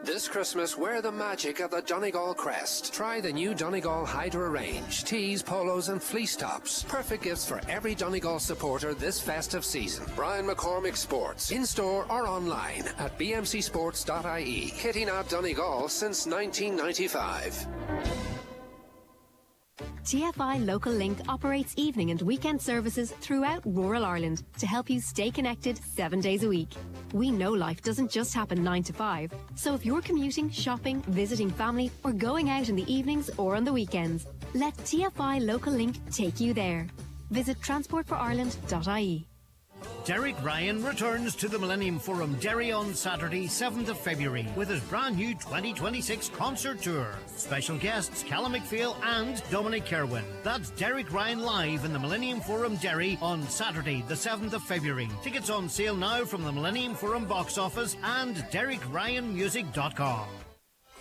This Christmas, wear the magic of the Donegal crest. Try the new Donegal Hydra range. Tees, polos and fleece tops. Perfect gifts for every Donegal supporter this festive season. Brian McCormick Sports. In-store or online at bmcsports.ie. Kitting out Donegal since 1995. TFI Local Link operates evening and weekend services throughout rural Ireland to help you stay connected 7 days a week. We know life doesn't just happen 9 to 5, so if you're commuting, shopping, visiting family, or going out in the evenings or on the weekends, let TFI Local Link take you there. Visit transportforireland.ie. Derek Ryan returns to the Millennium Forum Derry on Saturday, 7th of February, with his brand new 2026 concert tour. Special guests Callum McPhail and Dominic Kerwin. That's Derek Ryan live in the Millennium Forum Derry on Saturday, the 7th of February. Tickets on sale now from the Millennium Forum box office and DerekRyanMusic.com.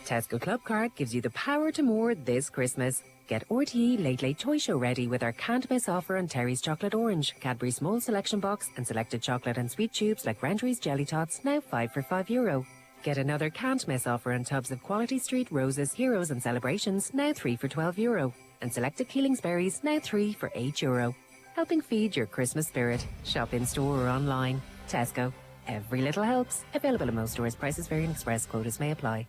Tesco Club Card gives you the power to more this Christmas. Get RTE Late Late Toy Show ready with our can't miss offer on Terry's Chocolate Orange, Cadbury Small Selection Box and selected chocolate and sweet tubes like Randry's Jelly Tots, now 5 for €5. Get another can't miss offer on tubs of Quality Street Roses, Heroes and Celebrations, now 3 for €12. And selected Keeling's Berries, now 3 for €8. Helping feed your Christmas spirit. Shop in store or online. Tesco. Every little helps. Available in most stores. Prices vary and express quotas may apply.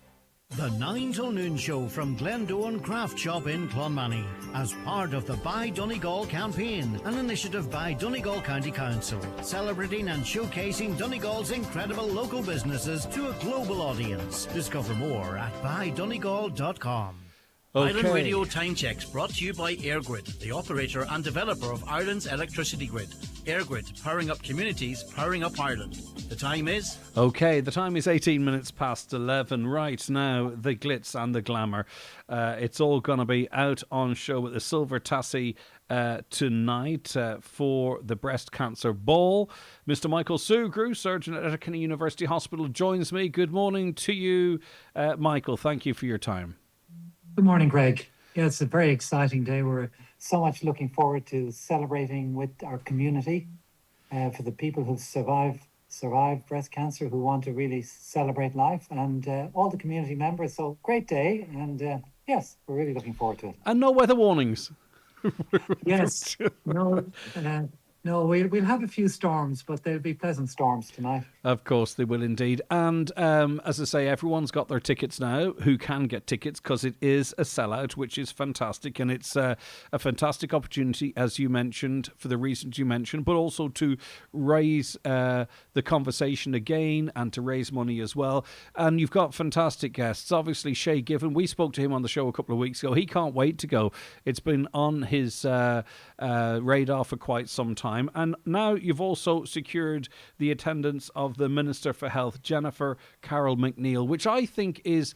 The 9 till noon show from Glendowen Craft Shop in Clonmany as part of the Buy Donegal campaign, an initiative by Donegal County Council, celebrating and showcasing Donegal's incredible local businesses to a global audience. Discover more at buydonegal.com. Ireland Radio Time Checks brought to you by EirGrid, the operator and developer of Ireland's electricity grid. EirGrid, powering up communities, powering up Ireland. The time is... Okay, the time is 18 minutes past 11. Right now, the glitz and the glamour. It's all going to be out on show at the Silver Tassie tonight for the breast cancer ball. Mr. Michael Sugru, surgeon at Letterkenny University Hospital, joins me. Good morning to you, Michael. Thank you for your time. Good morning, Greg. Yeah, it's a very exciting day. We're so much looking forward to celebrating with our community for the people who've survived breast cancer, who want to really celebrate life, and all the community members. So great day, and yes, we're really looking forward to it. And no weather warnings. Yes, no, we'll have a few storms, but they'll be pleasant storms tonight. Of course they will indeed. And as I say, everyone's got their tickets now who can get tickets, because it is a sellout, which is fantastic. And it's a fantastic opportunity, as you mentioned, for the reasons you mentioned, but also to raise the conversation again and to raise money as well. And you've got fantastic guests. Obviously, Shay Given, we spoke to him on the show a couple of weeks ago. He can't wait to go. It's been on his radar for quite some time. And now you've also secured the attendance of the Minister for Health, Jennifer Carroll McNeill, which I think is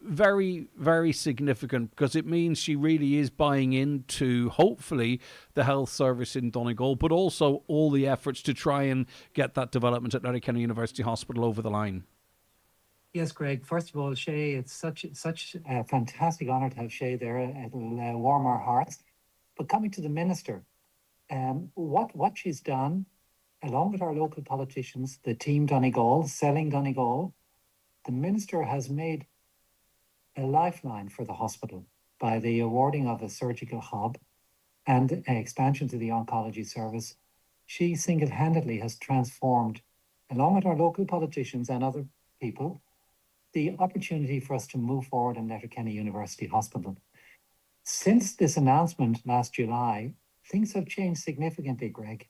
very, very significant, because it means she really is buying into, hopefully, the health service in Donegal, but also all the efforts to try and get that development at Letterkenny University Hospital over the line. Yes, Greg. First of all, Shay, it's such a fantastic honour to have Shay there. It'll warm our hearts. But coming to the minister, what she's done, along with our local politicians, the team Donegal, selling Donegal, the minister has made a lifeline for the hospital by the awarding of a surgical hub and an expansion to the oncology service. She single-handedly has transformed, along with our local politicians and other people, the opportunity for us to move forward in Letterkenny University Hospital. Since this announcement last July, things have changed significantly, Greg.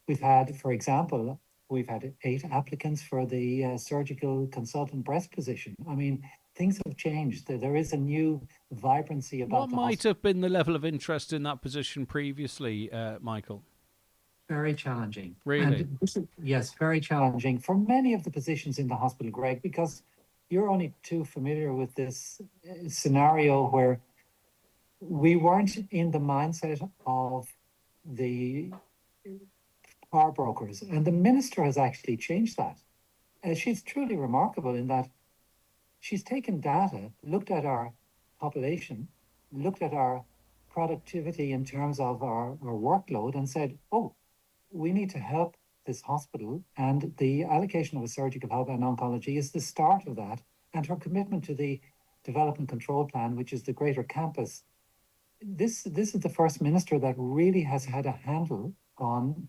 We've had, for example, 8 applicants for the surgical consultant breast position. I mean, things have changed. There is a new vibrancy about what might have been the level of interest in that position previously, Michael? Very challenging. Really? And yes, very challenging for many of the positions in the hospital, Greg, because you're only too familiar with this scenario where we weren't in the mindset of the power brokers, and the minister has actually changed that. She's truly remarkable in that she's taken data, looked at our population, looked at our productivity in terms of our workload, and said, oh, we need to help this hospital, and the allocation of a surgical hub and oncology is the start of that. And her commitment to the development control plan, which is the greater campus, this is the first minister that really has had a handle on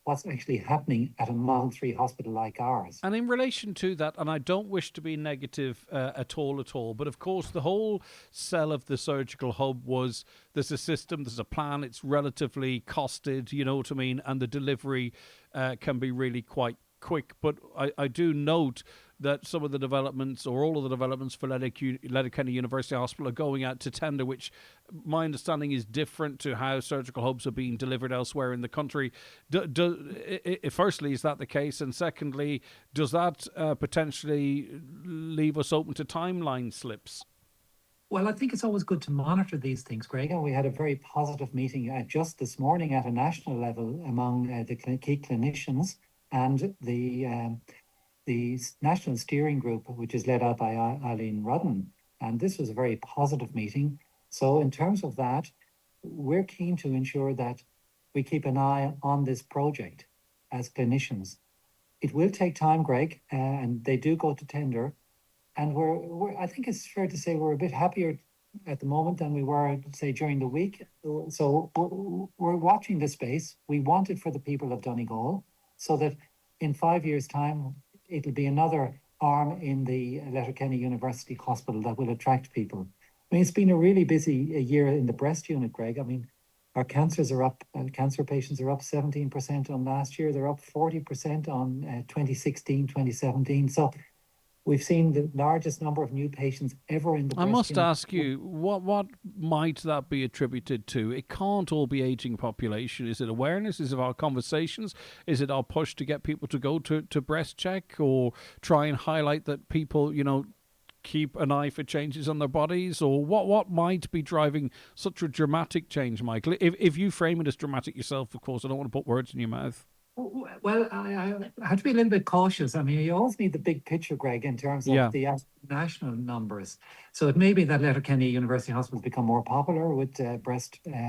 what's actually happening at a Model 3 hospital like ours. And in relation to that, and I don't wish to be negative at all, but of course the whole sell of the surgical hub was there's a system, there's a plan, it's relatively costed, you know what I mean, and the delivery can be really quite quick. But I do note that some of the developments, or all of the developments for Letterkenny University Hospital, are going out to tender, which my understanding is different to how surgical hubs are being delivered elsewhere in the country. Firstly, is that the case? And secondly, does that potentially leave us open to timeline slips? Well, I think it's always good to monitor these things, Greg. And we had a very positive meeting just this morning at a national level among the key clinicians and the National Steering Group, which is led out by Eileen Rudden. And this was a very positive meeting. So in terms of that, we're keen to ensure that we keep an eye on this project as clinicians. It will take time, Greg, and they do go to tender. And I think it's fair to say we're a bit happier at the moment than we were, say, during the week. So we're watching the space. We want it for the people of Donegal, so that in 5 years' time, it'll be another arm in the Letterkenny University Hospital that will attract people. I mean, it's been a really busy year in the breast unit, Greg. I mean, our cancers are up, cancer patients are up 17% on last year. They're up 40% on 2016, 2017. So we've seen the largest number of new patients ever in the breast I must unit. ask you, what might that be attributed to? It can't all be aging population. Is it awareness? Is it our conversations? Is it our push to get people to go to breast check, or try and highlight that people, keep an eye for changes on their bodies? Or what might be driving such a dramatic change, Michael? If you frame it as dramatic yourself, of course, I don't want to put words in your mouth. Well, I have to be a little bit cautious. I mean, you always need the big picture, Greg, in terms of the national numbers. So it may be that Letterkenny University Hospitals become more popular with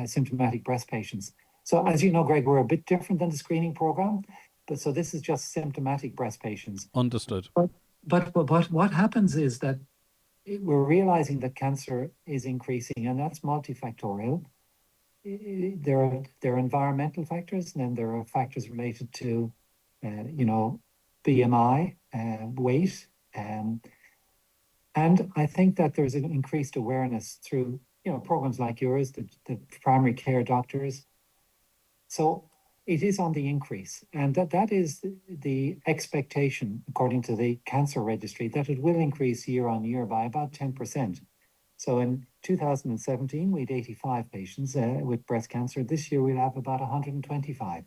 symptomatic breast patients. So as you know, Greg, we're a bit different than the screening program. But so this is just symptomatic breast patients. Understood. But what happens is that we're realizing that cancer is increasing, and that's multifactorial. There are environmental factors, and then there are factors related to, BMI, weight, and I think that there's an increased awareness through, programs like yours, the primary care doctors. So it is on the increase, and that is the expectation, according to the cancer registry, that it will increase year on year by about 10%. So in 2017, we had 85 patients with breast cancer. This year, we'll have about 125.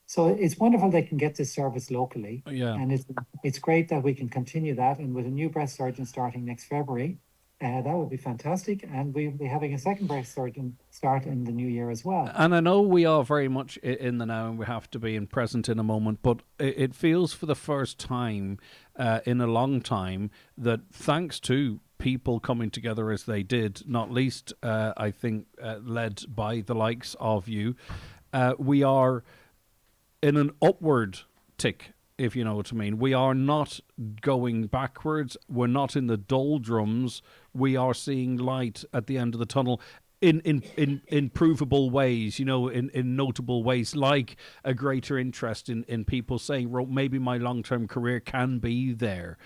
So it's wonderful they can get this service locally. Yeah. And it's great that we can continue that. And with a new breast surgeon starting next February, that would be fantastic. And we'll be having a second breast start in the new year as well. And I know we are very much in the now and we have to be in present in a moment, but it feels for the first time in a long time that thanks to people coming together as they did, not least, I think, led by the likes of you, we are in an upward tick, if you know what I mean. We are not going backwards. We're not in the doldrums. We are seeing light at the end of the tunnel in provable ways, you know, in notable ways, like a greater interest in people saying, well, maybe my long-term career can be there,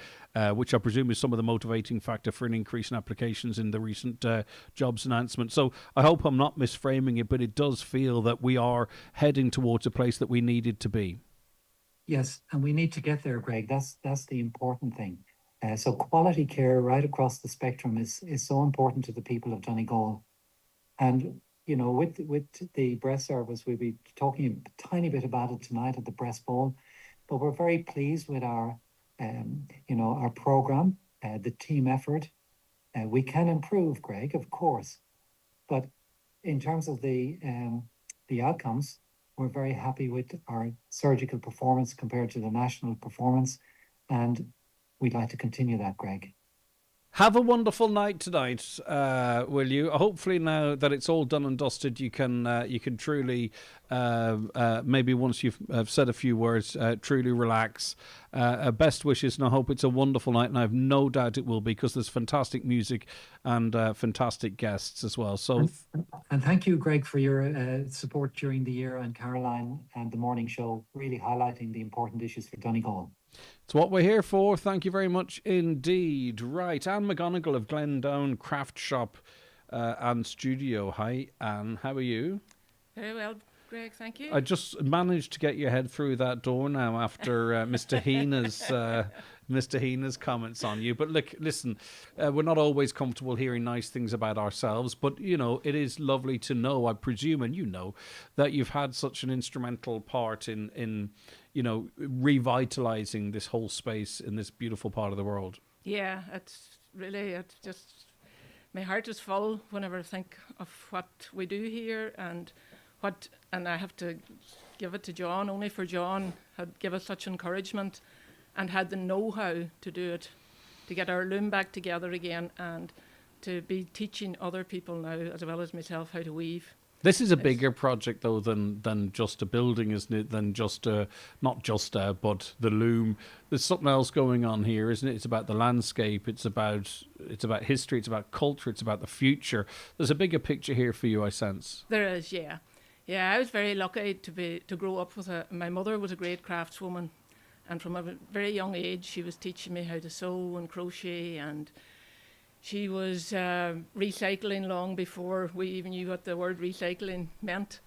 which I presume is some of the motivating factor for an increase in applications in the recent jobs announcement. So I hope I'm not misframing it, but it does feel that we are heading towards a place that we needed to be. Yes, and we need to get there, Greg. That's the important thing. So quality care right across the spectrum is so important to the people of Donegal. And, you know, with the breast service, we'll be talking a tiny bit about it tonight at the breast ball, but we're very pleased with our, our program, the team effort. We can improve, Greg, of course, but in terms of the outcomes, we're very happy with our surgical performance compared to the national performance, and we'd like to continue that, Greg. Have a wonderful night tonight, will you? Hopefully now that it's all done and dusted, you can truly, maybe once you've said a few words, truly relax. Best wishes, and I hope it's a wonderful night, and I have no doubt it will be, because there's fantastic music and fantastic guests as well. So, and thank you, Greg, for your support during the year, and Caroline and the morning show, really highlighting the important issues for Donegal. It's what we're here for. Thank you very much indeed. Right, Anne McGonigal of Glendowen Craft Shop and Studio. Hi, Anne. How are you? Very well, Greg. Thank you. I just managed to get your head through that door now after Mr. Heena's comments on you. But look, listen, we're not always comfortable hearing nice things about ourselves, but, you know, it is lovely to know, I presume, and you know, that you've had such an instrumental part in you know, revitalizing this whole space in this beautiful part of the world. Yeah, it's just, my heart is full whenever I think of what we do here, and I have to give it to John. Only for John had given us such encouragement and had the know-how to do it, to get our loom back together again, and to be teaching other people now, as well as myself, how to weave. This is a bigger project, though, than just a building, isn't it? Than just but the loom. There's something else going on here, isn't it? It's about the landscape. It's about history. It's about culture. It's about the future. There's a bigger picture here for you, I sense. There is, yeah. Yeah, I was very lucky to grow up with my mother was a great craftswoman, and from a very young age she was teaching me how to sew and crochet, and she was recycling long before we even knew what the word recycling meant.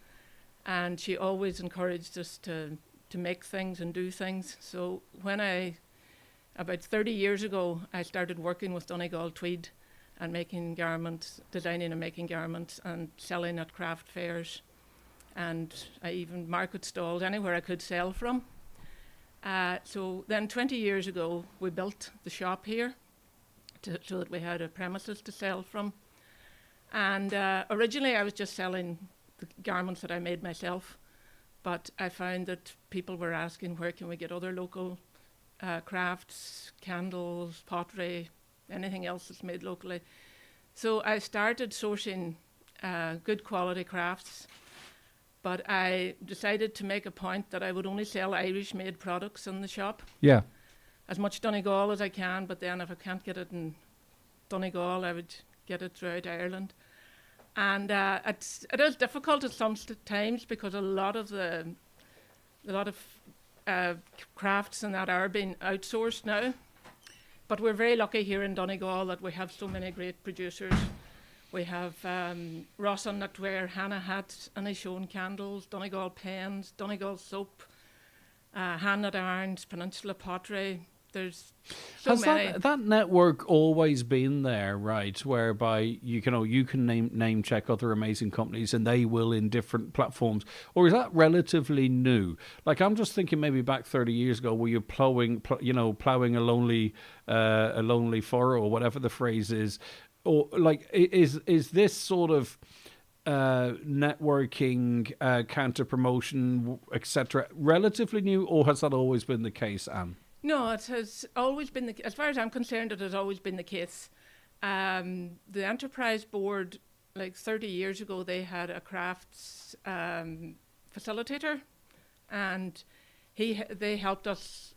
And she always encouraged us to make things and do things. So when about 30 years ago, I started working with Donegal Tweed and making garments, designing and making garments and selling at craft fairs. And I even market stalls, anywhere I could sell from. So then 20 years ago, we built the shop here, so that we had a premises to sell from. And originally I was just selling the garments that I made myself, but I found that people were asking, where can we get other local crafts, candles, pottery, anything else that's made locally. So I started sourcing good quality crafts, but I decided to make a point that I would only sell Irish-made products in the shop. Yeah. As much Donegal as I can, but then if I can't get it in Donegal, I would get it throughout Ireland. And it is difficult at some times, because a lot of crafts and that are being outsourced now. But we're very lucky here in Donegal that we have so many great producers. We have Rossan Knitwear, Hannah hats, Inishowen candles, Donegal pens, Donegal soap, hand knit irons, Peninsula pottery. There's so many. Has that network always been there, right? Whereby you can name check other amazing companies and they will in different platforms, or is that relatively new? Like, I'm just thinking maybe back 30 years ago, where you're plowing a lonely furrow, or whatever the phrase is. or like is this sort of networking, counter promotion, etc., relatively new, or has that always been the case, Anne? No, it has always been as far as I'm concerned, it has always been the case. The Enterprise Board, like 30 years ago, they had a crafts facilitator, and they helped us.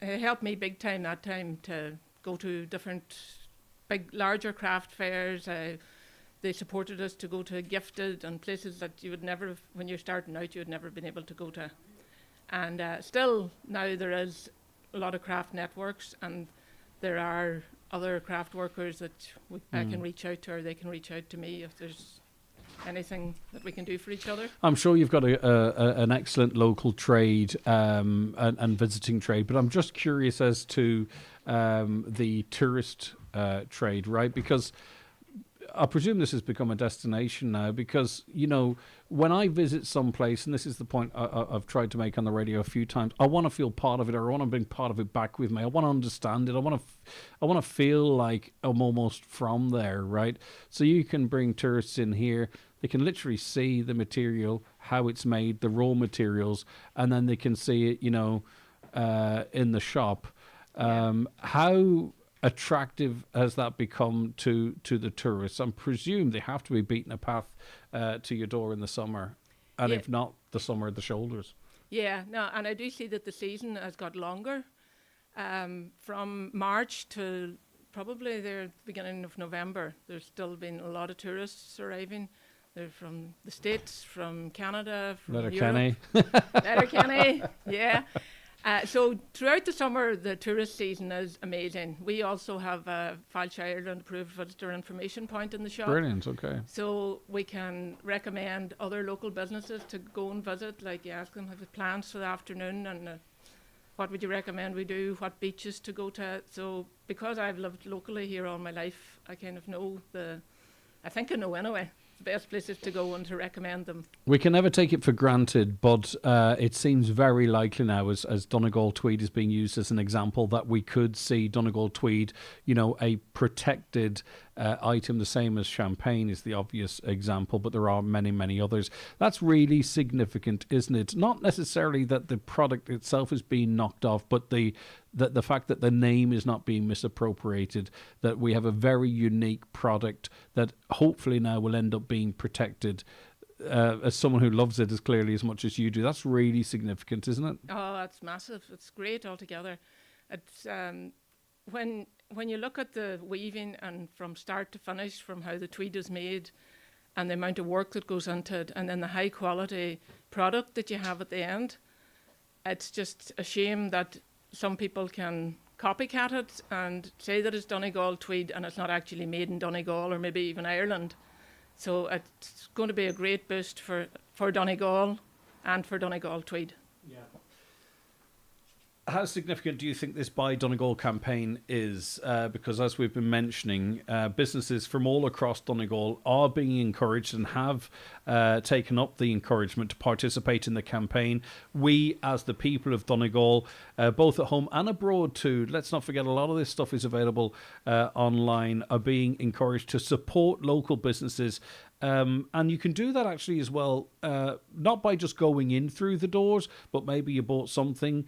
He helped me big time that time to go to different big, larger craft fairs. They supported us to go to Gifted and places that you would never, when you're starting out, you would never been able to go to. And still now there is a lot of craft networks, and there are other craft workers that I can reach out to, or they can reach out to me if there's anything that we can do for each other. I'm sure you've got an excellent local trade and visiting trade, but I'm just curious as to the tourist trade, right? Because I presume this has become a destination now, because, you know, when I visit some place, and this is the point I've tried to make on the radio a few times, I want to feel part of it, or I want to bring part of it back with me. I want to understand it. I want to feel like I'm almost from there, right? So you can bring tourists in here. They can literally see the material, how it's made, the raw materials, and then they can see it, you know, in the shop. How attractive has that become to the tourists? I presume they have to be beating a path to your door in the summer, and if not the summer, the shoulders. Yeah, no, and I do see that the season has got longer, from March to probably the beginning of November. There's still been a lot of tourists arriving. They're from the States, from Canada, from Letterkenny. Letterkenny, yeah. So throughout the summer, the tourist season is amazing. We also have a Falch Ireland approved visitor information point in the shop. Brilliant, okay. So we can recommend other local businesses to go and visit, like you ask them, have you plans for the afternoon, and what would you recommend we do, what beaches to go to. So because I've lived locally here all my life, I kind of know I think I know anyway, the best places to go and to recommend them. We can never take it for granted, but it seems very likely now, as Donegal tweed is being used as an example, that we could see Donegal tweed, you know, a protected item, the same as champagne is the obvious example, but there are many, many others. That's really significant, isn't it? Not necessarily that the product itself is being knocked off, but the fact that the name is not being misappropriated, that we have a very unique product that hopefully now will end up being protected. As someone who loves it as clearly as much as you do, that's really significant, isn't it? Oh, that's massive. It's great altogether. It's when you look at the weaving and from start to finish, from how the tweed is made and the amount of work that goes into it, and then the high quality product that you have at the end, it's just a shame that some people can copycat it and say that it's Donegal tweed and it's not actually made in Donegal or maybe even Ireland. So it's going to be a great boost for Donegal and for Donegal tweed. Yeah. How significant do you think this Buy Donegal campaign is? Because as we've been mentioning, businesses from all across Donegal are being encouraged and have taken up the encouragement to participate in the campaign. We, as the people of Donegal, both at home and abroad too, let's not forget a lot of this stuff is available online, are being encouraged to support local businesses. And you can do that actually as well, not by just going in through the doors, but maybe you bought something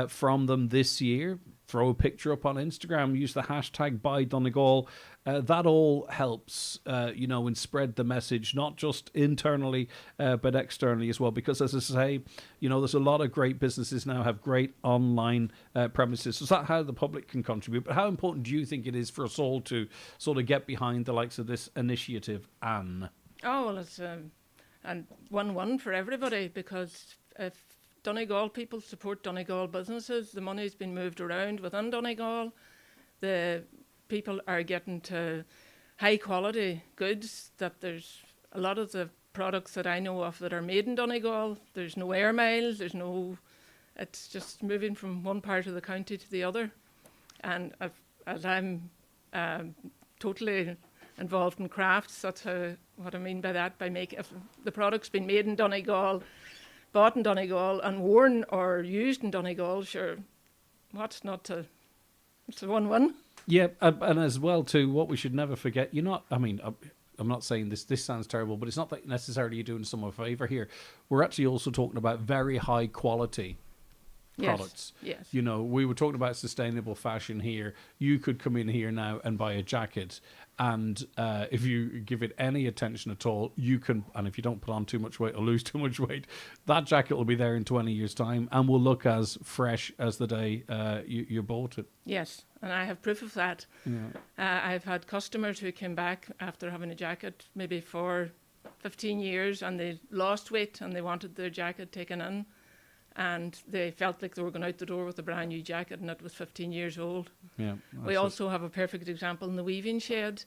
from them this year. Throw a picture up on Instagram, use the hashtag #BuyDonegal. That all helps, and spread the message, not just internally, but externally as well. Because as I say, there's a lot of great businesses now have great online premises. So that's how the public can contribute. But how important do you think it is for us all to sort of get behind the likes of this initiative, Anne? Oh, well, it's and 1-1 for everybody, because if Donegal people support Donegal businesses, the money's been moved around within Donegal. The people are getting to high quality goods, that there's a lot of the products that I know of that are made in Donegal. There's no air miles, it's just moving from one part of the county to the other. And as I'm totally involved in crafts, that's what I mean by that, if the product's been made in Donegal, bought in Donegal and worn or used in Donegal, sure, what's not to... It's a 1-1. Yeah, and as well too, what we should never forget, I'm not saying this sounds terrible, but it's not that necessarily you're doing someone a favour here. We're actually also talking about very high quality products. Yes. You know, we were talking about sustainable fashion here. You could come in here now and buy a jacket, and if you give it any attention at all, you can, and if you don't put on too much weight or lose too much weight, that jacket will be there in 20 years' time and will look as fresh as the day you bought it. Yes, and I have proof of that. Yeah. I've had customers who came back after having a jacket maybe for 15 years, and they lost weight and they wanted their jacket taken in, and they felt like they were going out the door with a brand new jacket, and it was 15 years old. Yeah. We also have a perfect example in the weaving shed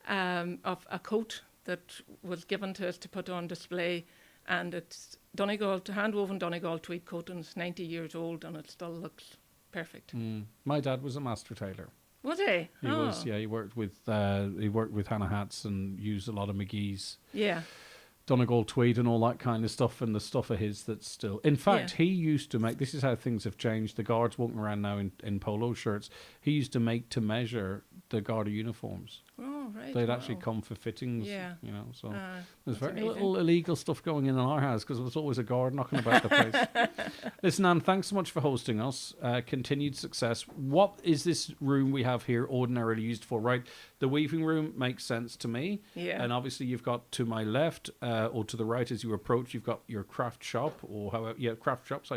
of a coat that was given to us to put on display, and it's Donegal, hand-woven Donegal tweed coat, and it's 90 years old, and it still looks perfect. My dad was a master tailor. Was he? He was, yeah. He worked with Hannah Hats and used a lot of McGee's. Yeah. Donegal tweed and all that kind of stuff, and the stuff of his that's still... In fact, he used to make... This is how things have changed. The guards walking around now in polo shirts. He used to make to measure the Garda uniforms. Oh, right. They'd actually come for fittings, you know, so there's very amazing. little illegal stuff going in our house because there's always a guard knocking about the place. Listen, Anne, thanks so much for hosting us. Continued success. What is this room we have here ordinarily used for, right? The weaving room makes sense to me. Yeah. And obviously you've got to my left or to the right as you approach, you've got your craft shop or however, craft shops.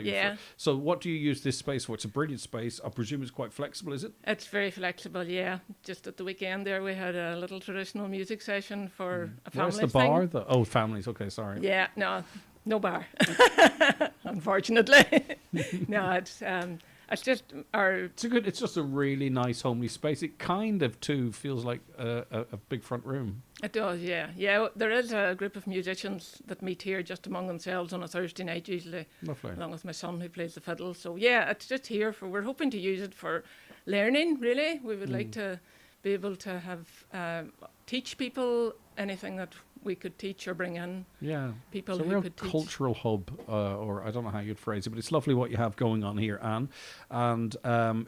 So what do you use this space for? It's a brilliant space. I presume it's quite flexible, is it? It's very flexible, yeah. Just at the weekend there, we had a little traditional music session for a family Where's the bar? Oh, families. Okay, sorry. Yeah, no bar, unfortunately. No, it's just It's just a really nice homely space. It kind of too feels like a big front room. It does, yeah. Yeah, there is a group of musicians that meet here just among themselves on a Thursday night usually. Lovely. Along with my son who plays the fiddle. So yeah, it's just here we're hoping to use it for learning, really. We would like to be able to have teach people anything that we could teach or bring in. Yeah, people it's a who real could teach. Cultural hub, or I don't know how you'd phrase it, but it's lovely what you have going on here, Anne. And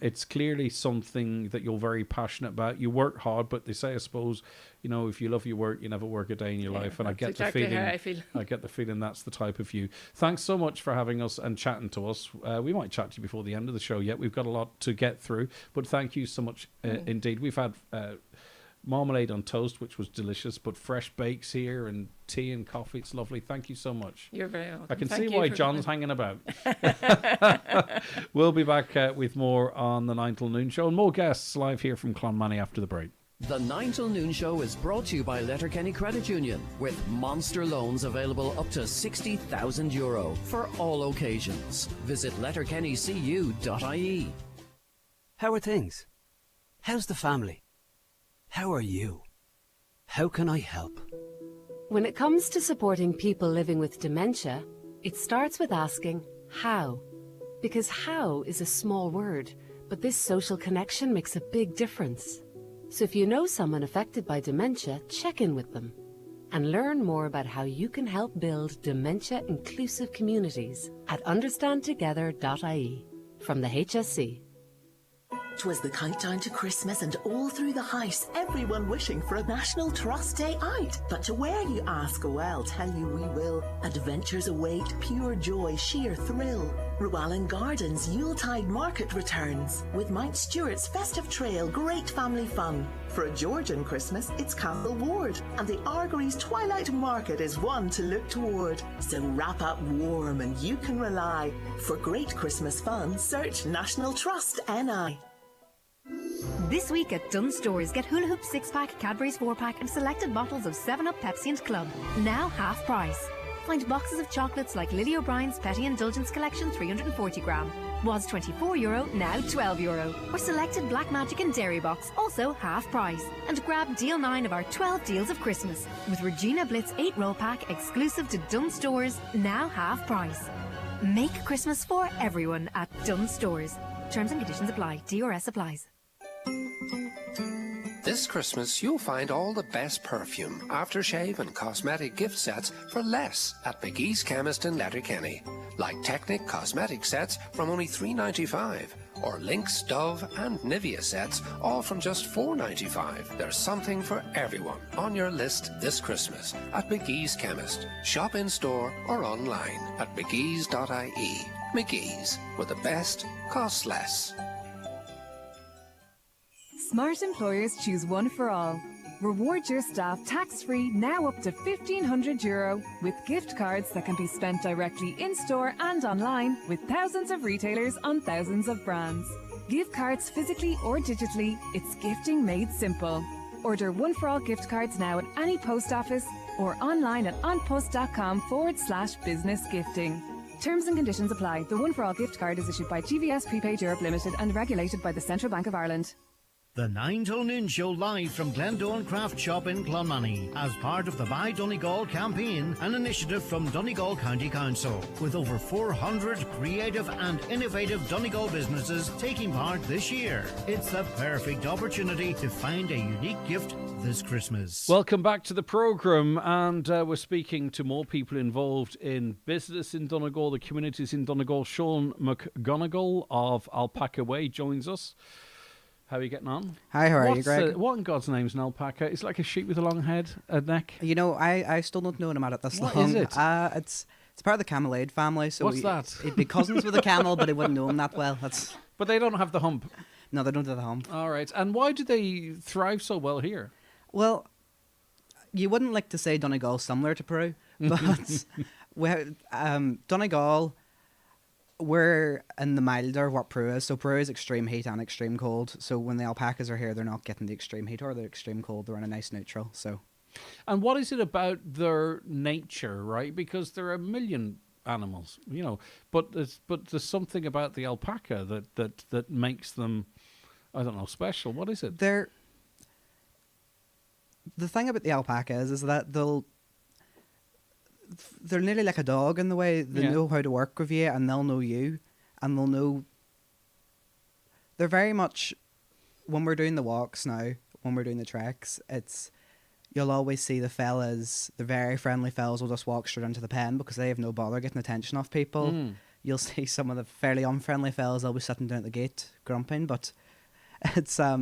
it's clearly something that you're very passionate about. You work hard, but they say, I suppose, you know, if you love your work, you never work a day in your life. And I get exactly the feeling. How I feel. I get the feeling that's the type of you. Thanks so much for having us and chatting to us. We might chat to you before the end of the show yet. We've got a lot to get through, but thank you so much indeed. We've had marmalade on toast, which was delicious, but fresh bakes here and tea and coffee. It's lovely. Thank you so much. You're very welcome. I can see why John's hanging about. We'll be back with more on the 9 till noon show and more guests live here from Clonmany after the break. The 9 till noon show is brought to you by Letterkenny Credit Union with monster loans available up to €60,000 for all occasions. Visit letterkennycu.ie. How are things? How's the family? How are you? How can I help? When it comes to supporting people living with dementia, it starts with asking how. Because how is a small word, but this social connection makes a big difference. So if you know someone affected by dementia, check in with them and learn more about how you can help build dementia-inclusive communities at understandtogether.ie from the HSC. 'Twas the countdown to Christmas and all through the house, everyone wishing for a National Trust Day out. But to where you ask, oh, I'll tell you we will. Adventures await, pure joy, sheer thrill. Rowallan Gardens Yuletide Market returns with Mount Stewart's festive trail, great family fun. For a Georgian Christmas, it's Castle Ward, and the Argery's Twilight Market is one to look toward. So wrap up warm and you can rely. For great Christmas fun, search National Trust NI. This week at Dunnes Stores, get Hula Hoop 6-pack, Cadbury's 4-pack and selected bottles of 7-Up, Pepsi and Club. Now half price. Find boxes of chocolates like Lily O'Brien's Petty Indulgence Collection 340g. Was €24, now €12. Or selected Black Magic and Dairy Box, also half price. And grab Deal 9 of our 12 Deals of Christmas. With Regina Blitz 8-roll pack exclusive to Dunnes Stores, now half price. Make Christmas for everyone at Dunnes Stores. Terms and conditions apply. DRS applies. This Christmas, you'll find all the best perfume, aftershave and cosmetic gift sets for less at McGee's Chemist in Letterkenny. Like Technic cosmetic sets from only $3.95, or Lynx, Dove and Nivea sets, all from just $4.95. There's something for everyone on your list this Christmas at McGee's Chemist. Shop in store or online at mcgees.ie. McGee's, where the best costs less. Smart employers choose One for All. Reward your staff tax-free now up to €1,500 with gift cards that can be spent directly in-store and online with thousands of retailers on thousands of brands. Give cards physically or digitally. It's gifting made simple. Order One for All gift cards now at any post office or online at onpost.com/business gifting. Terms and conditions apply. The One for All gift card is issued by GVS Prepaid Europe Limited and regulated by the Central Bank of Ireland. The 9 till noon show live from Glendowen Craft Shop in Clonmany as part of the Buy Donegal campaign, an initiative from Donegal County Council, with over 400 creative and innovative Donegal businesses taking part this year. It's the perfect opportunity to find a unique gift this Christmas. Welcome back to the programme, and we're speaking to more people involved in business in Donegal, the communities in Donegal. Sean McGonigal of Alpaca Way joins us. How are you getting on? Hi, how are you, Greg? What in God's name is an alpaca? It's like a sheep with a long head, a neck. You know, I still don't know when I'm at it this long. What is it? It's part of the camelid family. So what's that? It'd be cousins with a camel, but he wouldn't know him that well. But they don't have the hump. No, they don't have the hump. All right. And why do they thrive so well here? Well, you wouldn't like to say Donegal's similar to Peru, but Donegal, we're in the milder what Peru is. So Peru is extreme heat and extreme cold. So when the alpacas are here, they're not getting the extreme heat or the extreme cold. They're in a nice neutral. So, and what is it about their nature, right? Because there are a million animals, you know, but there's something about the alpaca that makes them, I don't know, special. What is it? The thing about the alpaca is that they're nearly like a dog in the way they know how to work with you, and they'll know you, and they'll know. They're very much, when we're doing the walks now, when we're doing the treks, you'll always see the fellas, the very friendly fellas will just walk straight into the pen because they have no bother getting attention off people. You'll see some of the fairly unfriendly fellas, they'll be sitting down at the gate grumping, but it's Are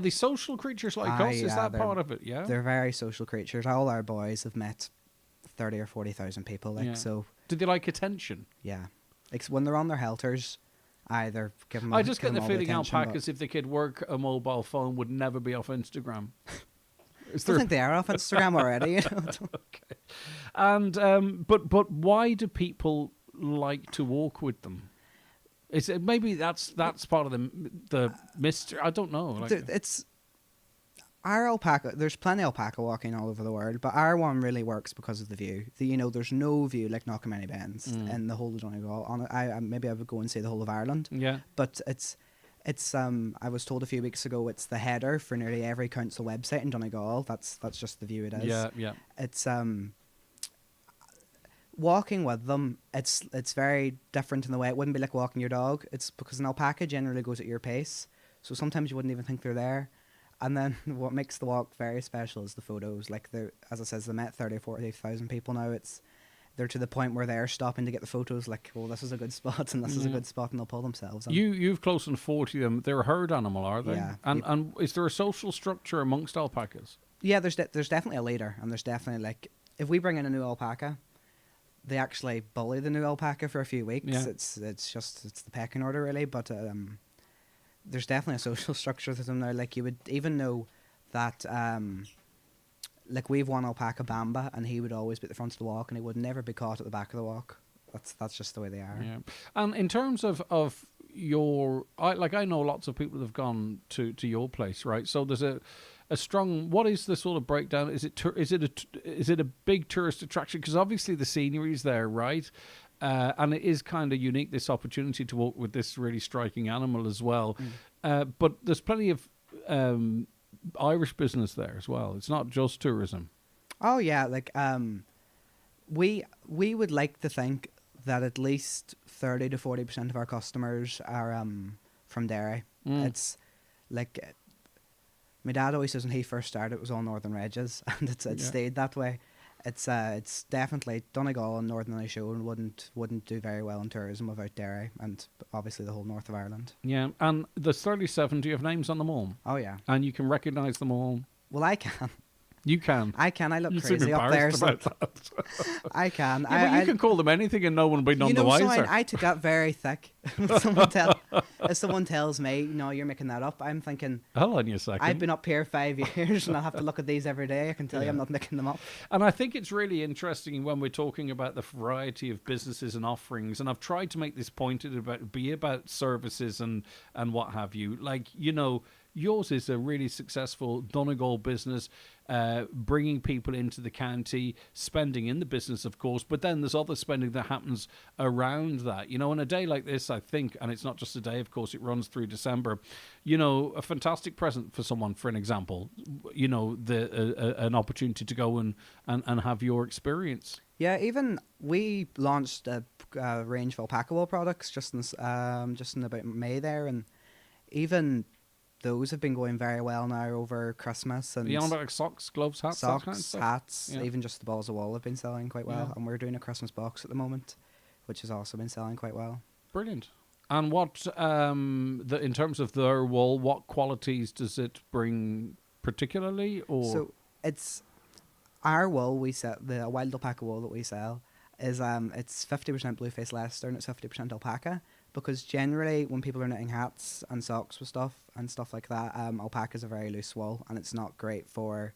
they social creatures like us? Is that part of it? Yeah, they're very social creatures. All our boys have met 30 or 40,000 people. So. Do they like attention? Yeah, when they're on their helters, they're giving. I just get the feeling alpacas, if they could work a mobile phone, would never be off Instagram. I think they are off Instagram already. Okay, and but why do people like to walk with them? Is it maybe that's part of the mystery? I don't know. It's our alpaca. There's plenty of alpaca walking all over the world, but our one really works because of the view. There's no view like Clonmany Bends in the whole of Donegal. Maybe I would go and say the whole of Ireland. Yeah, but it's I was told a few weeks ago it's the header for nearly every council website in Donegal. That's just the view it is. Yeah. It's walking with them, it's very different in the way. It wouldn't be like walking your dog. It's because an alpaca generally goes at your pace, so sometimes you wouldn't even think they're there. And then what makes the walk very special is the photos. Like, as I says, they met 30 or 40,000 people now. They're to the point where they're stopping to get the photos, like, well, this is a good spot and this is a good spot, and they'll pull themselves in. You've close on 40 of them. They're a herd animal, are they? Yeah. And is there a social structure amongst alpacas? Yeah, there's definitely a leader, and there's definitely, like, if we bring in a new alpaca, they actually bully the new alpaca for a few weeks. Yeah. It's the pecking order, really, but there's definitely a social structure to them now. Like, you would even know that, like, we've one alpaca, Bamba, and he would always be at the front of the walk, and he would never be caught at the back of the walk. That's just the way they are. Yeah. And in terms of your, I know lots of people that have gone to your place, right? So there's a strong. What is the sort of breakdown? Is it a big tourist attraction? Because obviously the scenery is there, right? And it is kind of unique, this opportunity to walk with this really striking animal as well. But there's plenty of Irish business there as well. It's not just tourism. Oh yeah, like we would like to think that at least 30 to 40% of our customers are from Derry. It's like My dad always says when he first started, it was all Northern Regis, and it's stayed that way. It's definitely Donegal and Northern Inishowen wouldn't do very well in tourism without Derry, and obviously the whole north of Ireland. Yeah, and there's 37. Do you have names on them all? Oh yeah, and you can recognise them all. Well, I can. You can. I can. I look You seem crazy up there. embarrassed So about that. I can. Yeah, but you can call them anything, and no one will be none the wiser. I took that very thick. If someone tells me, no, you're making that up, I'm thinking, hold on a second. I've been up here 5 years, and I'll have to look at these every day. I can tell you I'm not making them up. And I think it's really interesting when we're talking about the variety of businesses and offerings. And I've tried to make this pointed about services and what have you. Like, yours is a really successful Donegal business, bringing people into the county, spending in the business, of course, but then there's other spending that happens around that. On a day like this, I think, and it's not just a day, of course, it runs through December, a fantastic present for someone, for an example, an opportunity to go and have your experience. Yeah, even we launched a range of alpaca wool products just in about May there, and even those have been going very well now over Christmas. And beyond like socks, gloves, hats, that kind of stuff? Hats, even just the balls of wool have been selling quite well. And we're doing a Christmas box at the moment, which has also been selling quite well. Brilliant. And what, in terms of their wool, what qualities does it bring particularly? Or so it's our wool we sell, the wild alpaca wool that we sell is it's 50% blueface Leicester and it's 50% alpaca. Because generally, when people are knitting hats and socks with stuff like that, alpaca is a very loose wool, and it's not great for.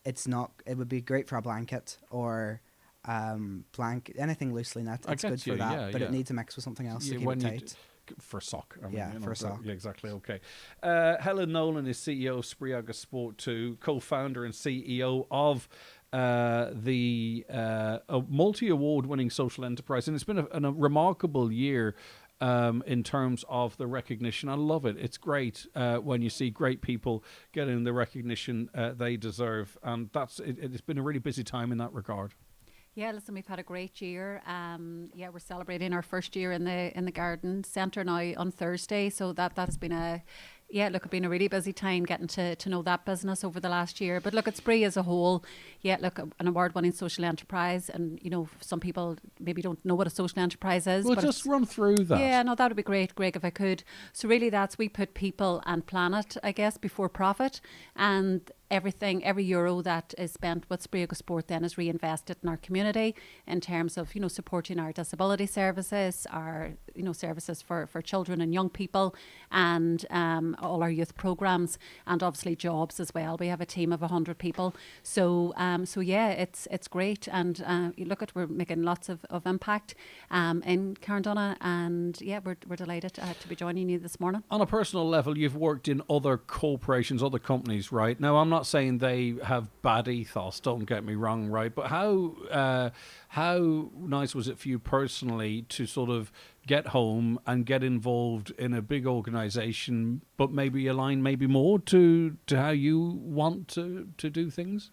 It would be great for a blanket or anything loosely knit. It's good for that, but it needs to mix with something else to keep it tight. For a sock. For a sock. Yeah, exactly. Okay. Helen Nolan is CEO of Spree Agus Sport 2, co-founder and CEO of the multi-award-winning social enterprise, and it's been a remarkable year in terms of the recognition. I love it. It's great when you see great people getting the recognition they deserve, and it's been a really busy time in that regard. Yeah, listen, we've had a great year. We're celebrating our first year in the garden centre now on Thursday, so that's been it's been a really busy time getting to know that business over the last year. But look, at Spree as a whole, an award-winning social enterprise, and some people maybe don't know what a social enterprise is. Well, just run through that. Yeah, no, that would be great, Greg, if I could. So really, we put people and planet, I guess, before profit, and every euro that is spent with Spree Agus Sport then is reinvested in our community in terms of supporting our disability services, our services for children and young people, and all our youth programs, and obviously jobs as well. We have a team of 100 people, so it's great, and we're making lots of impact in Carndonagh, and we're delighted to be joining you this morning. On a personal level, you've worked in other corporations, other companies, right? Now, I'm not saying they have bad ethos, don't get me wrong, right? But how nice was it for you personally to sort of get home and get involved in a big organisation, but maybe align more to how you want to do things?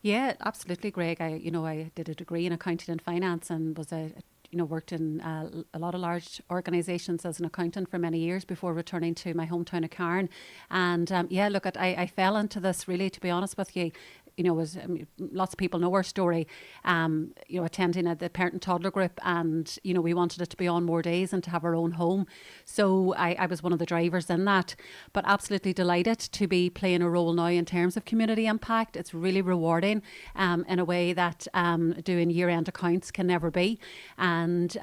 Yeah, absolutely, Greg. I did a degree in accounting and finance and was worked in a lot of large organisations as an accountant for many years before returning to my hometown of Cairn. And I fell into this really, to be honest with you. Lots of people know our story, attending the parent and toddler group, and, we wanted it to be on more days and to have our own home. So I was one of the drivers in that, but absolutely delighted to be playing a role now in terms of community impact. It's really rewarding in a way that doing year-end accounts can never be. And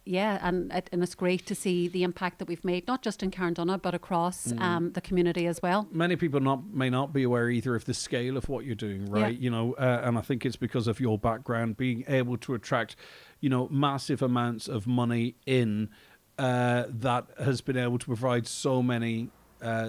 it's great to see the impact that we've made, not just in Carndonagh, but across the community as well. Many people may not be aware either of the scale of what you're doing, right? Yeah. And I think it's because of your background, being able to attract, massive amounts of money in that has been able to provide so many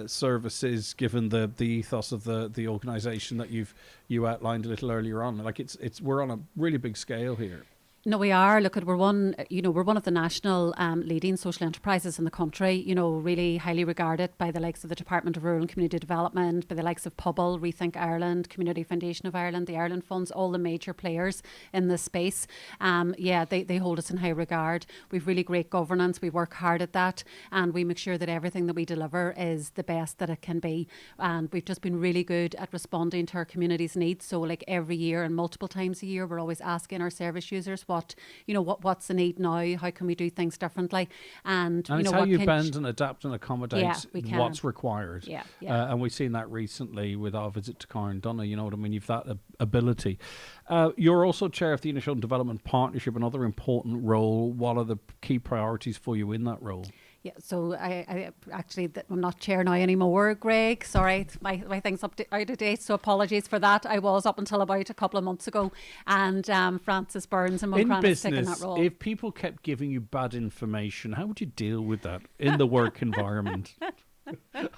services, given the ethos of the organisation that you outlined a little earlier on. Like we're on a really big scale here. No, we are. Look, we're one of the national leading social enterprises in the country, really highly regarded by the likes of the Department of Rural and Community Development, by the likes of Pobble, Rethink Ireland, Community Foundation of Ireland, the Ireland Funds, all the major players in this space. They hold us in high regard. We've really great governance. We work hard at that, and we make sure that everything that we deliver is the best that it can be. And we've just been really good at responding to our community's needs. So like every year and multiple times a year, we're always asking our service users what's the need now, how can we do things differently, and it's how you bend and adapt and accommodate what's required. And we've seen that recently with our visit to Carndonagh. You know what I mean? You've that ability. You're also chair of the Initial Development Partnership, another important role. What are the key priorities for you in that role? Yeah, so I actually, I'm not chair now anymore, Greg. Sorry, my thing's out of date, so apologies for that. I was up until about a couple of months ago, and Francis Burns and Mulcran has taken that role. If people kept giving you bad information, how would you deal with that in the work environment?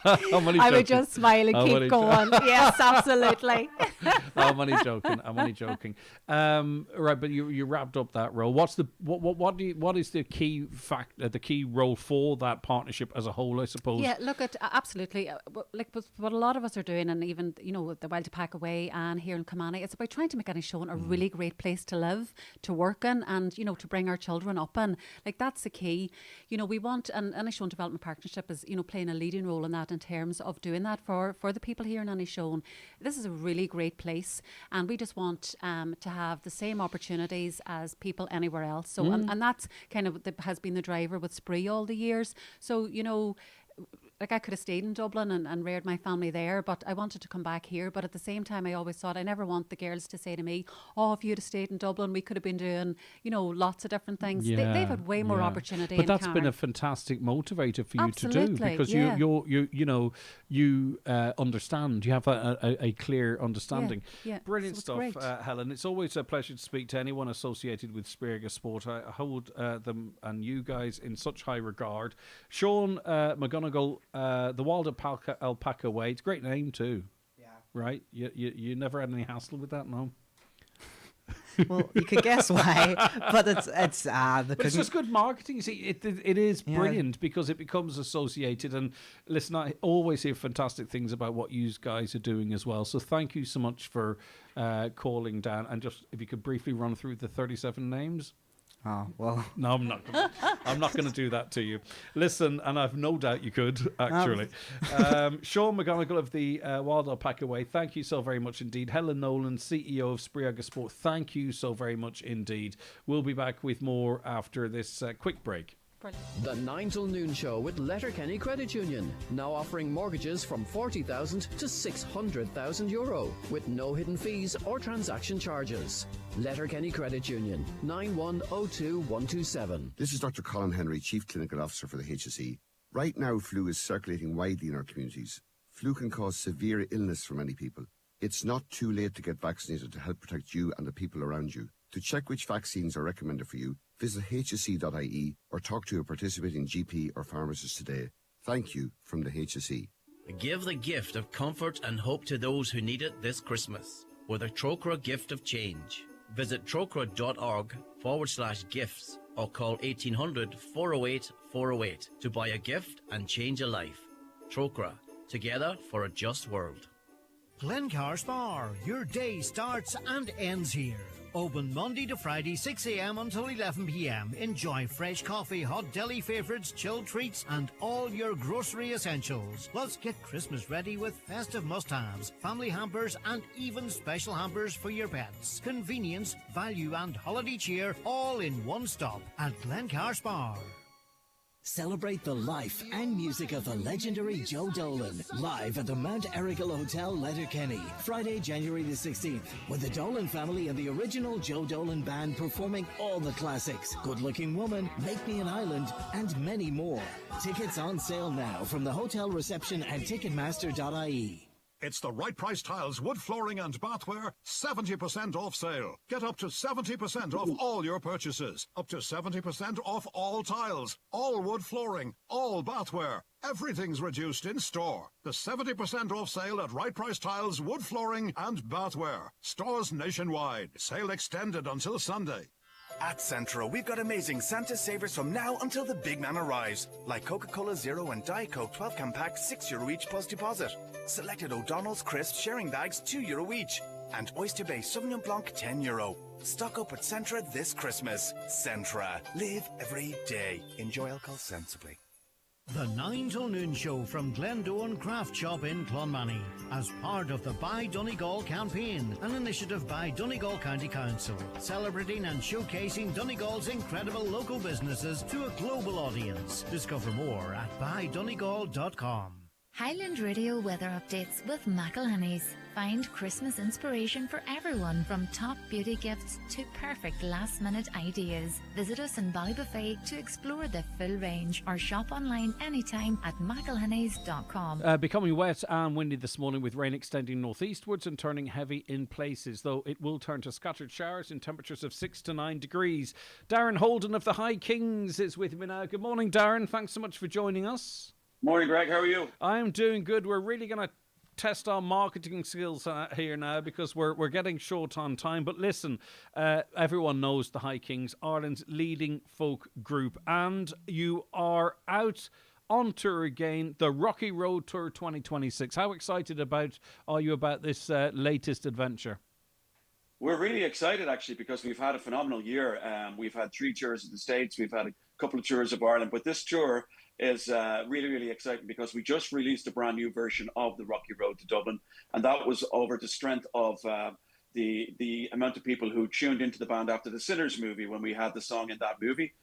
I would just smile and keep going. Yes, absolutely. I'm only joking. Right, but you wrapped up that role. What is the key the key role for that partnership as a whole, I suppose? Yeah, look at absolutely. Like what a lot of us are doing, and even the Wild to Pack Away and here in Clonmany, it's about trying to make Inishowen a really great place to live, to work in, and to bring our children up in. Like that's the key. We want an Inishowen Development Partnership is playing a leading role in that in terms of doing that for the people here in Inishowen. This is a really great place, and we just want to have the same opportunities as people anywhere else. So and that's kind of has been the driver with Spree all the years. So like I could have stayed in Dublin and reared my family there, but I wanted to come back here. But at the same time, I always thought I never want the girls to say to me, "Oh, if you'd have stayed in Dublin, we could have been doing, lots of different things." They've had way more opportunity. But that's been a fantastic motivator for you to do, because you understand. You have a clear understanding. Brilliant stuff, Helen. It's always a pleasure to speak to anyone associated with Spiriga Sport. I hold them and you guys in such high regard. Sean McGonigal. The Wild Alpaca Way. It's a great name too. Yeah. Right? You never had any hassle with that, no? Well, you could guess why, but it's just good marketing. You see, it is brilliant because it becomes associated. And listen, I always hear fantastic things about what you guys are doing as well. So thank you so much for calling down. And just if you could briefly run through the 37 names. Oh, well. No, I'm not going to do that to you. Listen, and I've no doubt you could, actually. Sean McGonigal of the Wild Alpaca Way, thank you so very much indeed. Helen Nolan, CEO of Spiriga Sport, thank you so very much indeed. We'll be back with more after this quick break. Brilliant. The 9 till noon show with Letterkenny Credit Union, now offering mortgages from 40,000 to 600,000 euro with no hidden fees or transaction charges. Letterkenny Credit Union, 9102127. This is Dr. Colin Henry, Chief Clinical Officer for the HSE. Right now, flu is circulating widely in our communities. Flu can cause severe illness for many people. It's not too late to get vaccinated to help protect you and the people around you. To check which vaccines are recommended for you, visit hse.ie or talk to a participating GP or pharmacist today. Thank you from the HSE. Give the gift of comfort and hope to those who need it this Christmas with a Trócaire gift of change. Visit trócaire.org/gifts or call 1800 408 408 to buy a gift and change a life. Trócaire, together for a just world. Glencar Spar, your day starts and ends here. Open Monday to Friday, 6 a.m. until 11 p.m. Enjoy fresh coffee, hot deli favourites, chilled treats, and all your grocery essentials. Plus, get Christmas ready with festive must-haves, family hampers, and even special hampers for your pets. Convenience, value, and holiday cheer all in one stop at Glencar Spar. Celebrate the life and music of the legendary Joe Dolan live at the Mount Errigal Hotel, Letterkenny, Friday, January the 16th, with the Dolan family and the original Joe Dolan band performing all the classics, Good Looking Woman, Make Me an Island, and many more. Tickets on sale now from the hotel reception and Ticketmaster.ie. It's the Right Price Tiles wood flooring and bathware 70% off sale. Get up to 70% off all your purchases. Up to 70% off all tiles, all wood flooring, all bathware. Everything's reduced in store. The 70% off sale at Right Price Tiles, wood flooring and bathware. Stores nationwide. Sale extended until Sunday. At Centra, we've got amazing Santa savers from now until the big man arrives. Like Coca-Cola Zero and Diet Coke 12-can pack, €6 each plus deposit. Selected O'Donnell's crisp sharing bags, €2 each. And Oyster Bay Sauvignon Blanc, €10. Stock up at Centra this Christmas. Centra. Live every day. Enjoy alcohol sensibly. The 9 till noon show from Glendowen Craft Shop in Clonmany as part of the Buy Donegal campaign, an initiative by Donegal County Council, celebrating and showcasing Donegal's incredible local businesses to a global audience. Discover more at buydonegal.com. Highland Radio weather updates with McElhenney's. Find Christmas inspiration for everyone, from top beauty gifts to perfect last-minute ideas. Visit us in Ballybuffet to explore the full range, or shop online anytime at mcelhenneys.com. Becoming wet and windy this morning, with rain extending northeastwards and turning heavy in places, though it will turn to scattered showers in temperatures of 6 to 9 degrees. Darren Holden of the High Kings is with me now. Good morning, Darren. Thanks so much for joining us. Morning, Greg. How are you? I'm doing good. We're really going to test our marketing skills here now, because we're getting short on time. But listen, everyone knows the High Kings, Ireland's leading folk group, and you are out on tour again, the Rocky Road Tour 2026. How excited are you about this latest adventure? We're really excited, actually, because we've had a phenomenal year. We've had 3 tours of the States, we've had a couple of tours of Ireland, but this tour is really, really exciting because we just released a brand new version of the Rocky Road to Dublin, and that was over the strength of the amount of people who tuned into the band after the Sinners movie, when we had the song in that movie.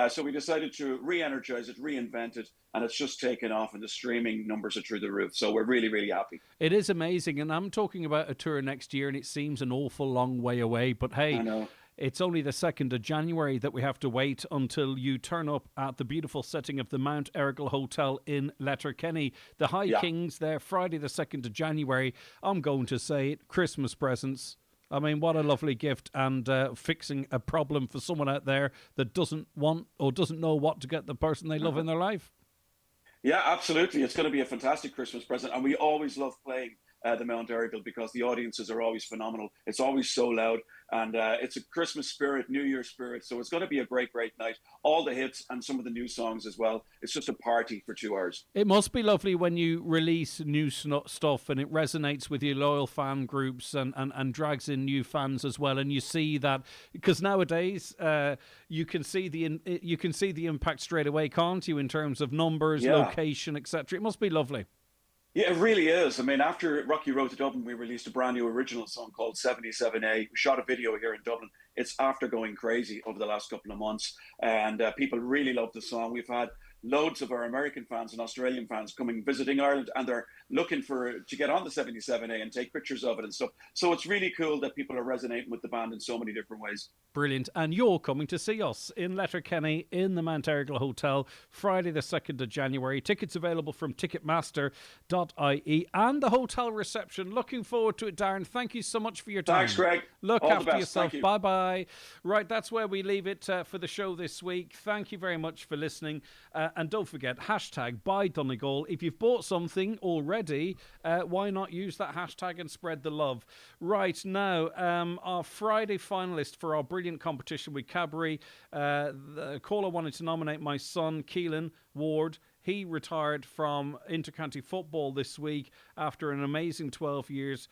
So we decided to re-energize it, reinvent it, and it's just taken off, and the streaming numbers are through the roof. So we're really, really happy. It is amazing, and I'm talking about a tour next year, and it seems an awful long way away, but hey, I know. It's only the 2nd of January that we have to wait until you turn up at the beautiful setting of the Mount Errigal Hotel in Letterkenny. The High Kings there, Friday the 2nd of January. I'm going to say it, Christmas presents. I mean, what a lovely gift, and fixing a problem for someone out there that doesn't want or doesn't know what to get the person they love in their life. Yeah, absolutely. It's going to be a fantastic Christmas present, and we always love playing the Mount Errigal because the audiences are always phenomenal. It's always so loud, and it's a Christmas spirit, New Year spirit. So it's going to be a great, great night. All the hits and some of the new songs as well. It's just a party for 2 hours. It must be lovely when you release new stuff and it resonates with your loyal fan groups and drags in new fans as well. And you see that, because nowadays you can see the impact straight away, can't you, in terms of numbers, location, etc. It must be lovely. Yeah, it really is. I mean, after Rocky Road to Dublin, we released a brand new original song called 77A. We shot a video here in Dublin. It's after going crazy over the last couple of months, and people really love the song. We've had loads of our American fans and Australian fans visiting Ireland, and they're looking to get on the 77A and take pictures of it and stuff. So it's really cool that people are resonating with the band in so many different ways. Brilliant. And you're coming to see us in Letterkenny in the Mount Errigal Hotel Friday the 2nd of January. Tickets available from ticketmaster.ie and the hotel reception. Looking forward to it, Darren. Thank you so much for your time. Thanks, Greg. Look All after the best. yourself. Thank you. Bye-bye. Right, that's where we leave it for the show this week. Thank you very much for listening. And don't forget, hashtag Buy Donegal. If you've bought something already, why not use that hashtag and spread the love? Right, now, our Friday finalist for our brilliant competition with Cadbury, the caller wanted to nominate my son, Keelan Ward. He retired from intercounty football this week after an amazing 12 years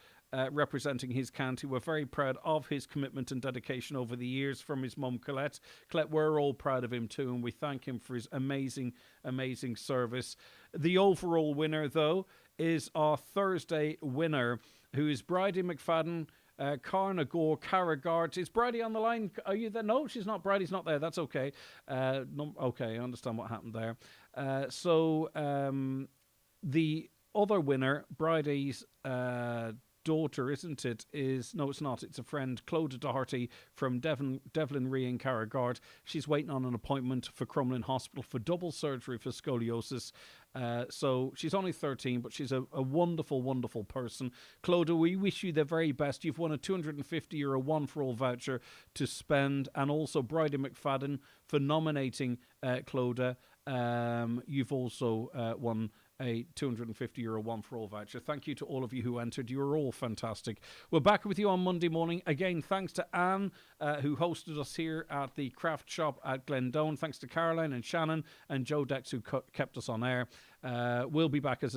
representing his county. We're very proud of his commitment and dedication over the years from his mum, Colette. Colette, we're all proud of him too, and we thank him for his amazing, amazing service. The overall winner, though, is our Thursday winner, who is Bridie McFadden, Carnagore, Carragart. Is Bridie on the line? Are you there? No, she's not. Bridie's not there. That's okay. Okay, I understand what happened there. So the other winner, Bridie's daughter, isn't it? No, it's not. It's a friend, Clodagh Doherty from Devlin Ree in Carragart. She's waiting on an appointment for Crumlin Hospital for double surgery for scoliosis. So she's only 13, but she's a wonderful, wonderful person. Clodagh, we wish you the very best. You've won a €250 one-for-all voucher to spend, and also Bridie McFadden for nominating Clodagh. You've also won a €250 one-for-all voucher. Thank you to all of you who entered. You were all fantastic. We're back with you on Monday morning. Again, thanks to Anne, who hosted us here at the craft shop at Glendowen. Thanks to Caroline and Shannon and Joe Dex, who kept us on air. We'll be back, as